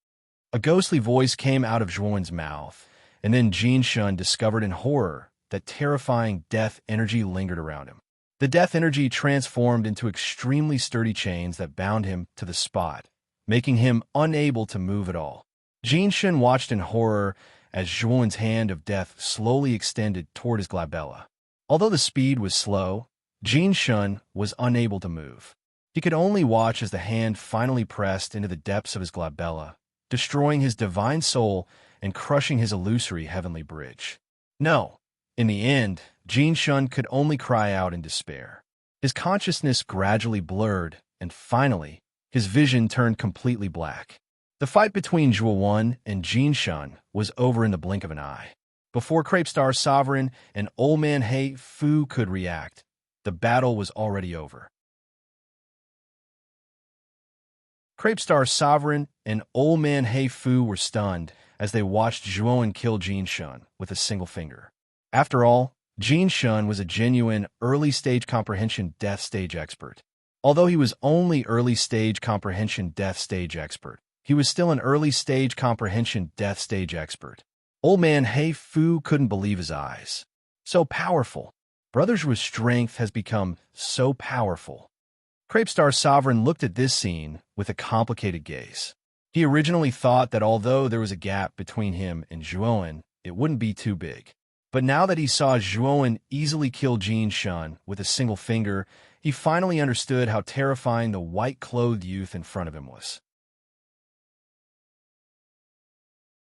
A ghostly voice came out of Zhuan's mouth, and then Jin Shun discovered in horror that terrifying death energy lingered around him. The death energy transformed into extremely sturdy chains that bound him to the spot, making him unable to move at all. Jin Shun watched in horror as Zhuan's hand of death slowly extended toward his glabella. Although the speed was slow, Jin Shun was unable to move. He could only watch as the hand finally pressed into the depths of his glabella, destroying his divine soul and crushing his illusory heavenly bridge. No. In the end, Jin Shun could only cry out in despair. His consciousness gradually blurred, and finally, his vision turned completely black. The fight between Zhuan and Jin Shun was over in the blink of an eye. Before Crepe Star Sovereign and Old Man He Fu could react, the battle was already over. Crepe Star Sovereign and Old Man He Fu were stunned as they watched Zhuan kill Jin Shun with a single finger. After all, Jin Shun was a genuine early-stage comprehension death stage expert. Although he was only early-stage comprehension death stage expert, he was still an early-stage comprehension death stage expert. Old Man He Fu couldn't believe his eyes. So powerful. Brother Zhuo's strength has become so powerful. Crepestar Sovereign looked at this scene with a complicated gaze. He originally thought that although there was a gap between him and Zhuowen, it wouldn't be too big. But now that he saw Zhuowen easily kill Jin Shun with a single finger, he finally understood how terrifying the white-clothed youth in front of him was.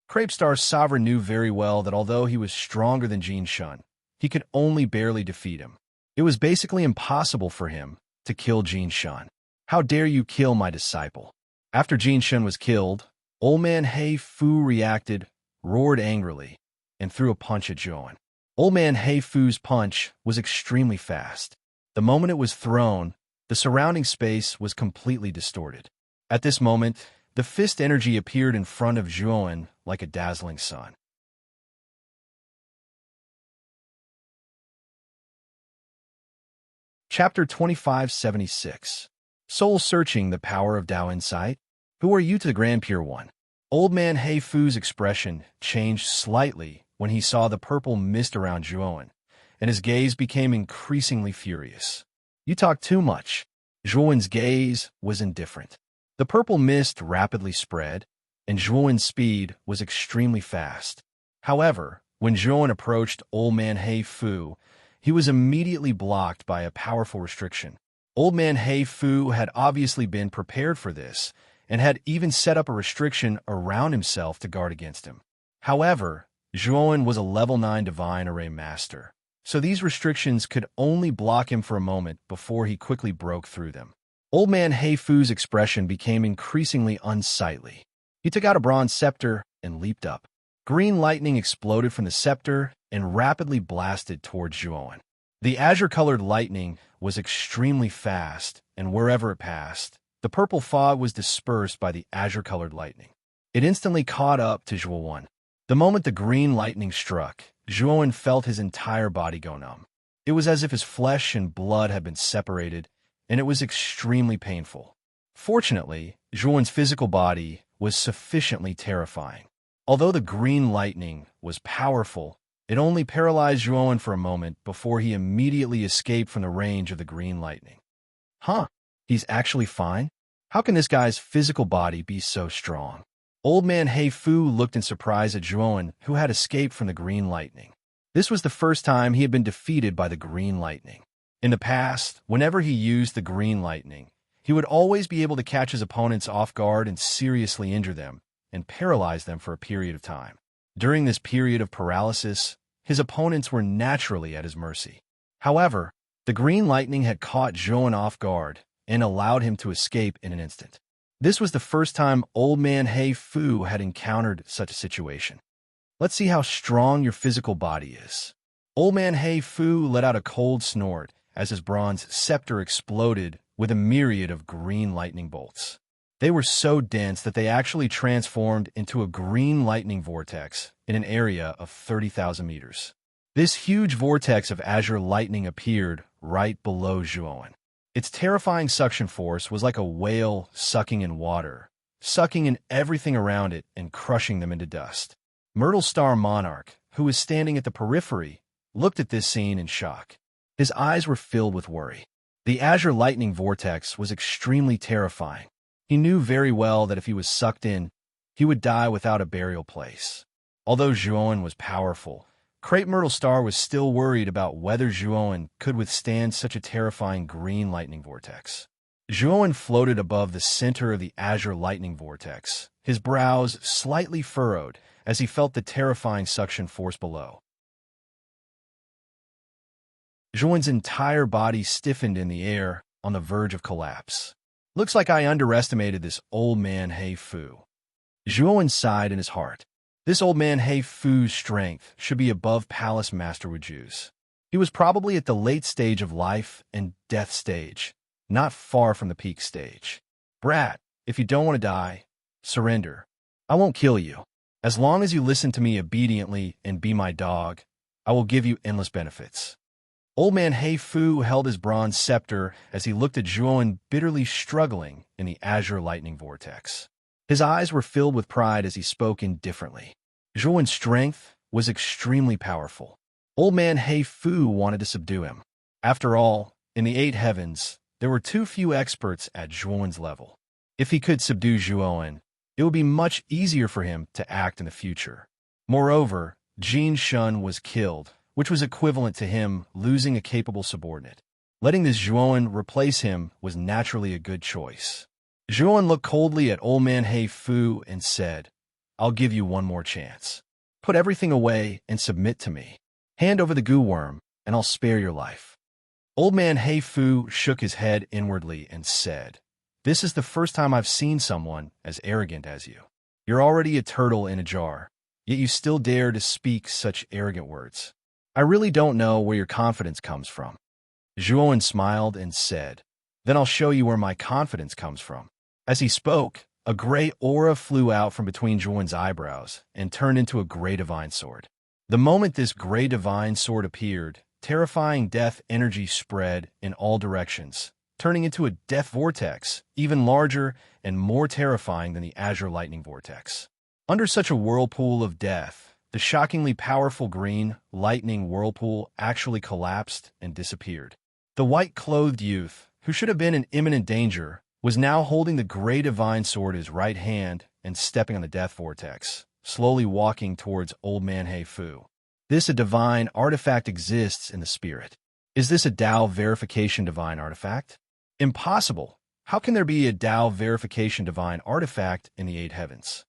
Crepestar Sovereign knew very well that although he was stronger than Jin Shun, he could only barely defeat him. It was basically impossible for him to kill Jin Shun. How dare you kill my disciple? After Jin Shun was killed, Old Man Hei Fu reacted, roared angrily, and threw a punch at Zhuowen. Old Man Hei Fu's punch was extremely fast. The moment it was thrown, the surrounding space was completely distorted. At this moment, the fist energy appeared in front of Zhuowen like a dazzling sun. Chapter 2576. Soul Searching the Power of Tao Insight. Who are you to the Grand Pure One? Old Man Hei Fu's expression changed slightly when he saw the purple mist around Zhuowen, and his gaze became increasingly furious. You talk too much. Zhuowen's gaze was indifferent. The purple mist rapidly spread, and Zhuowen's speed was extremely fast. However, when Zhuowen approached Old Man Hei Fu, he was immediately blocked by a powerful restriction. Old Man Hei Fu had obviously been prepared for this, and had even set up a restriction around himself to guard against him. However, Zhuowen was a level 9 Divine Array Master, so these restrictions could only block him for a moment before he quickly broke through them. Old Man Hei Fu's expression became increasingly unsightly. He took out a bronze scepter and leaped up. Green lightning exploded from the scepter and rapidly blasted towards Zhuowen. The azure-colored lightning was extremely fast, and wherever it passed, the purple fog was dispersed by the azure-colored lightning. It instantly caught up to Zhuowen. The moment the green lightning struck, Zhuowen felt his entire body go numb. It was as if his flesh and blood had been separated, and it was extremely painful. Fortunately, Zhuowen's physical body was sufficiently terrifying. Although the green lightning was powerful, it only paralyzed Zhuowen for a moment before he immediately escaped from the range of the green lightning. Huh? He's actually fine? How can this guy's physical body be so strong? Old Man Hei Fu looked in surprise at Zhuowen, who had escaped from the green lightning. This was the first time he had been defeated by the green lightning. In the past, whenever he used the green lightning, he would always be able to catch his opponents off guard and seriously injure them, and paralyze them for a period of time. During this period of paralysis, his opponents were naturally at his mercy. However, the green lightning had caught Zhuowen off guard and allowed him to escape in an instant. This was the first time Old Man Hei Fu had encountered such a situation. Let's see how strong your physical body is. Old Man Hei Fu let out a cold snort as his bronze scepter exploded with a myriad of green lightning bolts. They were so dense that they actually transformed into a green lightning vortex in an area of 30,000 meters. This huge vortex of azure lightning appeared right below Zhuowen. Its terrifying suction force was like a whale sucking in water, sucking in everything around it and crushing them into dust. Myrtle Star Monarch, who was standing at the periphery, looked at this scene in shock. His eyes were filled with worry. The azure lightning vortex was extremely terrifying. He knew very well that if he was sucked in, he would die without a burial place. Although Zhuowen was powerful, Crepe Myrtle Star was still worried about whether Zhuowen could withstand such a terrifying green lightning vortex. Zhuowen floated above the center of the azure lightning vortex, his brows slightly furrowed as he felt the terrifying suction force below. Zhuowen's entire body stiffened in the air on the verge of collapse. Looks like I underestimated this Old Man Hei Fu. Zhuowen sighed in his heart. This Old Man Hei Fu's strength should be above Palace Master Wuju's. He was probably at the late stage of life and death stage, not far from the peak stage. Brat, if you don't want to die, surrender. I won't kill you. As long as you listen to me obediently and be my dog, I will give you endless benefits. Old Man Hei Fu held his bronze scepter as he looked at Zhuowen bitterly struggling in the azure lightning vortex. His eyes were filled with pride as he spoke indifferently. Zhuowen's strength was extremely powerful. Old man Hei Fu wanted to subdue him. After all, in the eight heavens, there were too few experts at Zhuowen's level. If he could subdue Zhuowen, it would be much easier for him to act in the future. Moreover, Jin Shun was killed, which was equivalent to him losing a capable subordinate. Letting this Zhuowen replace him was naturally a good choice. Zhuowen looked coldly at old man Hei Fu and said, "I'll give you one more chance. Put everything away and submit to me. Hand over the goo worm, and I'll spare your life." Old man Hei Fu shook his head inwardly and said, "This is the first time I've seen someone as arrogant as you. You're already a turtle in a jar, yet you still dare to speak such arrogant words. I really don't know where your confidence comes from." Zhuowen smiled and said, "Then I'll show you where my confidence comes from." As he spoke, a gray aura flew out from between Zhuowen's eyebrows and turned into a gray divine sword. The moment this gray divine sword appeared, terrifying death energy spread in all directions, turning into a death vortex, even larger and more terrifying than the azure lightning vortex. Under such a whirlpool of death, the shockingly powerful green lightning whirlpool actually collapsed and disappeared. The white-clothed youth, who should have been in imminent danger, was now holding the gray divine sword in his right hand and stepping on the death vortex, slowly walking towards old man Hei Fu. This a divine artifact exists in the spirit. Is this a Tao verification divine artifact? Impossible. How can there be a Tao verification divine artifact in the eight heavens?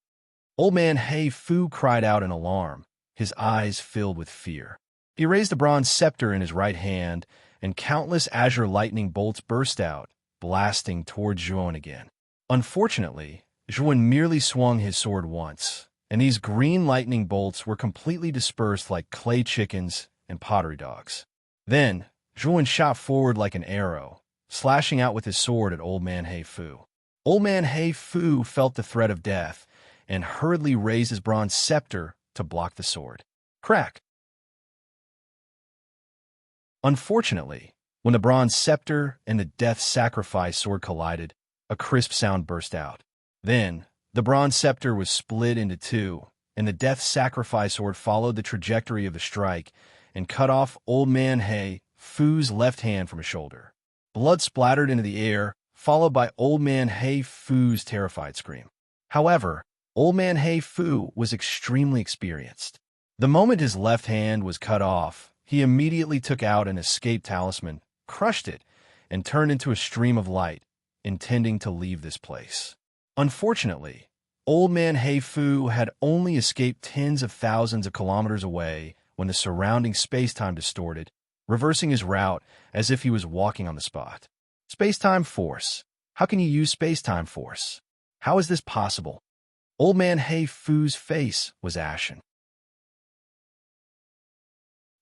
Old man Hei Fu cried out in alarm, his eyes filled with fear. He raised the bronze scepter in his right hand, and countless azure lightning bolts burst out, blasting toward Zhuowen again. Unfortunately, Zhuowen merely swung his sword once, and these green lightning bolts were completely dispersed like clay chickens and pottery dogs. Then, Zhuowen shot forward like an arrow, slashing out with his sword at old man Hei Fu. Old man Hei Fu felt the threat of death and hurriedly raised his bronze scepter to block the sword. Crack! Unfortunately, when the bronze scepter and the death sacrifice sword collided, a crisp sound burst out. Then, the bronze scepter was split into two, and the death sacrifice sword followed the trajectory of the strike and cut off old man Hei Fu's left hand from his shoulder. Blood splattered into the air, followed by old man Hei Fu's terrified scream. However, old man Hei Fu was extremely experienced. The moment his left hand was cut off, he immediately took out an escape talisman, crushed it, and turned into a stream of light, intending to leave this place. Unfortunately, old man Hei Fu had only escaped tens of thousands of kilometers away when the surrounding space-time distorted, reversing his route as if he was walking on the spot. Space-time force. How can you use space-time force? How is this possible? Old man Hei Fu's face was ashen.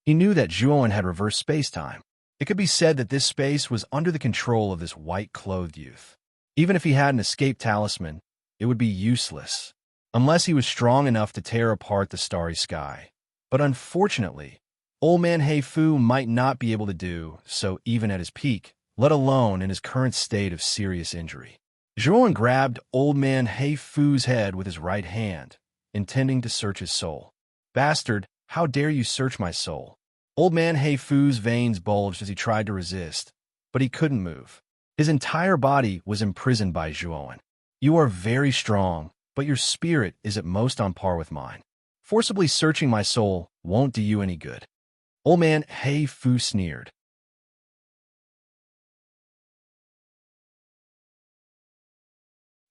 He knew that Zhuowen had reversed space-time. It could be said that this space was under the control of this white-clothed youth. Even if he had an escape talisman, it would be useless, unless he was strong enough to tear apart the starry sky. But unfortunately, old man Hei Fu might not be able to do so even at his peak, let alone in his current state of serious injury. Zhuowen grabbed old man Hei Fu's head with his right hand, intending to search his soul. "Bastard, how dare you search my soul?" Old man Hei Fu's veins bulged as he tried to resist, but he couldn't move. His entire body was imprisoned by Zhuowen. "You are very strong, but your spirit is at most on par with mine. Forcibly searching my soul won't do you any good." Old man Hei Fu sneered.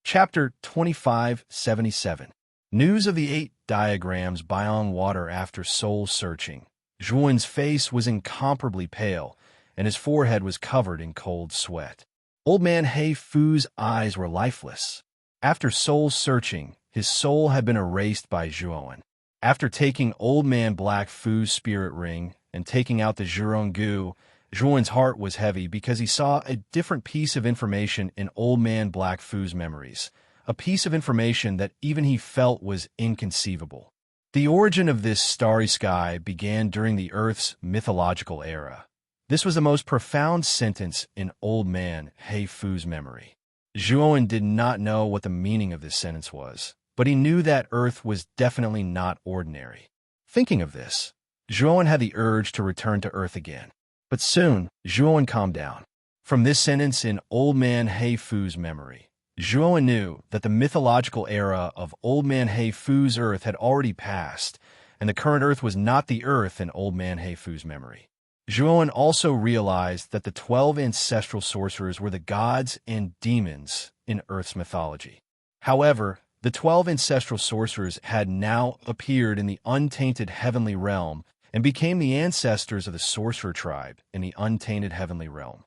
Chapter 2577. News of the 8 diagrams beyond water after soul searching. Zhuowen's face was incomparably pale, and his forehead was covered in cold sweat. Old man Hei Fu's eyes were lifeless. After soul searching, his soul had been erased by Zhuowen. After taking old man Black Fu's spirit ring and taking out the Zhurong Gu, Zhuowen's heart was heavy because he saw a different piece of information in old man Black Fu's memories, a piece of information that even he felt was inconceivable. The origin of this starry sky began during the Earth's mythological era. This was the most profound sentence in old man Hei Fu's memory. Zhuowen did not know what the meaning of this sentence was, but he knew that Earth was definitely not ordinary. Thinking of this, Zhuowen had the urge to return to Earth again. But soon, Zhuowen calmed down. From this sentence in Old Man Heifu's memory, Zhuowen knew that the mythological era of Old Man Heifu's Earth had already passed, and the current Earth was not the Earth in Old Man Heifu's memory. Zhuowen also realized that the 12 ancestral sorcerers were the gods and demons in Earth's mythology. However, the 12 ancestral sorcerers had now appeared in the untainted heavenly realm and became the ancestors of the sorcerer tribe in the untainted heavenly realm.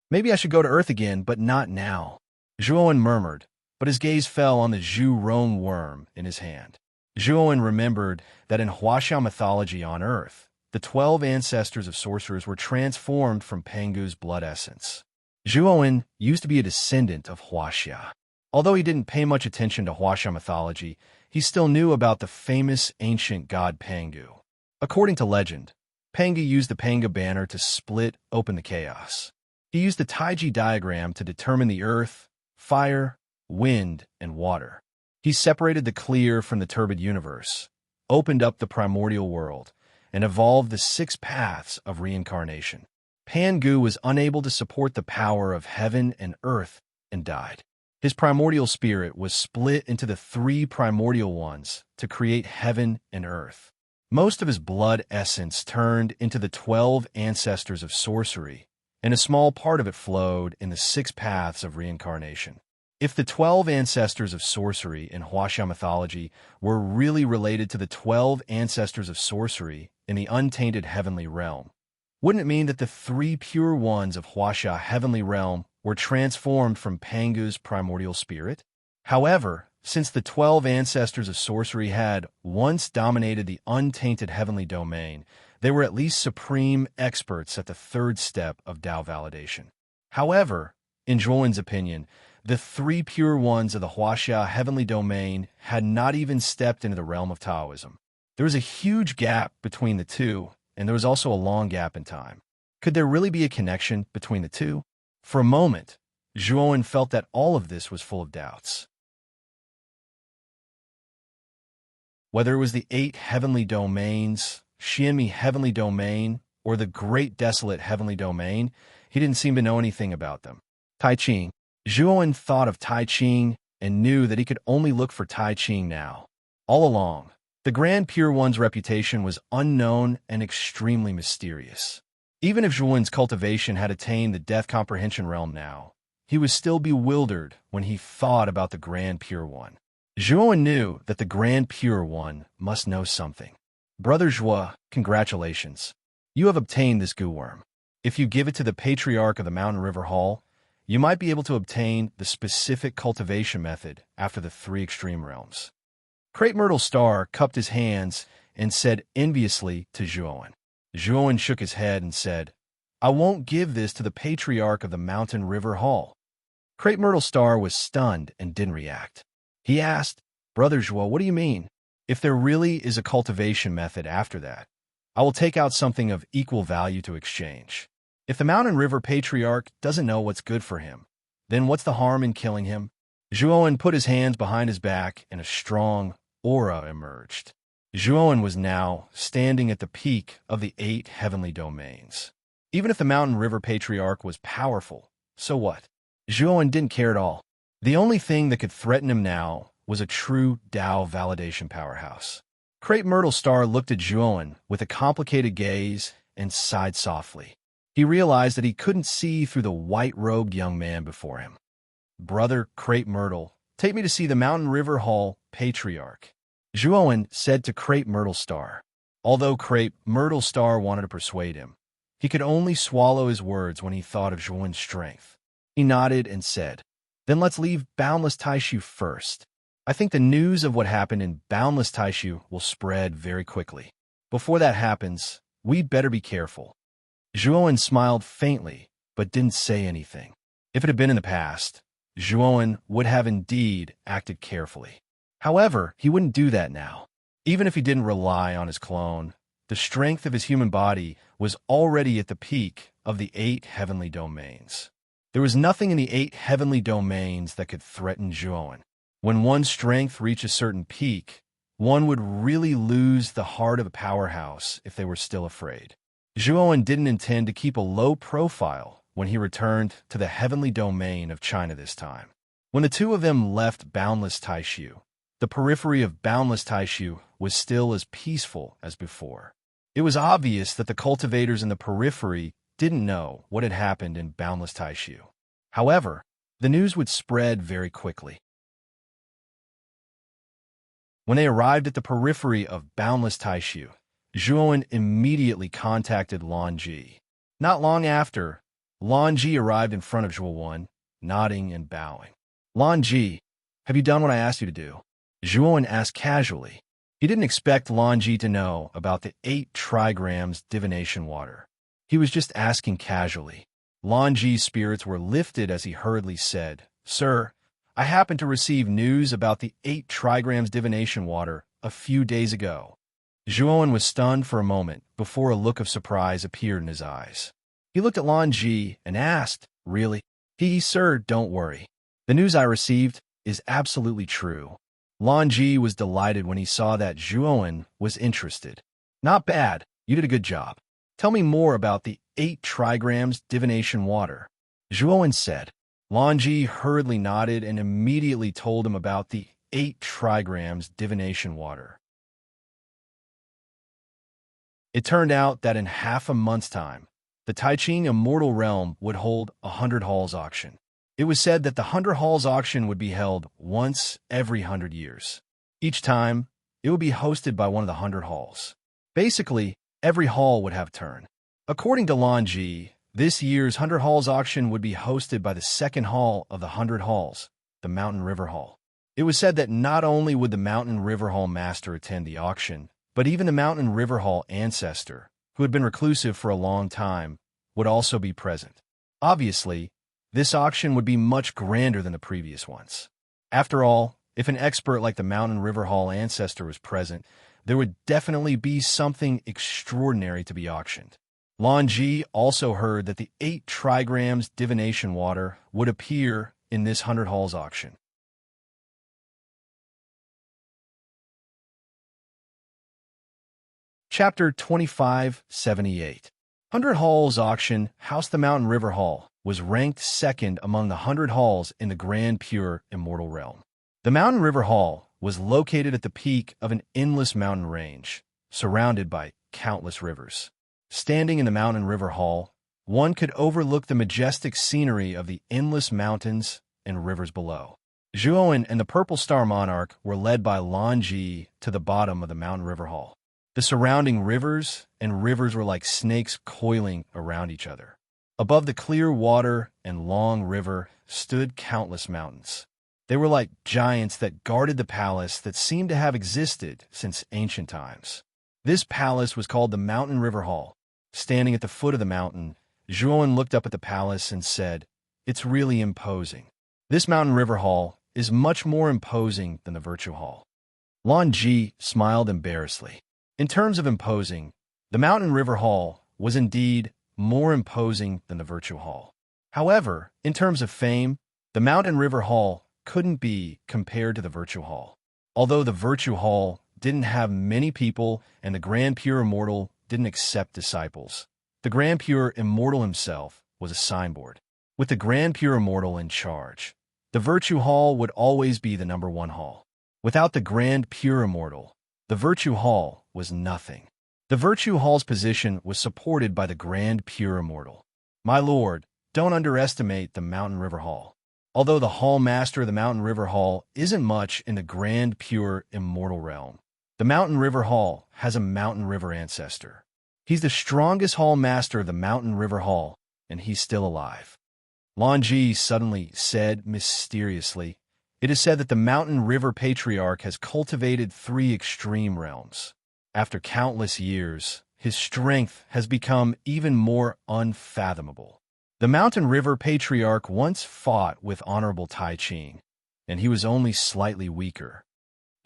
Maybe I should go to Earth again, but not now, Zhuowen murmured, but his gaze fell on the Zhu Rong worm in his hand. Zhuowen remembered that in Huaxia mythology on Earth, the 12 ancestors of sorcerers were transformed from Pangu's blood essence. Zhuowen used to be a descendant of Huaxia. Although he didn't pay much attention to Huaxia mythology, he still knew about the famous ancient god Pangu. According to legend, Pangu used the Panga banner to split open the chaos. He used the Taiji diagram to determine the earth, fire, wind, and water. He separated the clear from the turbid universe, opened up the primordial world, and evolved the 6 paths of reincarnation. Pangu was unable to support the power of heaven and earth and died. His primordial spirit was split into the 3 primordial ones to create heaven and earth. Most of his blood essence turned into the 12 ancestors of sorcery, and a small part of it flowed in the 6 paths of reincarnation. If the 12 ancestors of sorcery in Huaxia mythology were really related to the 12 ancestors of sorcery in the untainted heavenly realm, wouldn't it mean that the 3 pure ones of Huaxia heavenly realm were transformed from Pangu's primordial spirit? However, since the 12 ancestors of sorcery had once dominated the untainted heavenly domain, they were at least supreme experts at the 3rd step of Tao validation. However, in Zhuowen's opinion, the 3 pure ones of the Huaxia heavenly domain had not even stepped into the realm of Taoism. There was a huge gap between the two, and there was also a long gap in time. Could there really be a connection between the two? For a moment, Zhuowen felt that all of this was full of doubts. Whether it was the 8 heavenly domains, Xianmi heavenly domain, or the Great Desolate heavenly domain, he didn't seem to know anything about them. Tai Ching. Zhuowen thought of Tai Ching and knew that he could only look for Tai Ching now. All along, the Grand Pure One's reputation was unknown and extremely mysterious. Even if Zhuowen's cultivation had attained the Death Comprehension realm now, he was still bewildered when he thought about the Grand Pure One. Zhuowen knew that the Grand Pure One must know something. Brother Zhuo, congratulations. You have obtained this goo worm. If you give it to the Patriarch of the Mountain River Hall, you might be able to obtain the specific cultivation method after the 3 extreme realms. Crepe Myrtle Star cupped his hands and said enviously to Zhuowen. Zhuowen shook his head and said, I won't give this to the Patriarch of the Mountain River Hall. Crepe Myrtle Star was stunned and didn't react. He asked, Brother Zhuo, what do you mean? If there really is a cultivation method after that, I will take out something of equal value to exchange. If the Mountain River Patriarch doesn't know what's good for him, then what's the harm in killing him? Zhuowen put his hands behind his back and a strong aura emerged. Zhuowen was now standing at the peak of the 8 heavenly domains. Even if the Mountain River Patriarch was powerful, so what? Zhuowen didn't care at all. The only thing that could threaten him now was a true Tao validation powerhouse. Crepe Myrtle Star looked at Zhuowen with a complicated gaze and sighed softly. He realized that he couldn't see through the white-robed young man before him. Brother Crepe Myrtle, take me to see the Mountain River Hall Patriarch, Zhuowen said to Crepe Myrtle Star. Although Crepe Myrtle Star wanted to persuade him, he could only swallow his words when he thought of Zhuowen's strength. He nodded and said, Then let's leave Boundless Taishu first. I think the news of what happened in Boundless Taishu will spread very quickly. Before that happens, we'd better be careful. Zhuowen smiled faintly, but didn't say anything. If it had been in the past, Zhuowen would have indeed acted carefully. However, he wouldn't do that now. Even if he didn't rely on his clone, the strength of his human body was already at the peak of the 8 heavenly domains. There was nothing in the 8 heavenly domains that could threaten Zhuowen. When one's strength reached a certain peak, One would really lose the heart of a powerhouse if they were still afraid. Zhuowen didn't intend to keep a low profile when he returned to the heavenly domain of China this time. When the two of them left boundless Taishu, the periphery of boundless Taishu was still as peaceful as before. It was obvious that the cultivators in the periphery didn't know what had happened in boundless Taishu. However, the news would spread very quickly. When they arrived at the periphery of boundless Taishu, Zhuowen immediately contacted Lan Ji. Not long after, Lan Ji arrived in front of Zhuowen, nodding and bowing. "Lan Ji, have you done what I asked you to do?" Zhuowen asked casually. He didn't expect Lan Ji to know about the 8 trigrams divination water. He was just asking casually. Lan Ji's spirits were lifted as he hurriedly said, "Sir, I happened to receive news about the 8 trigrams divination water a few days ago." Zhuowen was stunned for a moment before a look of surprise appeared in his eyes. He looked at Lan Ji and asked, "Really?" Sir, don't worry. The news I received is absolutely true." Lan Ji was delighted when he saw that Zhuowen was interested. "Not bad. You did a good job. Tell me more about the 8 trigrams divination water," Zhuowen said. Lan Ji hurriedly nodded and immediately told him about the 8 trigrams divination water. It turned out that in half a month's time, the Taiching Immortal Realm would hold a 100 Halls auction. It was said that the 100 Halls auction would be held once every 100 years. Each time, it would be hosted by one of the 100 halls. Basically, every hall would have a turn. According to Lan Ji, this year's 100 Halls auction would be hosted by the second hall of the 100 halls, the Mountain River Hall. It was said that not only would the Mountain River Hall master attend the auction, but even the Mountain River Hall ancestor, who had been reclusive for a long time, would also be present. Obviously, this auction would be much grander than the previous ones. After all, if an expert like the Mountain River Hall ancestor was present, there would definitely be something extraordinary to be auctioned. Lan Ji also heard that the 8 trigrams divination water would appear in this 100 Halls auction. Chapter 2578. 100 Halls auction, House the Mountain River Hall, was ranked second among the 100 halls in the Grand Pure Immortal Realm. The Mountain River Hall was located at the peak of an endless mountain range, surrounded by countless rivers. Standing in the Mountain River Hall, one could overlook the majestic scenery of the endless mountains and rivers below. Zhuowen and the Purple Star Monarch were led by Lan Ji to the bottom of the Mountain River Hall. The surrounding rivers were like snakes coiling around each other. Above the clear water and long river stood countless mountains. They were like giants that guarded the palace that seemed to have existed since ancient times. This palace was called the Mountain River Hall. Standing at the foot of the mountain, Zhuowen looked up at the palace and said, "It's really imposing. This Mountain River Hall is much more imposing than the Virtue Hall." Lan Ji smiled embarrassedly. In terms of imposing, the Mountain River Hall was indeed more imposing than the Virtue Hall. However, in terms of fame, the Mountain River Hall couldn't be compared to the Virtue Hall. Although the Virtue Hall didn't have many people and the Grand Pure Immortal didn't accept disciples, the Grand Pure Immortal himself was a signboard. With the Grand Pure Immortal in charge, the Virtue Hall would always be the #1 hall. Without the Grand Pure Immortal, the Virtue Hall was nothing. The Virtue Hall's position was supported by the Grand Pure Immortal. My lord, don't underestimate the Mountain River Hall. Although the Hall Master of the Mountain River Hall isn't much in the Grand Pure Immortal realm, the Mountain River Hall has a Mountain River ancestor. He's the strongest Hall Master of the Mountain River Hall, and he's still alive. Lan Ji suddenly said mysteriously, "It is said that the Mountain River Patriarch has cultivated 3 extreme realms. After countless years, his strength has become even more unfathomable. The Mountain River Patriarch once fought with Honorable Tai Ching, and he was only slightly weaker."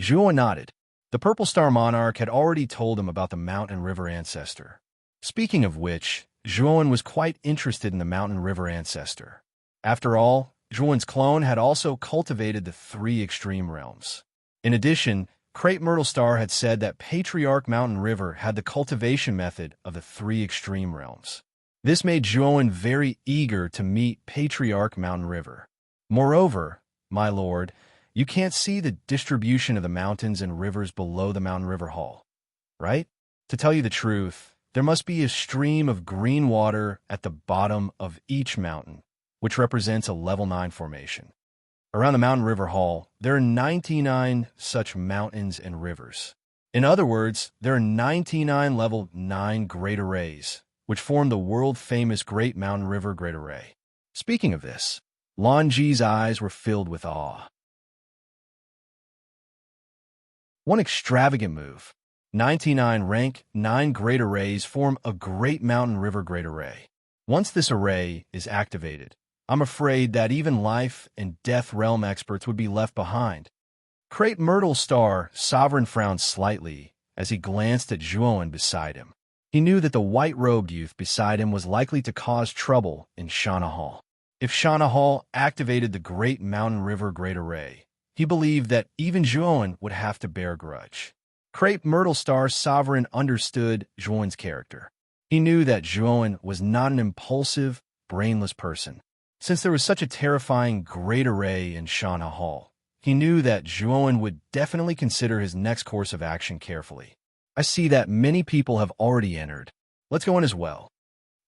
Zhuo nodded. The Purple Star Monarch had already told him about the Mountain River ancestor. Speaking of which, Zhuowen was quite interested in the Mountain River ancestor. After all, Zhuowen's clone had also cultivated the 3 extreme realms. In addition, Crepe Myrtle Star had said that Patriarch Mountain River had the cultivation method of the three extreme realms. This made Zhuowen very eager to meet Patriarch Mountain River. Moreover, my lord, you can't see the distribution of the mountains and rivers below the Mountain River Hall, right? To tell you the truth, there must be a stream of green water at the bottom of each mountain, which represents a level 9 formation. Around the Mountain River Hall, there are 99 such mountains and rivers. In other words, there are 99 level 9 great arrays, which form the world-famous Great Mountain River Great Array. Speaking of this, Lan Ji's eyes were filled with awe. One extravagant move. 99 rank 9 great arrays form a Great Mountain River Great Array. Once this array is activated, I'm afraid that even life and death realm experts would be left behind. Crepe Myrtle Star Sovereign frowned slightly as he glanced at Zhuowen beside him. He knew that the white-robed youth beside him was likely to cause trouble in Shana Hall. If Shana Hall activated the Great Mountain River Great Array, he believed that even Zhuowen would have to bear a grudge. Crepe Myrtle Star Sovereign understood Zhuowen's character. He knew that Zhuowen was not an impulsive, brainless person. Since there was such a terrifying great array in Shana Hall, he knew that Zhuowen would definitely consider his next course of action carefully. I see that many people have already entered. Let's go in as well.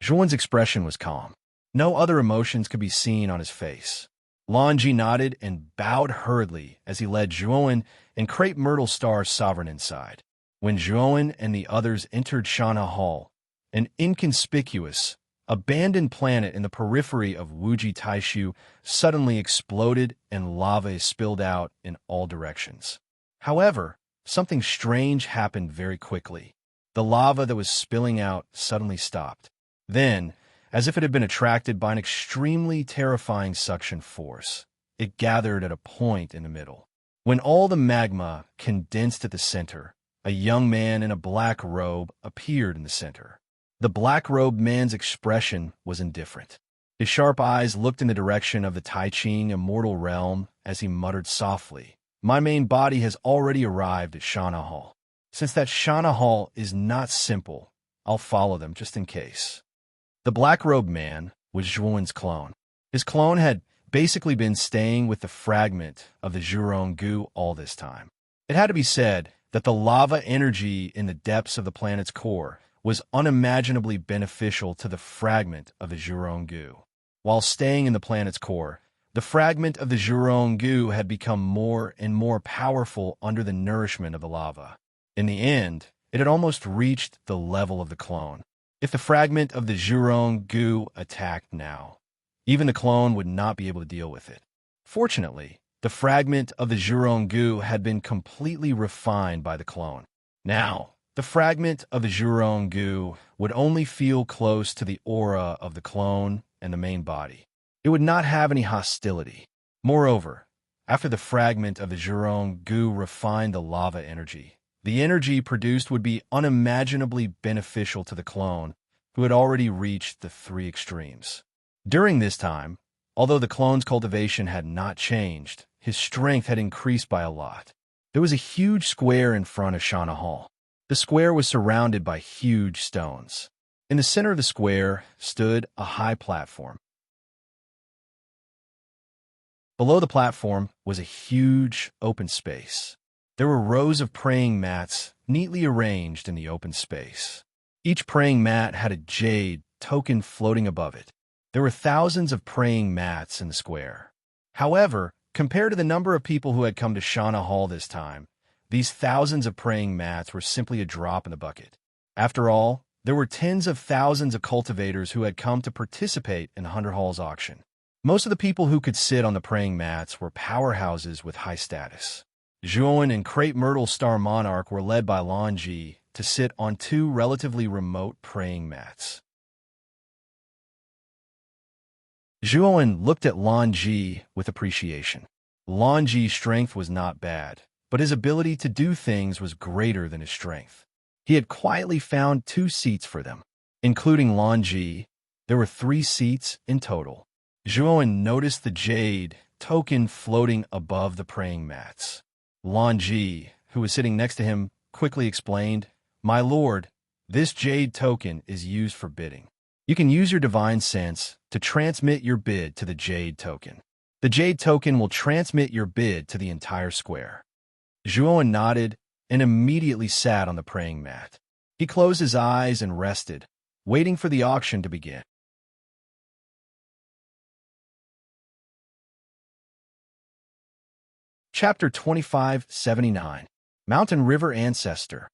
Zhuowen's expression was calm. No other emotions could be seen on his face. Lan Ji nodded and bowed hurriedly as he led Zhuowen and Crepe Myrtle Star Sovereign inside. When Zhuowen and the others entered Shana Hall, an inconspicuous, abandoned planet in the periphery of Wuji Taishu suddenly exploded and lava spilled out in all directions. However, something strange happened very quickly. The lava that was spilling out suddenly stopped. Then, as if it had been attracted by an extremely terrifying suction force, it gathered at a point in the middle. When all the magma condensed at the center, a young man in a black robe appeared in the center. The black-robed man's expression was indifferent. His sharp eyes looked in the direction of the Tai-Ching immortal realm as he muttered softly, "My main body has already arrived at Shana Hall. Since that Shana Hall is not simple, I'll follow them just in case." The black-robed man was Zhuowen's clone. His clone had basically been staying with the fragment of the Zhurong Gu all this time. It had to be said that the lava energy in the depths of the planet's core was unimaginably beneficial to the fragment of the Zhurong Gu. While staying in the planet's core, the fragment of the Zhurong Gu had become more and more powerful under the nourishment of the lava. In the end, it had almost reached the level of the clone. If the fragment of the Zhurong Gu attacked now, even the clone would not be able to deal with it. Fortunately, the fragment of the Zhurong Gu had been completely refined by the clone. Now, the fragment of the Zhurong Gu would only feel close to the aura of the clone and the main body. It would not have any hostility. Moreover, after the fragment of the Zhurong Gu refined the lava energy, the energy produced would be unimaginably beneficial to the clone, who had already reached the three extremes. During this time, although the clone's cultivation had not changed, his strength had increased by a lot. There was a huge square in front of Shana Hall. The square was surrounded by huge stones. In the center of the square stood a high platform. Below the platform was a huge open space. There were rows of praying mats neatly arranged in the open space. Each praying mat had a jade token floating above it. There were thousands of praying mats in the square. However, compared to the number of people who had come to Shana Hall this time, these thousands of praying mats were simply a drop in the bucket. After all, there were tens of thousands of cultivators who had come to participate in Hunter Hall's auction. Most of the people who could sit on the praying mats were powerhouses with high status. Zhuowen and Crepe Myrtle Star Monarch were led by Lan Ji to sit on two relatively remote praying mats. Zhuowen looked at Lan Ji with appreciation. Lan Ji's strength was not bad, but his ability to do things was greater than his strength. He had quietly found 2 seats for them. Including Lan Ji, there were 3 seats in total. Zhuowen noticed the jade token floating above the praying mats. Lan Ji, who was sitting next to him, quickly explained, "My lord, this jade token is used for bidding. You can use your divine sense to transmit your bid to the jade token. The jade token will transmit your bid to the entire square." Zhuowen nodded and immediately sat on the praying mat. He closed his eyes and rested, waiting for the auction to begin. Chapter 2579, Mountain River Ancestor.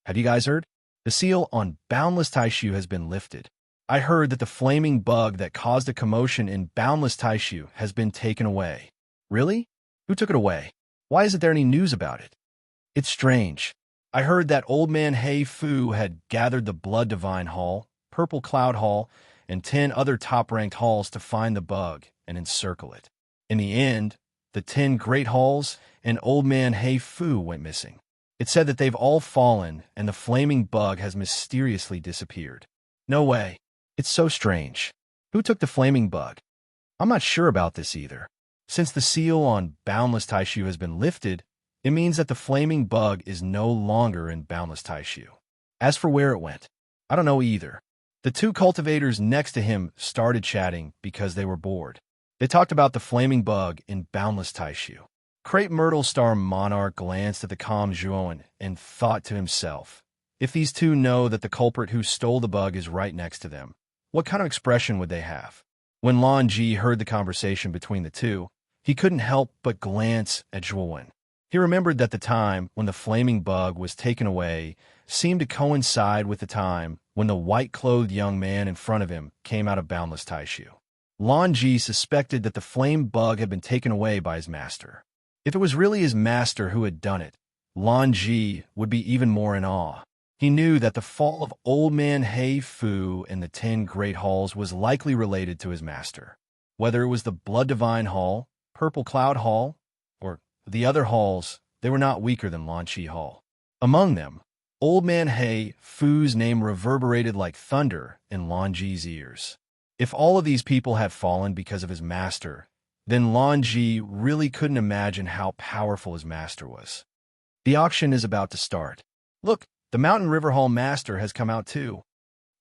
Have you guys heard? The seal on Boundless Taishu has been lifted. I heard that the flaming bug that caused a commotion in Boundless Taishu has been taken away. Really? Who took it away? Why isn't there any news about it? It's strange. I heard that old man Hei Fu had gathered the Blood Divine Hall, Purple Cloud Hall, and 10 other top-ranked halls to find the bug and encircle it. In the end, the 10 great halls and old man Hei Fu went missing. It said that they've all fallen and the flaming bug has mysteriously disappeared. No way. It's so strange. Who took the flaming bug? I'm not sure about this either. Since the seal on Boundless Taishu has been lifted, it means that the flaming bug is no longer in Boundless Taishu. As for where it went, I don't know either. The 2 cultivators next to him started chatting because they were bored. They talked about the flaming bug in Boundless Taishu. Crepe Myrtle Star Monarch glanced at the calm Zhuowen and thought to himself, if these 2 know that the culprit who stole the bug is right next to them, what kind of expression would they have? When Lan Ji heard the conversation between the 2, he couldn't help but glance at Zhuowen. He remembered that the time when the flaming bug was taken away seemed to coincide with the time when the white-clothed young man in front of him came out of Boundless Taishu. Lan Ji suspected that the flame bug had been taken away by his master. If it was really his master who had done it, Lan Ji would be even more in awe. He knew that the fall of old man Hei Fu in the 10 great halls was likely related to his master. Whether it was the Blood Divine Hall, Purple Cloud Hall, or the other halls, they were not weaker than Lan Chi Hall. Among them, old man Hei Fu's name reverberated like thunder in Lan Ji's ears. If all of these people had fallen because of his master, then Lan Ji really couldn't imagine how powerful his master was. The auction is about to start. Look, the Mountain River Hall master has come out too.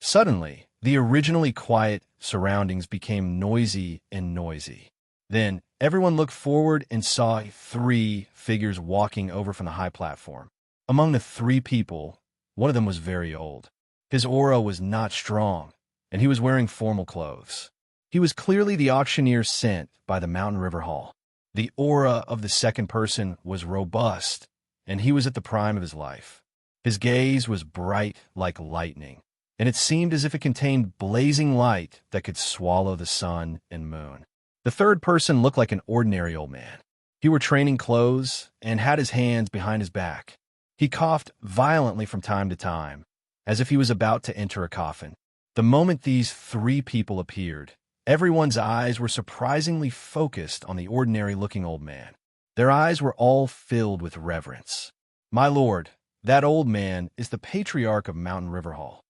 Suddenly, the originally quiet surroundings became noisy and noisy. Then, everyone looked forward and saw 3 figures walking over from the high platform. Among the 3 people, one of them was very old. His aura was not strong, and he was wearing formal clothes. He was clearly the auctioneer sent by the Mountain River Hall. The aura of the second person was robust, and he was at the prime of his life. His gaze was bright like lightning, and it seemed as if it contained blazing light that could swallow the sun and moon. The third person looked like an ordinary old man. He wore training clothes and had his hands behind his back. He coughed violently from time to time, as if he was about to enter a coffin. The moment these 3 people appeared, everyone's eyes were surprisingly focused on the ordinary-looking old man. Their eyes were all filled with reverence. "My lord, that old man is the patriarch of Mountain River Hall.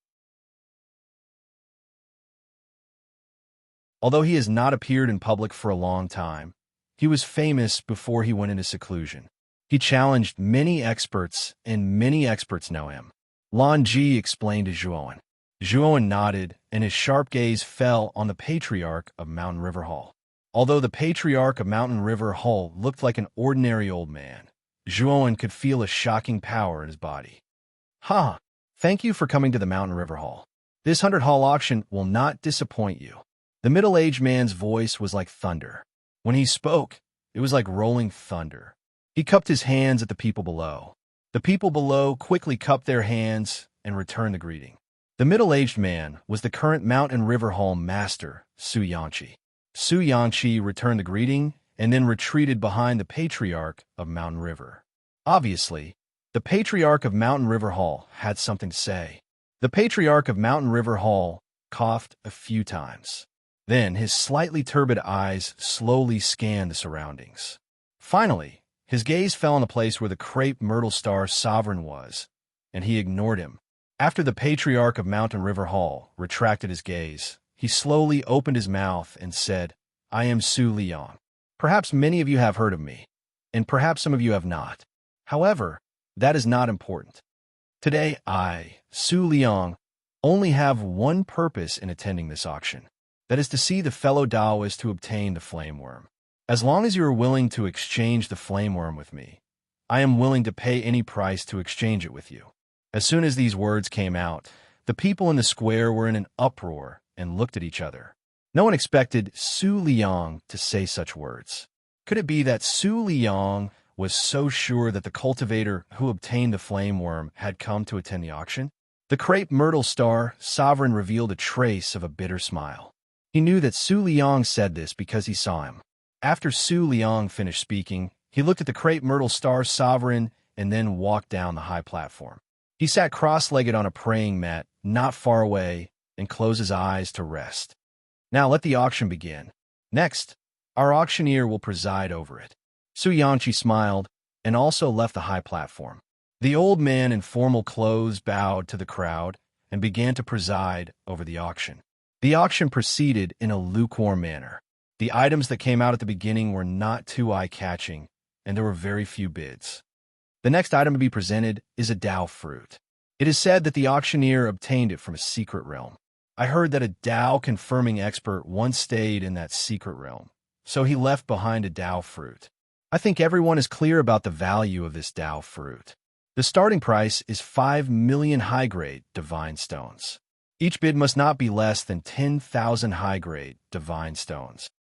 Although he has not appeared in public for a long time, he was famous before he went into seclusion. He challenged many experts, and many experts know him." Lan Ji explained to Zhuowen. Zhuowen nodded, and his sharp gaze fell on the patriarch of Mountain River Hall. Although the patriarch of Mountain River Hall looked like an ordinary old man, Zhuowen could feel a shocking power in his body. "Ha! Thank you for coming to the Mountain River Hall. This 100 hall auction will not disappoint you." The middle-aged man's voice was like thunder. When he spoke, it was like rolling thunder. He cupped his hands at the people below. The people below quickly cupped their hands and returned the greeting. The middle-aged man was the current Mountain River Hall master, Su Yangqi. Su Yangqi returned the greeting and then retreated behind the patriarch of Mountain River. Obviously, the patriarch of Mountain River Hall had something to say. The patriarch of Mountain River Hall coughed a few times. Then his slightly turbid eyes slowly scanned the surroundings. Finally, his gaze fell on the place where the Crepe Myrtle Star sovereign was, and he ignored him. After the patriarch of Mountain River Hall retracted his gaze, he slowly opened his mouth and said, "I am Su Liang. Perhaps many of you have heard of me, and perhaps some of you have not. However, That is not important. Today, I, Su Liang, only have one purpose in attending this auction. That is to see the fellow Taoist who obtained the flame worm. As long as you are willing to exchange the flame worm with me, I am willing to pay any price to exchange it with you. As soon as these words came out, the people in the square were in an uproar and looked at each other. No one expected Su Liang to say such words. Could it be that Su Liang was so sure that the cultivator who obtained the flame worm had come to attend the auction? The crepe myrtle star sovereign revealed a trace of a bitter smile. He knew that Su Liang said this because he saw him. After Su Liang finished speaking, he looked at the crepe myrtle star sovereign and then walked down the high platform. He sat cross-legged on a praying mat not far away and closed his eyes to rest. Now let the auction begin. Next, our auctioneer will preside over it. Su Yanqi smiled and also left the high platform. The old man in formal clothes bowed to the crowd and began to preside over the auction. The auction proceeded in a lukewarm manner. The items that came out at the beginning were not too eye-catching, and there were very few bids. The next item to be presented is a Tao fruit. It is said that the auctioneer obtained it from a secret realm. I heard that a Tao-confirming expert once stayed in that secret realm, so he left behind a Tao fruit. I think everyone is clear about the value of this Tao fruit. The starting price is 5 million high-grade divine stones. Each bid must not be less than 10,000 high-grade divine stones.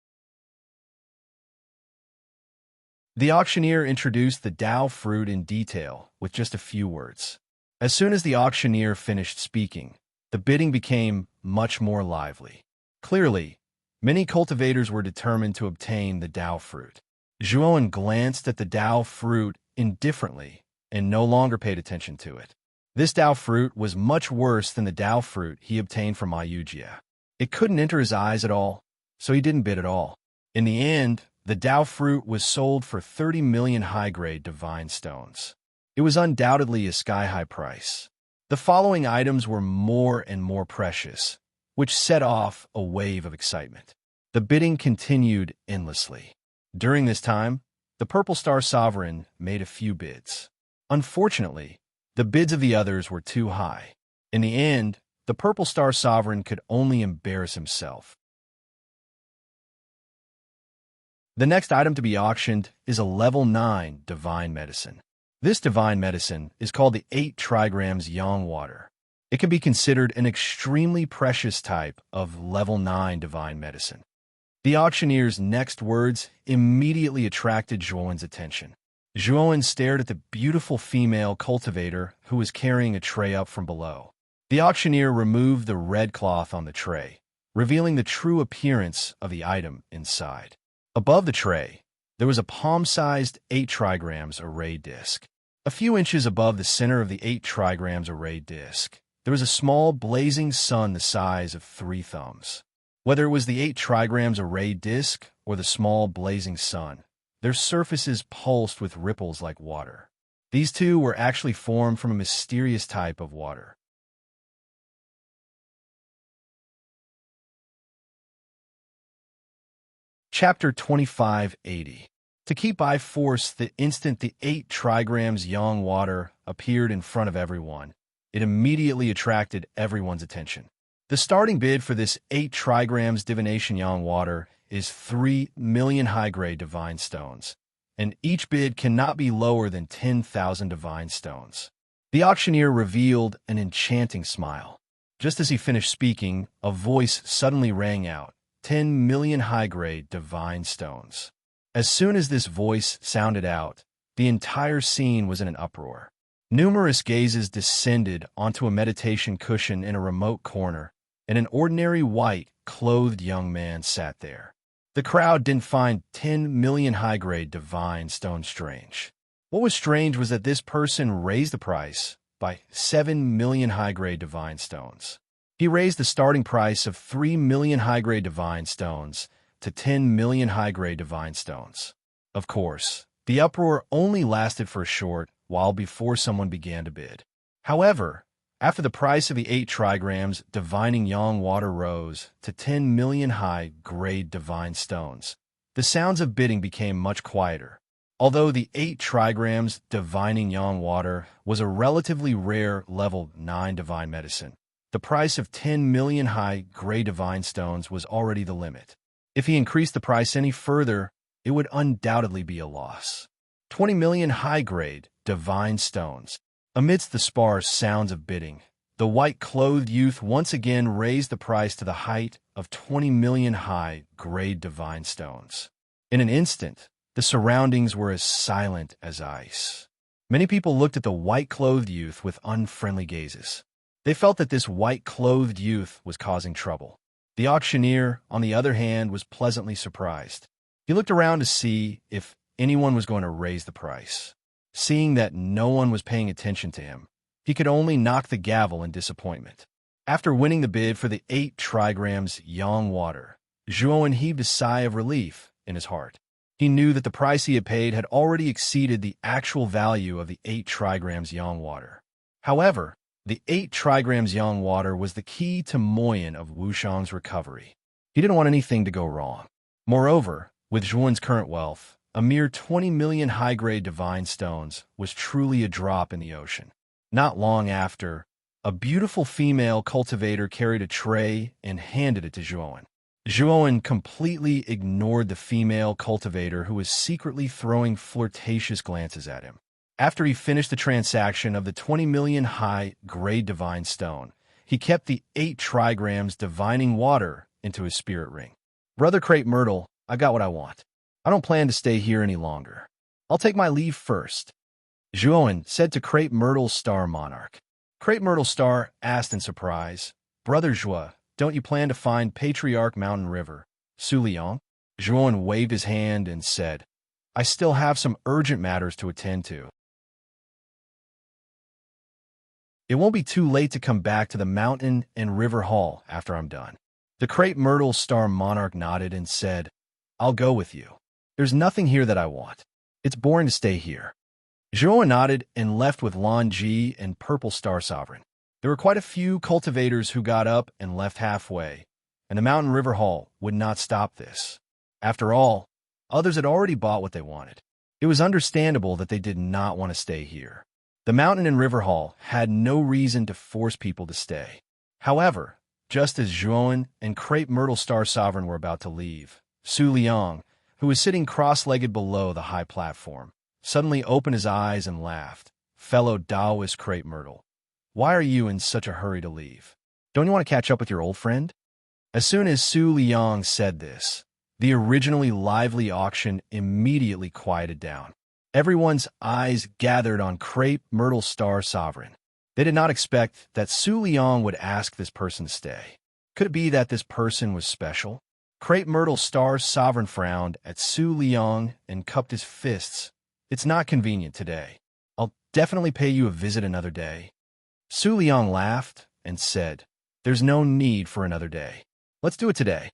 The auctioneer introduced the Tao fruit in detail with just a few words. As soon as the auctioneer finished speaking, the bidding became much more lively. Clearly, many cultivators were determined to obtain the Tao fruit. Zhuowen glanced at the Tao fruit indifferently and no longer paid attention to it. This Tao fruit was much worse than the Tao fruit he obtained from Ayujia. It couldn't enter his eyes at all, so he didn't bid at all. In the end, the Tao fruit was sold for 30 million high-grade divine stones. It was undoubtedly a sky-high price. The following items were more and more precious, which set off a wave of excitement. The bidding continued endlessly. During this time, the Purple Star Sovereign made a few bids. Unfortunately, the bids of the others were too high. In the end, the Purple Star Sovereign could only embarrass himself. The next item to be auctioned is a level 9 divine medicine. This divine medicine is called the 8 trigrams yang water. It can be considered an extremely precious type of level 9 divine medicine. The auctioneer's next words immediately attracted Zhuowen's attention. Zhuowen stared at the beautiful female cultivator who was carrying a tray up from below. The auctioneer removed the red cloth on the tray, revealing the true appearance of the item inside. Above the tray, there was a palm-sized 8 trigrams array disc. A few inches above the center of the 8 trigrams array disc, there was a small blazing sun the size of 3 thumbs. Whether it was the 8 trigrams array disc or the small blazing sun, their surfaces pulsed with ripples like water. These two were actually formed from a mysterious type of water. Chapter 2580. To keep by force the instant the 8 trigrams yang water appeared in front of everyone, it immediately attracted everyone's attention. The starting bid for this 8 trigrams divination yang water is 3 million high-grade divine stones, and each bid cannot be lower than 10,000 divine stones. The auctioneer revealed an enchanting smile. Just as he finished speaking, a voice suddenly rang out, 10 million high-grade divine stones. As soon as this voice sounded out, the entire scene was in an uproar. Numerous gazes descended onto a meditation cushion in a remote corner, and an ordinary white, clothed young man sat there. The crowd didn't find 10 million high-grade divine stones strange. What was strange was that this person raised the price by 7 million high-grade divine stones. He raised the starting price of 3 million high-grade divine stones to 10 million high-grade divine stones. Of course, the uproar only lasted for a short while before someone began to bid. However, after the price of the 8 trigrams divining yang water rose to 10 million high-grade divine stones, the sounds of bidding became much quieter. Although the 8 trigrams divining yang water was a relatively rare level 9 divine medicine, the price of 10 million high-grade divine stones was already the limit. If he increased the price any further, it would undoubtedly be a loss. 20 million high-grade divine stones. Amidst the sparse sounds of bidding, the white-clothed youth once again raised the price to the height of 20 million high-grade divine stones. In an instant, the surroundings were as silent as ice. Many people looked at the white-clothed youth with unfriendly gazes. They felt that this white-clothed youth was causing trouble. The auctioneer, on the other hand, was pleasantly surprised. He looked around to see if anyone was going to raise the price. Seeing that no one was paying attention to him, he could only knock the gavel in disappointment. After winning the bid for the 8 trigrams yang water, Zhuowen heaved a sigh of relief in his heart. He knew that the price he had paid had already exceeded the actual value of the 8 trigrams yang water. However, the 8 trigrams yang water was the key to Moyan of Wushang's recovery. He didn't want anything to go wrong. Moreover, with Zhuowen's current wealth, a mere 20 million high-grade divine stones was truly a drop in the ocean. Not long after, a beautiful female cultivator carried a tray and handed it to Zhuowen. Zhuowen completely ignored the female cultivator who was secretly throwing flirtatious glances at him. After he finished the transaction of the 20 million high-grade divine stone, he kept the 8 trigrams divining water into his spirit ring. Brother Crepe Myrtle, I got what I want. I don't plan to stay here any longer. I'll take my leave first, Zhuowen said to Crepe Myrtle's star monarch. Crepe Myrtle Star asked in surprise, Brother Zhua, don't you plan to find Patriarch Mountain River, Su Liang? Zhuowen waved his hand and said, I still have some urgent matters to attend to. It won't be too late to come back to the mountain and river hall after I'm done. The Crepe Myrtle Star monarch nodded and said, I'll go with you. There's nothing here that I want. It's boring to stay here. Zhuowen nodded and left with Lan Ji and Purple Star Sovereign. There were quite a few cultivators who got up and left halfway, and the Mountain River Hall would not stop this. After all, others had already bought what they wanted. It was understandable that they did not want to stay here. The Mountain and River Hall had no reason to force people to stay. However, just as Zhuowen and Crepe Myrtle Star Sovereign were about to leave, Su Liang, who was sitting cross-legged below the high platform, suddenly opened his eyes and laughed. Fellow Taoist Crepe Myrtle, why are you in such a hurry to leave? Don't you want to catch up with your old friend? As soon as Su Liang said this, the originally lively auction immediately quieted down. Everyone's eyes gathered on Crepe Myrtle Star Sovereign. They did not expect that Su Liang would ask this person to stay. Could it be that this person was special? Crepe Myrtle Star Sovereign frowned at Su Liang and cupped his fists. It's not convenient today. I'll definitely pay you a visit another day. Su Liang laughed and said, There's no need for another day. Let's do it today.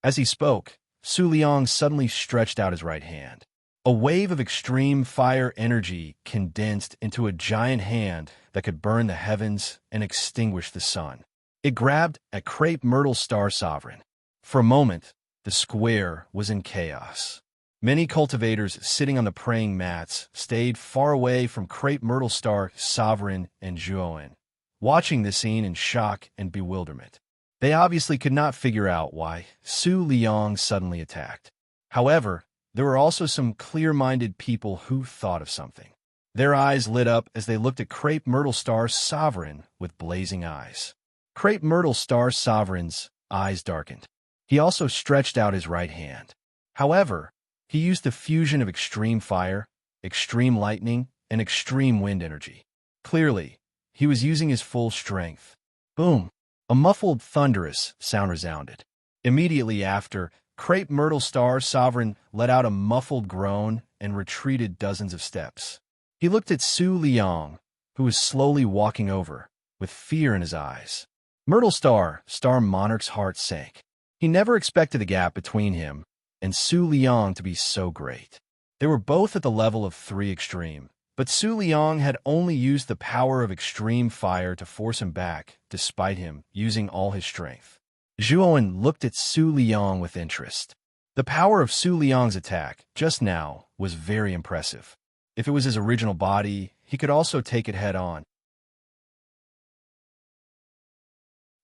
As he spoke, Su Liang suddenly stretched out his right hand. A wave of extreme fire energy condensed into a giant hand that could burn the heavens and extinguish the sun. It grabbed at Crepe Myrtle Star Sovereign. For a moment, the square was in chaos. Many cultivators sitting on the praying mats stayed far away from Crepe Myrtle Star Sovereign and Zhuowen, watching the scene in shock and bewilderment. They obviously could not figure out why Su Liang suddenly attacked. However, there were also some clear-minded people who thought of something. Their eyes lit up as they looked at Crepe Myrtle Star Sovereign with blazing eyes. Crepe Myrtle Star Sovereign's eyes darkened. He also stretched out his right hand. However, he used the fusion of extreme fire, extreme lightning, and extreme wind energy. Clearly, he was using his full strength. Boom! A muffled, thunderous sound resounded. Immediately after, Crepe Myrtle Star Sovereign let out a muffled groan and retreated dozens of steps. He looked at Su Liang, who was slowly walking over, with fear in his eyes. Myrtle Star Monarch's heart sank. He never expected the gap between him and Su Liang to be so great. They were both at the level of 3 extreme, but Su Liang had only used the power of extreme fire to force him back, despite him using all his strength. Zhuowen looked at Su Liang with interest. The power of Su Liang's attack, just now, was very impressive. If it was his original body, he could also take it head-on.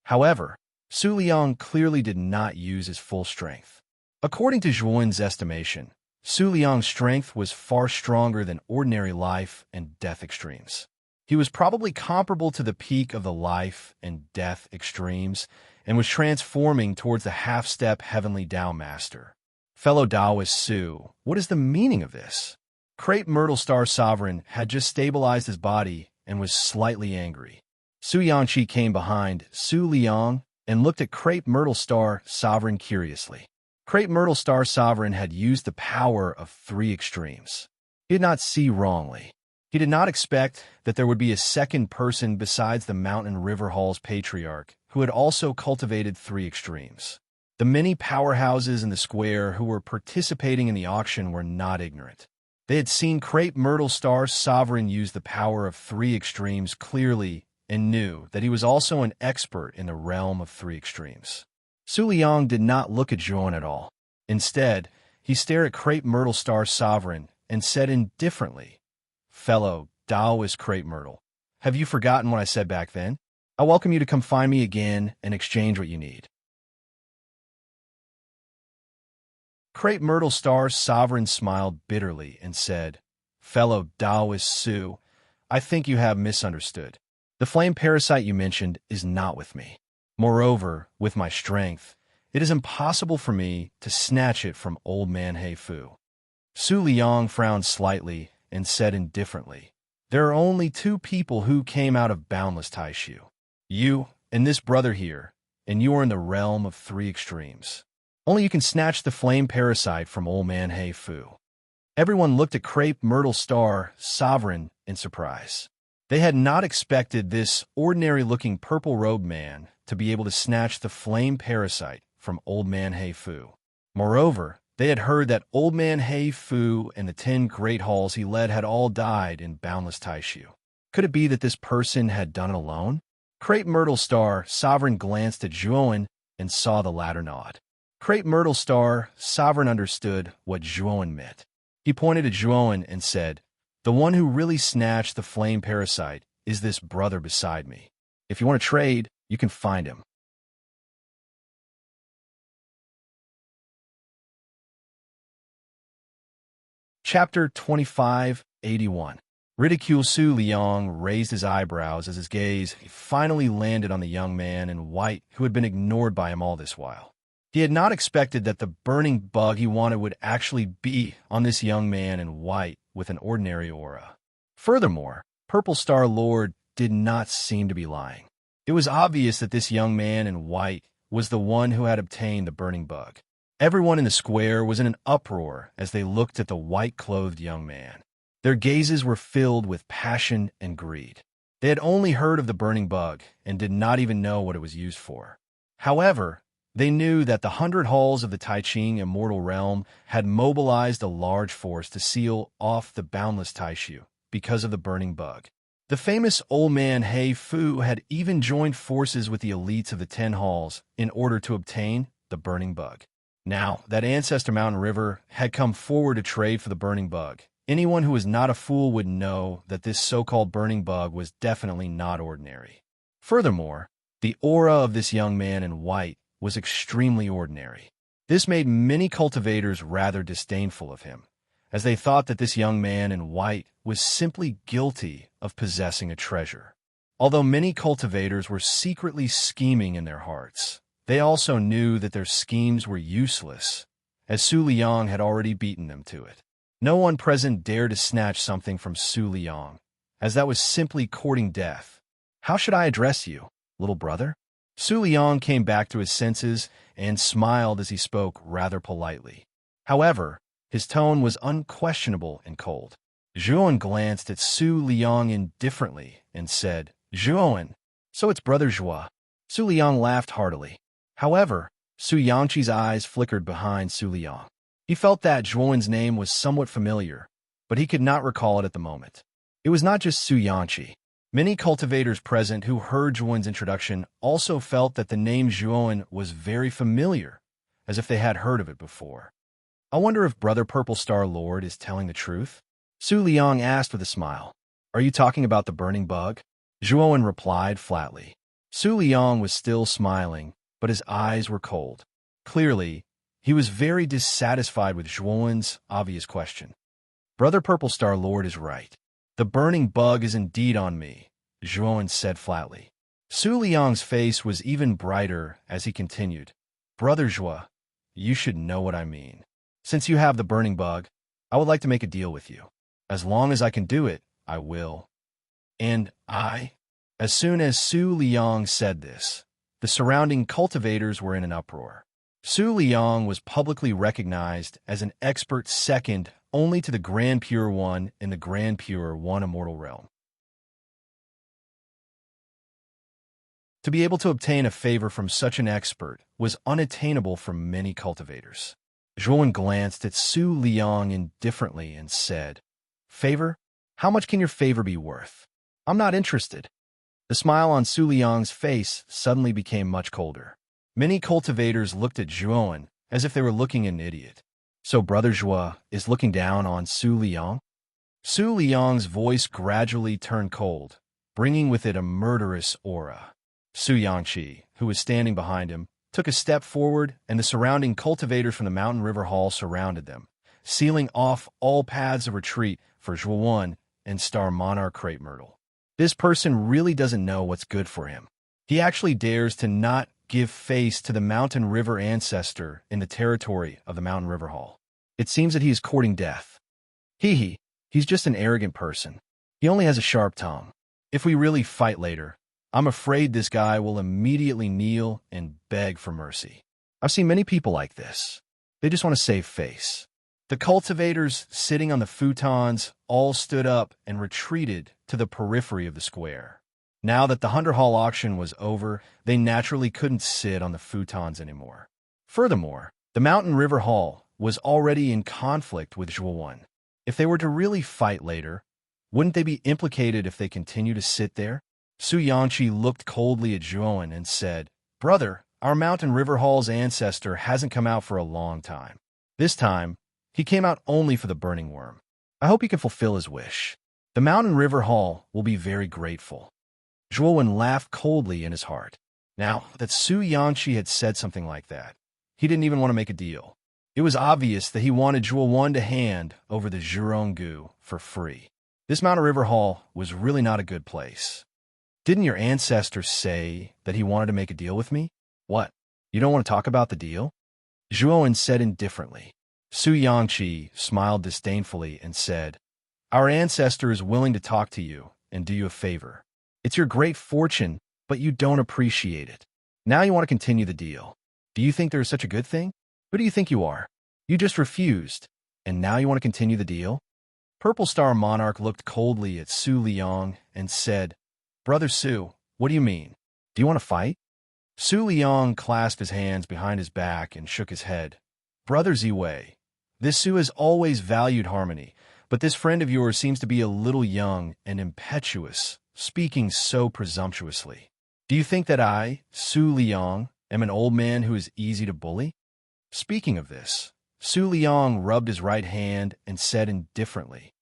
However, Su Liang clearly did not use his full strength. According to Zhuan's estimation, Su Liang's strength was far stronger than ordinary life and death extremes. He was probably comparable to the peak of the life and death extremes and was transforming towards the half-step heavenly Tao master. Fellow Taoist Su, what is the meaning of this? Crepe Myrtle Star Sovereign had just stabilized his body and was slightly angry. Su Yangqi came behind Su Liang and looked at Crepe Myrtle Star Sovereign curiously. Crepe Myrtle Star Sovereign had used the power of 3 extremes. He did not see wrongly. He did not expect that there would be a second person besides the Mountain River Hall's patriarch who had also cultivated 3 extremes. The many powerhouses in the square who were participating in the auction were not ignorant. They had seen Crepe Myrtle Star Sovereign use the power of 3 extremes clearly and knew that he was also an expert in the realm of 3 extremes. Su Liang did not look at Zhuan at all. Instead, he stared at Crepe Myrtle Star Sovereign and said indifferently, "Fellow Taoist Crepe Myrtle, have you forgotten what I said back then? I welcome you to come find me again and exchange what you need." Crepe Myrtle Star Sovereign smiled bitterly and said, "Fellow Taoist Su, I think you have misunderstood. The flame parasite you mentioned is not with me. Moreover, with my strength, it is impossible for me to snatch it from old man He Fu." Su Liang frowned slightly and said indifferently, "There are only 2 people who came out of boundless Taishu. You and this brother here, and you are in the realm of 3 extremes. Only you can snatch the flame parasite from old man He Fu." Everyone looked at Crepe Myrtle Star Sovereign in surprise. They had not expected this ordinary-looking purple-robed man to be able to snatch the flame parasite from old man He Fu. Moreover, they had heard that old man He Fu and the 10 great halls he led had all died in boundless Taishu. Could it be that this person had done it alone? Crepe Myrtle Star Sovereign glanced at Zhuan and saw the latter nod. Crepe Myrtle Star Sovereign understood what Zhuan meant. He pointed at Zhuan and said, "The one who really snatched the flame parasite is this brother beside me. If you want to trade, you can find him." Chapter 2581. Ridicule. Su Liang raised his eyebrows as his gaze finally landed on the young man in white who had been ignored by him all this while. He had not expected that the burning bug he wanted would actually be on this young man in white with an ordinary aura. Furthermore, Purple Star Lord did not seem to be lying. It was obvious that this young man in white was the one who had obtained the burning bug. Everyone in the square was in an uproar as they looked at the white-clothed young man. Their gazes were filled with passion and greed. They had only heard of the burning bug and did not even know what it was used for. However, they knew that the 100 halls of the Taiching immortal realm had mobilized a large force to seal off the boundless Taishu because of the burning bug. The famous old man He Fu had even joined forces with the elites of the 10 halls in order to obtain the burning bug. Now that Ancestor Mountain River had come forward to trade for the burning bug, anyone who was not a fool would know that this so-called burning bug was definitely not ordinary. Furthermore, the aura of this young man in white was extremely ordinary. This made many cultivators rather disdainful of him, as they thought that this young man in white was simply guilty of possessing a treasure. Although many cultivators were secretly scheming in their hearts, they also knew that their schemes were useless, as Su Liang had already beaten them to it. No one present dared to snatch something from Su Liang, as that was simply courting death. "How should I address you, little brother?" Su Liang came back to his senses and smiled as he spoke rather politely. However, his tone was unquestionable and cold. Zhuan glanced at Su Liang indifferently and said, "Zhuan, so it's Brother Zhua." Su Liang laughed heartily. However, Su Yangqi's eyes flickered behind Su Liang. He felt that Zhuan's name was somewhat familiar, but he could not recall it at the moment. It was not just Su Yangqi. Many cultivators present who heard Zhuan's introduction also felt that the name Zhuan was very familiar, as if they had heard of it before. I wonder if Brother Purple Star Lord is telling the truth? Su Liang asked with a smile. Are you talking about the burning bug? Zhuowen replied flatly. Su Liang was still smiling, but his eyes were cold. Clearly, he was very dissatisfied with Zhuowen's obvious question. Brother Purple Star Lord is right. The burning bug is indeed on me, Zhuowen said flatly. Su Liang's face was even brighter as he continued. Brother Zhuo, you should know what I mean. Since you have the burning bug, I would like to make a deal with you. As long as I can do it, I will. And I? As soon as Su Liang said this, the surrounding cultivators were in an uproar. Su Liang was publicly recognized as an expert second only to the Grand Pure One in the Grand Pure One Immortal Realm. To be able to obtain a favor from such an expert was unattainable for many cultivators. Zhuowen glanced at Su Liang indifferently and said, Favor? How much can your favor be worth? I'm not interested. The smile on Su Liang's face suddenly became much colder. Many cultivators looked at Zhuowen as if they were looking at an idiot. So Brother Zhuo is looking down on Su Liang? Su Liang's voice gradually turned cold, bringing with it a murderous aura. Su Yangqi, who was standing behind him, took a step forward, and the surrounding cultivators from the Mountain River Hall surrounded them, sealing off all paths of retreat for Zhuowen and Star Monarch Crepe Myrtle. This person really doesn't know what's good for him. He actually dares to not give face to the Mountain River ancestor in the territory of the Mountain River Hall. It seems that he is courting death. He's just an arrogant person. He only has a sharp tongue. If we really fight later, I'm afraid this guy will immediately kneel and beg for mercy. I've seen many people like this. They just want to save face. The cultivators sitting on the futons all stood up and retreated to the periphery of the square. Now that the Hunter Hall auction was over, they naturally couldn't sit on the futons anymore. Furthermore, the Mountain River Hall was already in conflict with Zhuowen. If they were to really fight later, wouldn't they be implicated if they continue to sit there? Su Yangqi looked coldly at Zhuowen and said, Brother, our Mountain River Hall's ancestor hasn't come out for a long time. This time, he came out only for the burning worm. I hope he can fulfill his wish. The Mountain River Hall will be very grateful. Zhuowen laughed coldly in his heart. Now that Su Yangqi had said something like that, he didn't even want to make a deal. It was obvious that he wanted Zhuowen to hand over the Zhuronggu for free. This Mountain River Hall was really not a good place. Didn't your ancestor say that he wanted to make a deal with me? What? You don't want to talk about the deal? Zhuowen said indifferently. Su Yangqi smiled disdainfully and said, Our ancestor is willing to talk to you and do you a favor. It's your great fortune, but you don't appreciate it. Now you want to continue the deal. Do you think there is such a good thing? Who do you think you are? You just refused, and now you want to continue the deal? Purple Star Monarch looked coldly at Su Liang and said, Brother Su, what do you mean? Do you want to fight? Su Liang clasped his hands behind his back and shook his head. Brother Ziwei, this Su has always valued harmony, but this friend of yours seems to be a little young and impetuous, speaking so presumptuously. Do you think that I, Su Liang, am an old man who is easy to bully? Speaking of this, Su Liang rubbed his right hand and said indifferently,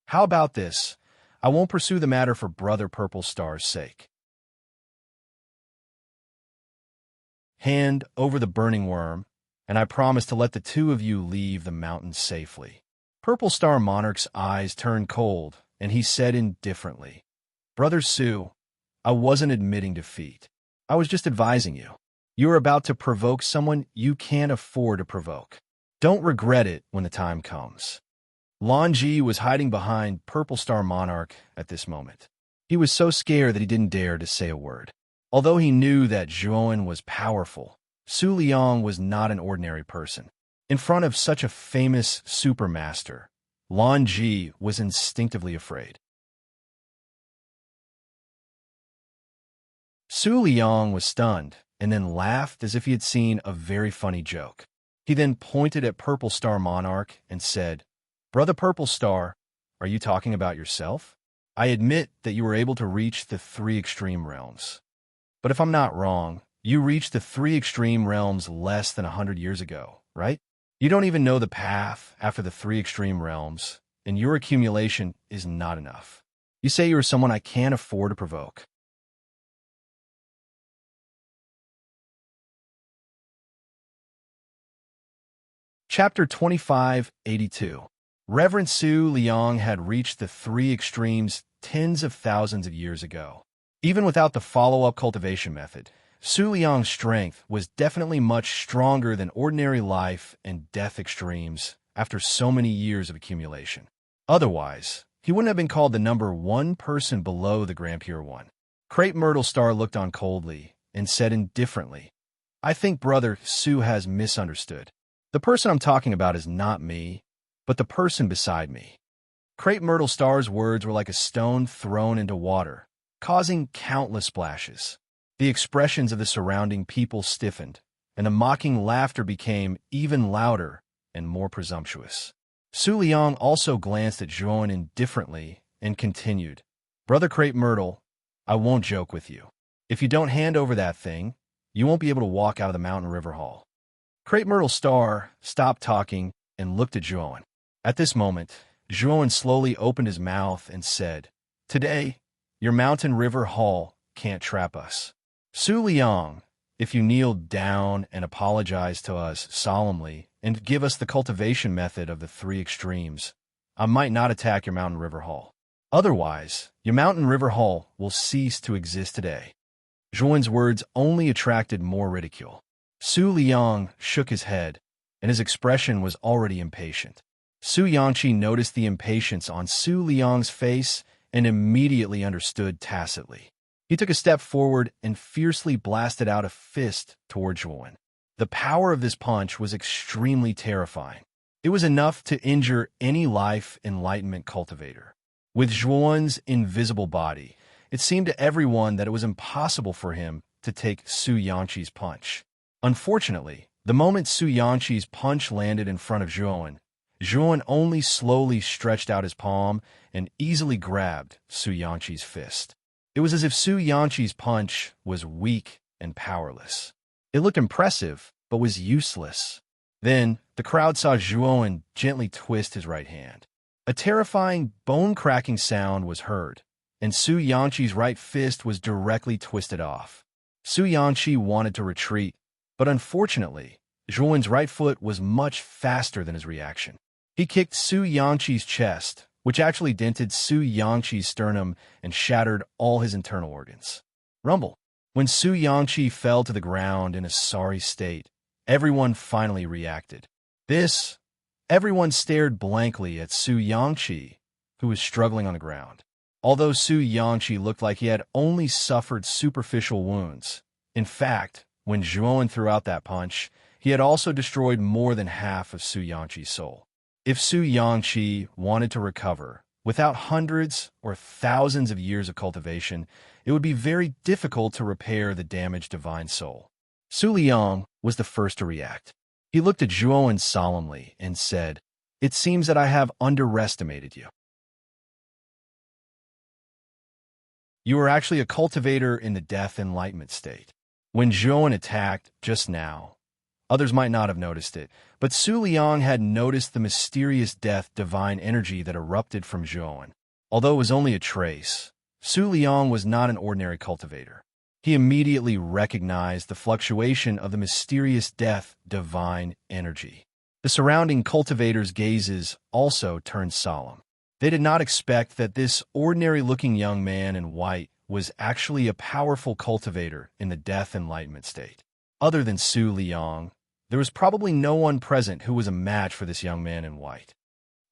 How about this? I won't pursue the matter for Brother Purple Star's sake. Hand over the burning worm, and I promise to let the two of you leave the mountain safely. Purple Star Monarch's eyes turned cold, and he said indifferently, Brother Su, I wasn't admitting defeat. I was just advising you. You are about to provoke someone you can't afford to provoke. Don't regret it when the time comes. Lan Ji was hiding behind Purple Star Monarch at this moment. He was so scared that he didn't dare to say a word. Although he knew that Zhuowen was powerful, Su Liang was not an ordinary person. In front of such a famous supermaster, Lan Ji was instinctively afraid. Su Liang was stunned and then laughed as if he had seen a very funny joke. He then pointed at Purple Star Monarch and said, Brother Purple Star, are you talking about yourself? I admit that you were able to reach the 3 extreme realms. But if I'm not wrong, you reached the 3 extreme realms less than 100 years ago, right? You don't even know the path after the three extreme realms, and your accumulation is not enough. You say you are someone I can't afford to provoke. Chapter 2582. Reverend Su Liang had reached the three extremes tens of thousands of years ago. Even without the follow-up cultivation method, Su Liang's strength was definitely much stronger than ordinary life and death extremes after so many years of accumulation. Otherwise, he wouldn't have been called the number one person below the Grand Pure One. Crepe Myrtle Star looked on coldly and said indifferently, I think Brother Su has misunderstood. The person I'm talking about is not me, but the person beside me. Crepe Myrtle Star's words were like a stone thrown into water, causing countless splashes. The expressions of the surrounding people stiffened, and the mocking laughter became even louder and more presumptuous. Su Liang also glanced at Zhuan indifferently and continued, Brother Crepe Myrtle, I won't joke with you. If you don't hand over that thing, you won't be able to walk out of the Mountain River Hall. Crepe Myrtle Star stopped talking and looked at Zhuan. At this moment, Zhuan slowly opened his mouth and said, Today, your Mountain River Hall can't trap us. Su Liang, if you kneel down and apologize to us solemnly and give us the cultivation method of the three extremes, I might not attack your Mountain River Hall. Otherwise, your Mountain River Hall will cease to exist today. Zhuan's words only attracted more ridicule. Su Liang shook his head, and his expression was already impatient. Su Yangqi noticed the impatience on Su Liang's face and immediately understood tacitly. He took a step forward and fiercely blasted out a fist toward Zhuan. The power of this punch was extremely terrifying. It was enough to injure any life enlightenment cultivator. With Zhuan's invisible body, it seemed to everyone that it was impossible for him to take Su Yangqi's punch. Unfortunately, the moment Su Yangqi's punch landed in front of Zhuan, Zhuan only slowly stretched out his palm and easily grabbed Su Yangqi's fist. It was as if Su Yangqi's punch was weak and powerless. It looked impressive, but was useless. Then, the crowd saw Zhuan gently twist his right hand. A terrifying, bone-cracking sound was heard, and Su Yangqi's right fist was directly twisted off. Su Yangqi wanted to retreat, but unfortunately, Zhuan's right foot was much faster than his reaction. He kicked Su Yangqi's chest, which actually dented Su Yangqi's sternum and shattered all his internal organs. Rumble. When Su Yangqi fell to the ground in a sorry state, everyone finally reacted. Everyone stared blankly at Su Yangqi, who was struggling on the ground. Although Su Yangqi looked like he had only suffered superficial wounds, in fact, when Zhuan threw out that punch, he had also destroyed more than half of Su Yangqi's soul. If Su Yangqi wanted to recover, without hundreds or thousands of years of cultivation, it would be very difficult to repair the damaged divine soul. Su Liang was the first to react. He looked at Zhuan solemnly and said, It seems that I have underestimated you. You are actually a cultivator in the death enlightenment state. When Zhuan attacked just now, others might not have noticed it, but Su Liang had noticed the mysterious death divine energy that erupted from Zhuan. Although it was only a trace, Su Liang was not an ordinary cultivator. He immediately recognized the fluctuation of the mysterious death divine energy. The surrounding cultivators' gazes also turned solemn. They did not expect that this ordinary-looking young man in white was actually a powerful cultivator in the death enlightenment state. Other than Su Liang, there was probably no one present who was a match for this young man in white.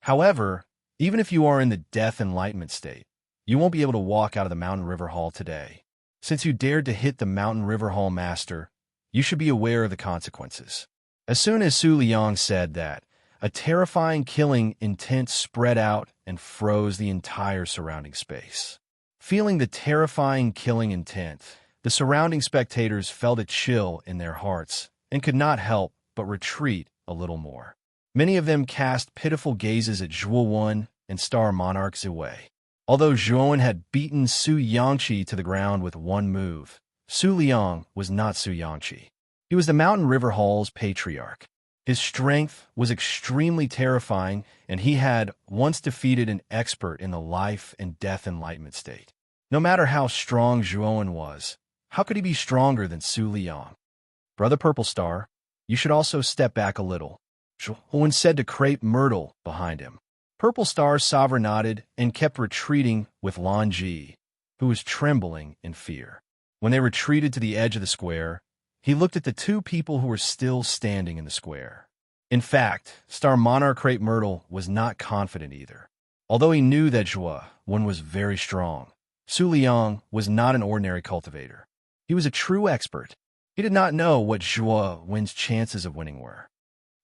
However, even if you are in the death enlightenment state, you won't be able to walk out of the Mountain River Hall today. Since you dared to hit the Mountain River Hall master, you should be aware of the consequences. As soon as Su Liang said that, a terrifying killing intent spread out and froze the entire surrounding space. Feeling the terrifying killing intent, the surrounding spectators felt a chill in their hearts and could not help but retreat a little more. Many of them cast pitiful gazes at Zhuan and Star Monarch Ziwei. Although Zhuan had beaten Su Yangqi to the ground with one move, Su Liang was not Su Yangqi. He was the Mountain River Hall's patriarch. His strength was extremely terrifying, and he had once defeated an expert in the life and death enlightenment state. No matter how strong Zhuowen was, how could he be stronger than Su Liang? Brother Purple Star, you should also step back a little, Zhuowen said to Crepe Myrtle behind him. Purple Star's sovereign nodded and kept retreating with Lan Ji, who was trembling in fear. When they retreated to the edge of the square, he looked at the two people who were still standing in the square. In fact, Star Monarch Crepe Myrtle was not confident either. Although he knew that Zhuowen was very strong, Su Liang was not an ordinary cultivator. He was a true expert. He did not know what Zhuowen's chances of winning were.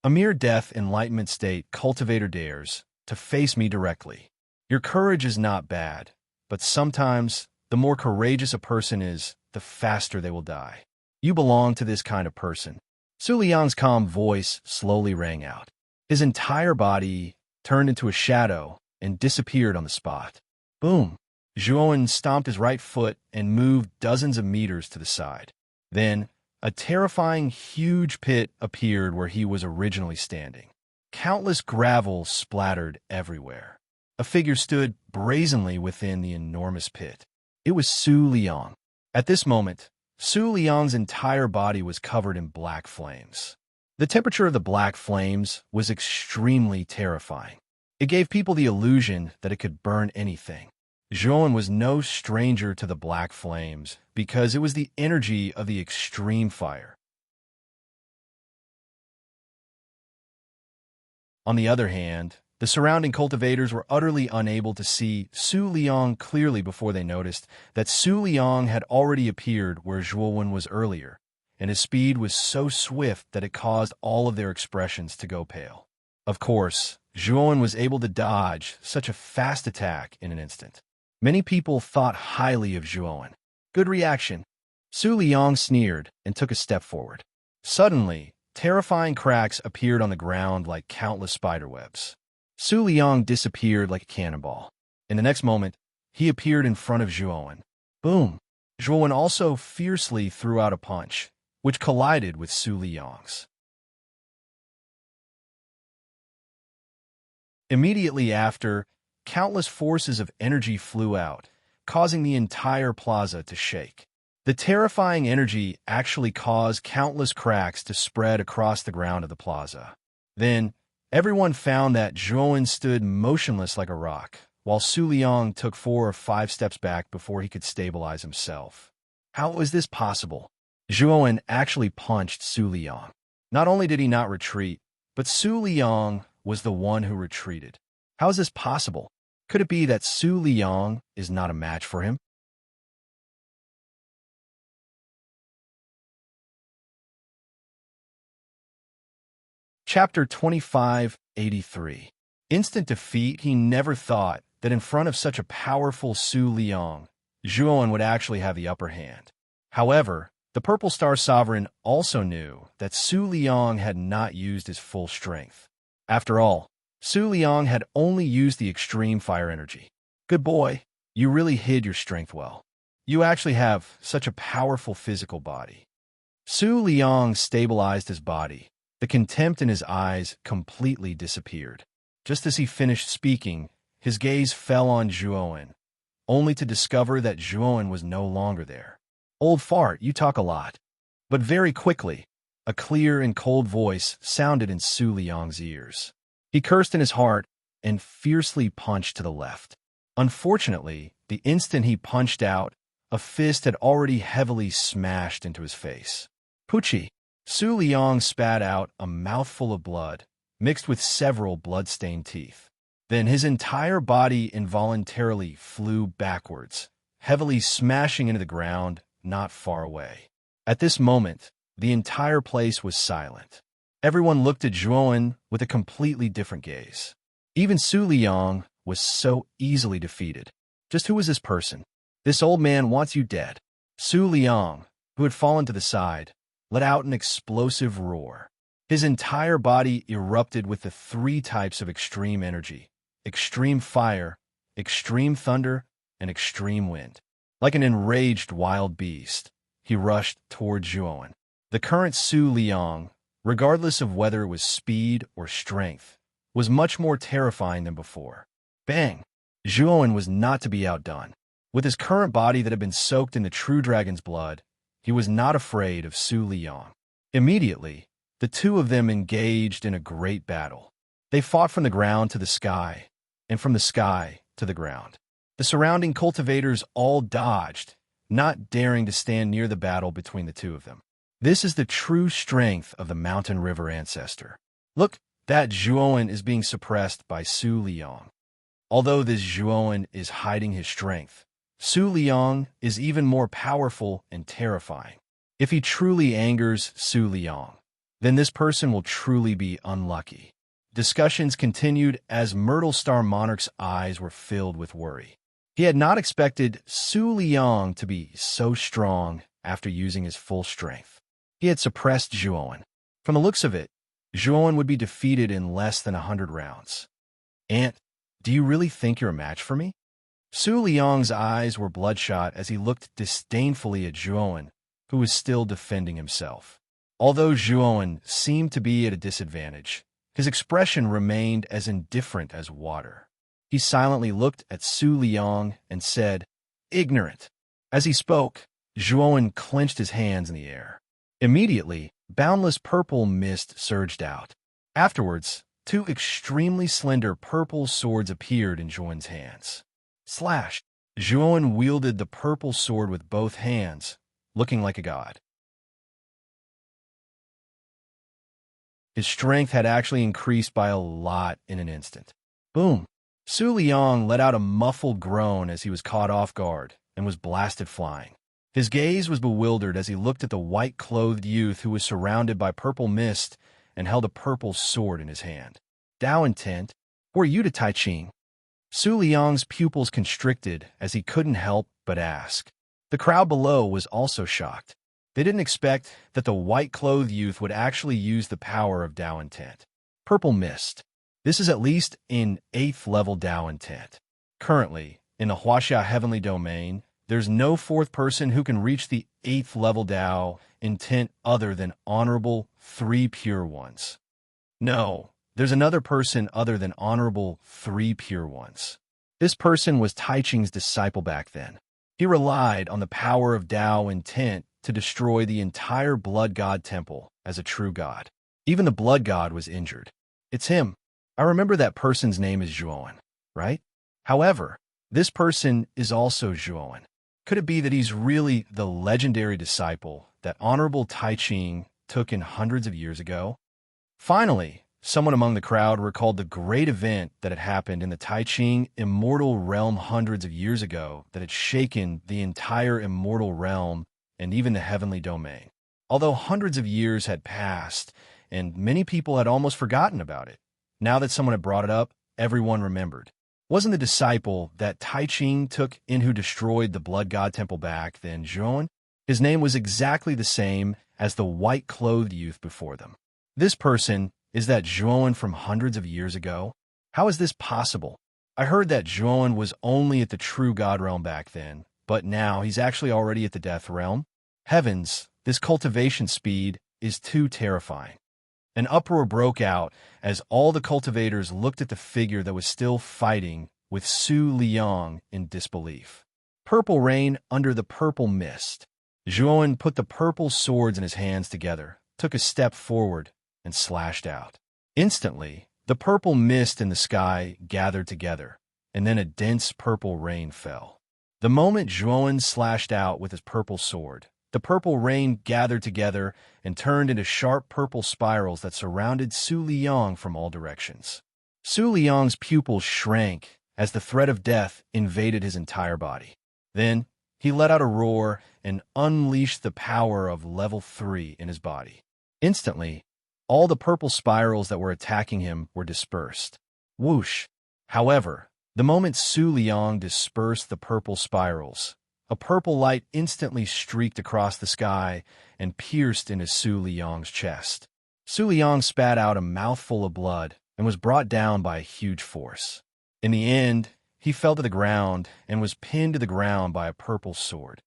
A mere death enlightenment state cultivator dares to face me directly. Your courage is not bad, but sometimes the more courageous a person is, the faster they will die. You belong to this kind of person. Su Liang's calm voice slowly rang out. His entire body turned into a shadow and disappeared on the spot. Boom! Zhuowen stomped his right foot and moved dozens of meters to the side. Then, a terrifying huge pit appeared where he was originally standing. Countless gravel splattered everywhere. A figure stood brazenly within the enormous pit. It was Su Liang. At this moment, Su Liang's entire body was covered in black flames. The temperature of the black flames was extremely terrifying. It gave people the illusion that it could burn anything. Zhuowen was no stranger to the black flames because it was the energy of the extreme fire. On the other hand, the surrounding cultivators were utterly unable to see Su Liang clearly before they noticed that Su Liang had already appeared where Zhuowen was earlier, and his speed was so swift that it caused all of their expressions to go pale. Of course, Zhuowen was able to dodge such a fast attack in an instant. Many people thought highly of Zhuowen. Good reaction. Su Liang sneered and took a step forward. Suddenly, terrifying cracks appeared on the ground like countless spiderwebs. Su Liang disappeared like a cannonball. In the next moment, he appeared in front of Zhuowen. Boom! Zhuowen also fiercely threw out a punch, which collided with Su Liang's. Immediately after, countless forces of energy flew out, causing the entire plaza to shake. The terrifying energy actually caused countless cracks to spread across the ground of the plaza. Then, everyone found that Zhuowen stood motionless like a rock, while Su Liang took 4 or 5 steps back before he could stabilize himself. How was this possible? Zhuowen actually punched Su Liang. Not only did he not retreat, but Su Liang was the one who retreated. How is this possible? Could it be that Su Liang is not a match for him? Chapter 2583. Instant defeat. He never thought that in front of such a powerful Su Liang, Zhuowen would actually have the upper hand. However, the Purple Star Sovereign also knew that Su Liang had not used his full strength. After all, Su Liang had only used the extreme fire energy. Good boy, you really hid your strength well. You actually have such a powerful physical body. Su Liang stabilized his body. The contempt in his eyes completely disappeared. Just as he finished speaking, his gaze fell on Zhuowen, only to discover that Zhuowen was no longer there. Old fart, you talk a lot. But very quickly, a clear and cold voice sounded in Su Liang's ears. He cursed in his heart and fiercely punched to the left. Unfortunately, the instant he punched out, a fist had already heavily smashed into his face. Poochie! Su Liang spat out a mouthful of blood, mixed with several blood-stained teeth. Then his entire body involuntarily flew backwards, heavily smashing into the ground not far away. At this moment, the entire place was silent. Everyone looked at Zhuowen with a completely different gaze. Even Su Liang was so easily defeated. Just who was this person? This old man wants you dead. Su Liang, who had fallen to the side, let out an explosive roar. His entire body erupted with the 3 types of extreme energy: extreme fire, extreme thunder, and extreme wind. Like an enraged wild beast, he rushed toward Zhuowen. The current Su Liang regardless of whether it was speed or strength, was much more terrifying than before. Bang! Zhuowen was not to be outdone. With his current body that had been soaked in the true dragon's blood, he was not afraid of Su Liyang. Immediately, the two of them engaged in a great battle. They fought from the ground to the sky, and from the sky to the ground. The surrounding cultivators all dodged, not daring to stand near the battle between the two of them. This is the true strength of the mountain river ancestor. Look, that Zhuowen is being suppressed by Su Liyang. Although this Zhuowen is hiding his strength, Su Liyang is even more powerful and terrifying. If he truly angers Su Liyang, then this person will truly be unlucky. Discussions continued as Myrtle Star Monarch's eyes were filled with worry. He had not expected Su Liyang to be so strong after using his full strength. He had suppressed Zhuowen. From the looks of it, Zhuowen would be defeated in less than 100 rounds. "Aunt, do you really think you're a match for me?" Su Liyang's eyes were bloodshot as he looked disdainfully at Zhuowen, who was still defending himself. Although Zhuowen seemed to be at a disadvantage, his expression remained as indifferent as water. He silently looked at Su Liyang and said, "Ignorant." As he spoke, Zhuowen clenched his hands in the air. Immediately, boundless purple mist surged out. Afterwards, two extremely slender purple swords appeared in Zhuowen's hands. Slash! Zhuowen wielded the purple sword with both hands, looking like a god. His strength had actually increased by a lot in an instant. Boom! Su Liyang let out a muffled groan as he was caught off guard and was blasted flying. His gaze was bewildered as he looked at the white-clothed youth who was surrounded by purple mist and held a purple sword in his hand. "Dao intent, who are you to Tai Ching?" Su Liyang's pupils constricted as he couldn't help but ask. The crowd below was also shocked. They didn't expect that the white-clothed youth would actually use the power of Dao intent. Purple mist. This is at least in 8th level Dao intent. Currently, in the Huaxia Heavenly Domain, there's no fourth person who can reach the 8th level Dao intent other than Honorable 3 Pure Ones. No, there's another person other than Honorable 3 Pure Ones. This person was Tai Ching's disciple back then. He relied on the power of Dao intent to destroy the entire Blood God Temple as a true god. Even the Blood God was injured. It's him. I remember that person's name is Zhuowen, right? However, this person is also Zhuowen. Could it be that he's really the legendary disciple that Honorable Tai Ching took in hundreds of years ago? Finally, someone among the crowd recalled the great event that had happened in the Tai Ching immortal realm hundreds of years ago that had shaken the entire immortal realm and even the heavenly domain. Although hundreds of years had passed and many people had almost forgotten about it, now that someone had brought it up, everyone remembered. Wasn't the disciple that Tai Ching took in who destroyed the Blood God Temple back then Zhuowen? His name was exactly the same as the white-clothed youth before them. This person is that Zhuowen from hundreds of years ago? How is this possible? I heard that Zhuowen was only at the true God realm back then, but now he's actually already at the death realm? Heavens, this cultivation speed is too terrifying. An uproar broke out as all the cultivators looked at the figure that was still fighting with Su Liyang in disbelief. Purple rain under the purple mist. Zhuowen put the purple swords in his hands together, took a step forward, and slashed out. Instantly, the purple mist in the sky gathered together, and then a dense purple rain fell. The moment Zhuowen slashed out with his purple sword, the purple rain gathered together and turned into sharp purple spirals that surrounded Su Liyang from all directions. Su Liyang's pupils shrank as the threat of death invaded his entire body. Then, he let out a roar and unleashed the power of level 3 in his body. Instantly, all the purple spirals that were attacking him were dispersed. Whoosh! However, the moment Su Liyang dispersed the purple spirals, a purple light instantly streaked across the sky and pierced into Su Liyang's chest. Su Liyang spat out a mouthful of blood and was brought down by a huge force. In the end, he fell to the ground and was pinned to the ground by a purple sword.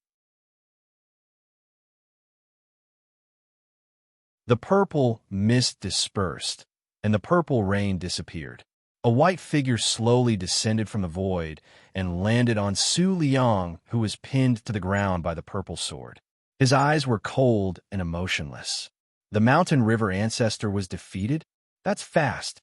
The purple mist dispersed, and the purple rain disappeared. A white figure slowly descended from the void and landed on Su Liang, who was pinned to the ground by the purple sword. His eyes were cold and emotionless. The mountain river ancestor was defeated? That's fast.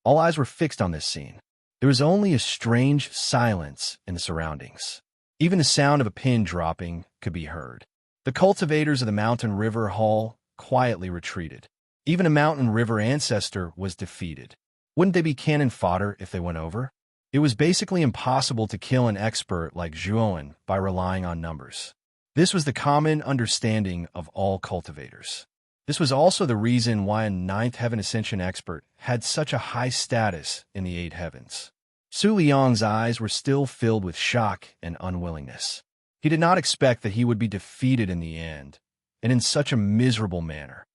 All eyes were fixed on this scene. There was only a strange silence in the surroundings. Even the sound of a pin dropping could be heard. The cultivators of the mountain river hall quietly retreated. Even a mountain river ancestor was defeated. Wouldn't they be cannon fodder if they went over? It was basically impossible to kill an expert like Zhuowen by relying on numbers. This was the common understanding of all cultivators. This was also the reason why a ninth heaven ascension expert had such a high status in the eight heavens. Su Liang's eyes were still filled with shock and unwillingness. He did not expect that he would be defeated in the end, and in such a miserable manner.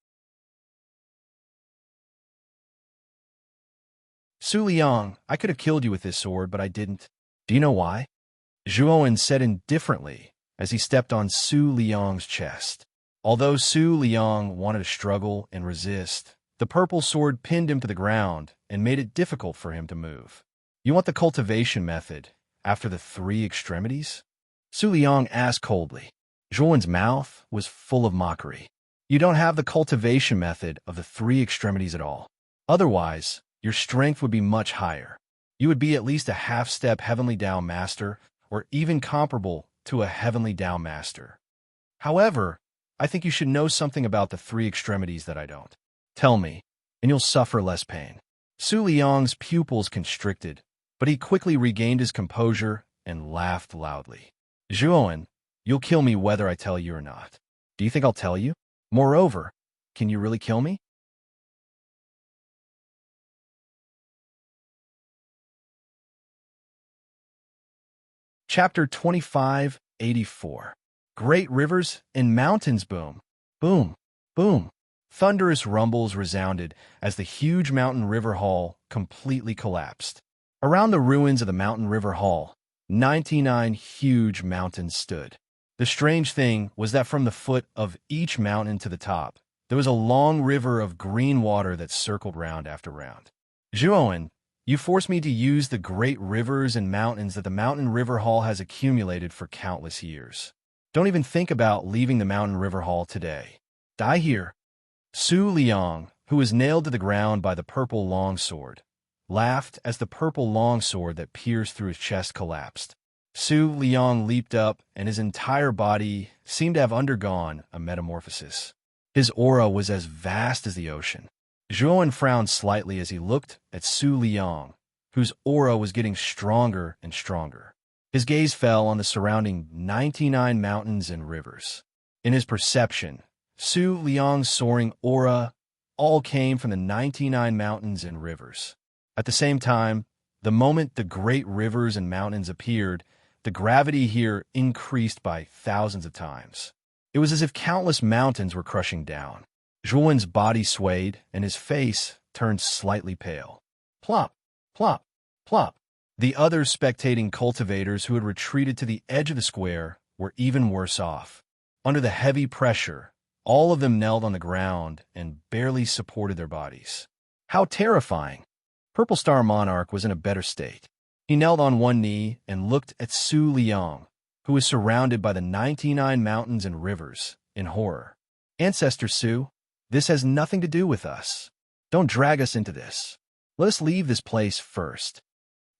Su Liang, I could have killed you with this sword, but I didn't. Do you know why? Zhuowen said indifferently as he stepped on Su Liang's chest. Although Su Liang wanted to struggle and resist, the purple sword pinned him to the ground and made it difficult for him to move. You want the cultivation method after the three extremities? Su Liang asked coldly. Zhuowen's mouth was full of mockery. You don't have the cultivation method of the three extremities at all. Otherwise, your strength would be much higher. You would be at least a half-step Heavenly Tao Master, or even comparable to a Heavenly Tao Master. However, I think you should know something about the three extremities that I don't. Tell me, and you'll suffer less pain. Su Liang's pupils constricted, but he quickly regained his composure and laughed loudly. Zhuowen, you'll kill me whether I tell you or not. Do you think I'll tell you? Moreover, can you really kill me? Chapter 2584. Great rivers and mountains boom. Boom, boom. Thunderous rumbles resounded as the huge mountain river hall completely collapsed. Around the ruins of the mountain river hall, 99 huge mountains stood. The strange thing was that from the foot of each mountain to the top, there was a long river of green water that circled round after round. Zhuowen, you forced me to use the great rivers and mountains that the mountain river hall has accumulated for countless years. Don't even think about leaving the mountain river hall today. Die here. Su Liang, who was nailed to the ground by the purple longsword, laughed as the purple longsword that pierced through his chest collapsed. Su Liang leaped up, and his entire body seemed to have undergone a metamorphosis. His aura was as vast as the ocean. Zhuowen frowned slightly as he looked at Su Liang, whose aura was getting stronger and stronger. His gaze fell on the surrounding 99 mountains and rivers. In his perception, Su Liang's soaring aura all came from the 99 mountains and rivers. At the same time, the moment the great rivers and mountains appeared, the gravity here increased by thousands of times. It was as if countless mountains were crushing down. Zhuowen's body swayed, and his face turned slightly pale. Plop, plop, plop. The other spectating cultivators who had retreated to the edge of the square were even worse off. Under the heavy pressure, all of them knelt on the ground and barely supported their bodies. How terrifying! Purple Star Monarch was in a better state. He knelt on one knee and looked at Su Liang, who was surrounded by the 99 mountains and rivers, in horror. Ancestor Su, this has nothing to do with us. Don't drag us into this. Let us leave this place first.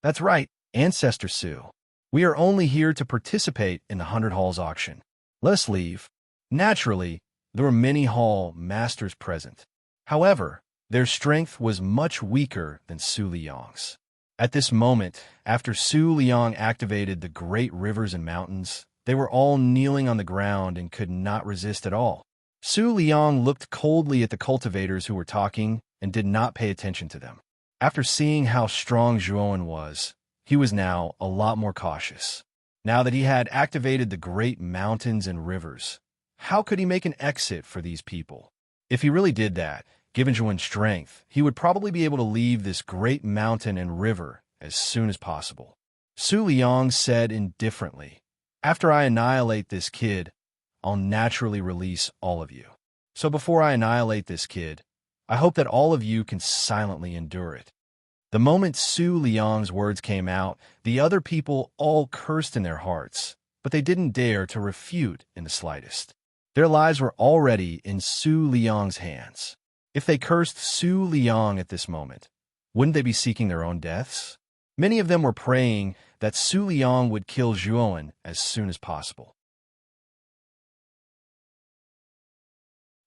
That's right, Ancestor Su. We are only here to participate in the 100 Halls auction. Let us leave. Naturally, there were many hall masters present. However, their strength was much weaker than Su Liang's. At this moment, after Su Liang activated the great rivers and mountains, they were all kneeling on the ground and could not resist at all. Su Liang looked coldly at the cultivators who were talking and did not pay attention to them. After seeing how strong Zhuowen was, he was now a lot more cautious. Now that he had activated the great mountains and rivers, how could he make an exit for these people? If he really did that, given Zhuowen's strength, he would probably be able to leave this great mountain and river as soon as possible. Su Liang said indifferently, "After I annihilate this kid, I'll naturally release all of you." So before I annihilate this kid, I hope that all of you can silently endure it." The moment Su Liang's words came out, the other people all cursed in their hearts, but they didn't dare to refute in the slightest. Their lives were already in Su Liang's hands. If they cursed Su Liang at this moment, wouldn't they be seeking their own deaths? Many of them were praying that Su Liang would kill Zhuowen as soon as possible.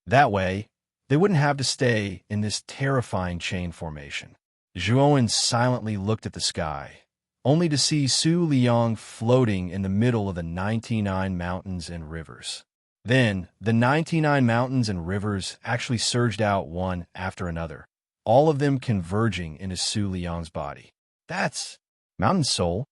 That way, they wouldn't have to stay in this terrifying chain formation. Zhuowen silently looked at the sky, only to see Su Liang floating in the middle of the 99 mountains and rivers. Then, the 99 mountains and rivers actually surged out one after another, all of them converging into Su Liang's body. That's mountain soul.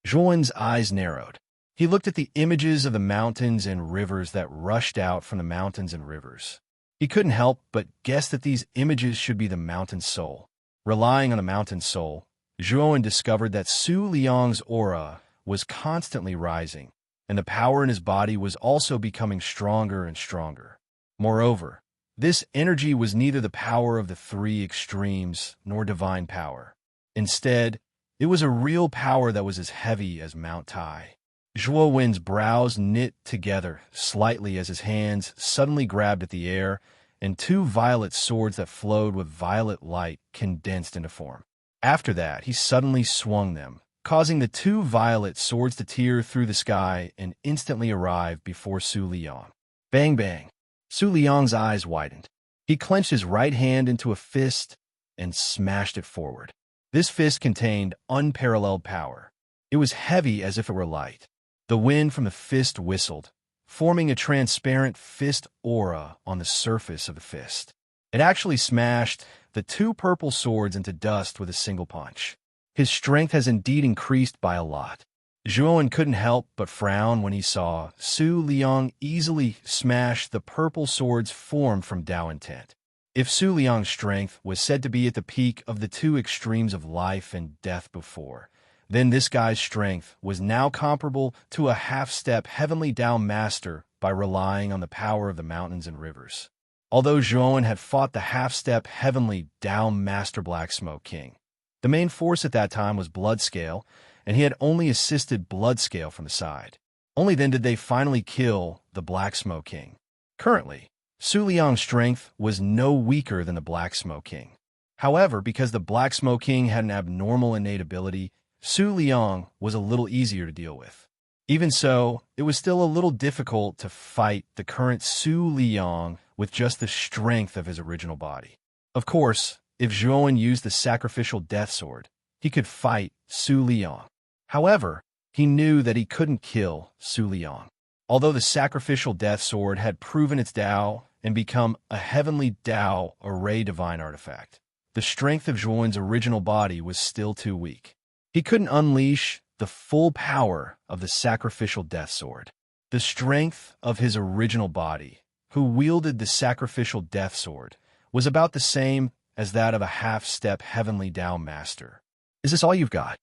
Zhuowen's eyes narrowed. He looked at the images of the mountains and rivers that rushed out from the mountains and rivers. He couldn't help but guess that these images should be the mountain soul. Relying on the mountain soul, Zhuowen discovered that Su Liang's aura was constantly rising, and the power in his body was also becoming stronger and stronger. Moreover, this energy was neither the power of the three extremes nor divine power. Instead, it was a real power that was as heavy as Mount Tai. Zhuowen's brows knit together slightly as his hands suddenly grabbed at the air, and two violet swords that flowed with violet light condensed into form. After that, he suddenly swung them, causing the two violet swords to tear through the sky and instantly arrive before Su Liang. Bang, bang. Su Liang's eyes widened. He clenched his right hand into a fist and smashed it forward. This fist contained unparalleled power. It was heavy as if it were light. The wind from the fist whistled, forming a transparent fist aura on the surface of the fist. It actually smashed the two purple swords into dust with a single punch. His strength has indeed increased by a lot. Zhuowen couldn't help but frown when he saw Su Liang easily smash the purple swords formed from Tao intent. If Su Liang's strength was said to be at the peak of the two extremes of life and death before, then this guy's strength was now comparable to a half-step heavenly Tao master by relying on the power of the mountains and rivers. Although Zhuowen had fought the half-step heavenly Tao master Black Smoke King, the main force at that time was Bloodscale, and he had only assisted Bloodscale from the side. Only then did they finally kill the Black Smoke King. Currently, Su Liang's strength was no weaker than the Black Smoke King. However, because the Black Smoke King had an abnormal innate ability, Su Liang was a little easier to deal with. Even so, it was still a little difficult to fight the current Su Liang with just the strength of his original body. Of course, if Zhuowen used the sacrificial death sword, he could fight Su Liang. However, he knew that he couldn't kill Su Liang. Although the sacrificial death sword had proven its Tao and become a heavenly Tao array divine artifact, the strength of Zhuowen's original body was still too weak. He couldn't unleash the full power of the sacrificial death sword. The strength of his original body, who wielded the sacrificial death sword, was about the same as that of a half-step heavenly Tao master. Is this all you've got?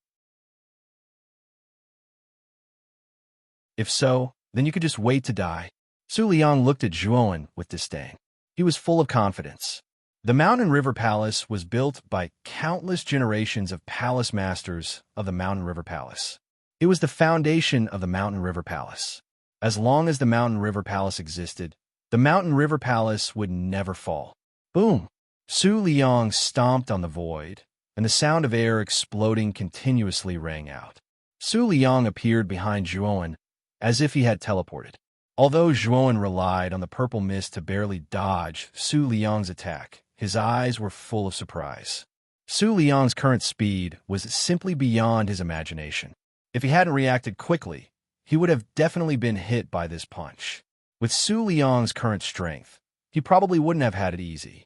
If so, then you could just wait to die. Su Liang looked at Zhuowen with disdain. He was full of confidence. The Mountain River Palace was built by countless generations of palace masters of the Mountain River Palace. It was the foundation of the Mountain River Palace. As long as the Mountain River Palace existed, the Mountain River Palace would never fall. Boom! Su Liang stomped on the void, and the sound of air exploding continuously rang out. Su Liang appeared behind Zhuowen as if he had teleported. Although Zhuowen relied on the purple mist to barely dodge Su Liang's attack, his eyes were full of surprise. Su Liang's current speed was simply beyond his imagination. If he hadn't reacted quickly, he would have definitely been hit by this punch. With Su Liang's current strength, he probably wouldn't have had it easy.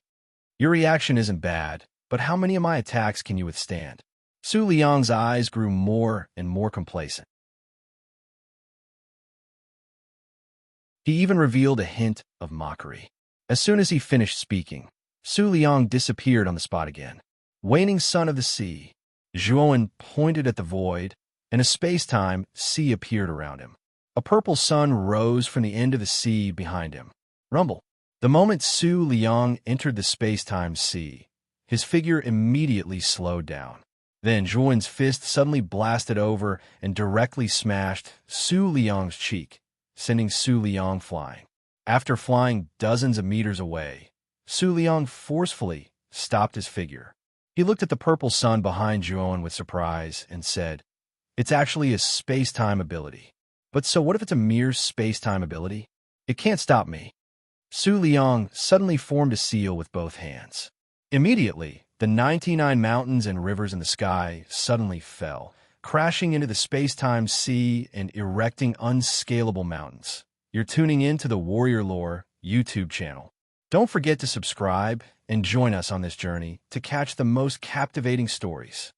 Your reaction isn't bad, but how many of my attacks can you withstand? Su Liang's eyes grew more and more complacent. He even revealed a hint of mockery. As soon as he finished speaking, Su Liang disappeared on the spot again. Waning sun of the sea, Zhuowen pointed at the void, and a space-time sea appeared around him. A purple sun rose from the end of the sea behind him. Rumble. The moment Su Liang entered the space-time sea, his figure immediately slowed down. Then Zhuan's fist suddenly blasted over and directly smashed Su Liang's cheek, sending Su Liang flying. After flying dozens of meters away, Su Liang forcefully stopped his figure. He looked at the purple sun behind Zhuan with surprise and said, "It's actually a space-time ability. But so what if it's a mere space-time ability? It can't stop me." Su Liang suddenly formed a seal with both hands. Immediately, the 99 mountains and rivers in the sky suddenly fell, crashing into the space-time sea and erecting unscalable mountains. You're tuning in to the Warrior Lore YouTube channel. Don't forget to subscribe and join us on this journey to catch the most captivating stories.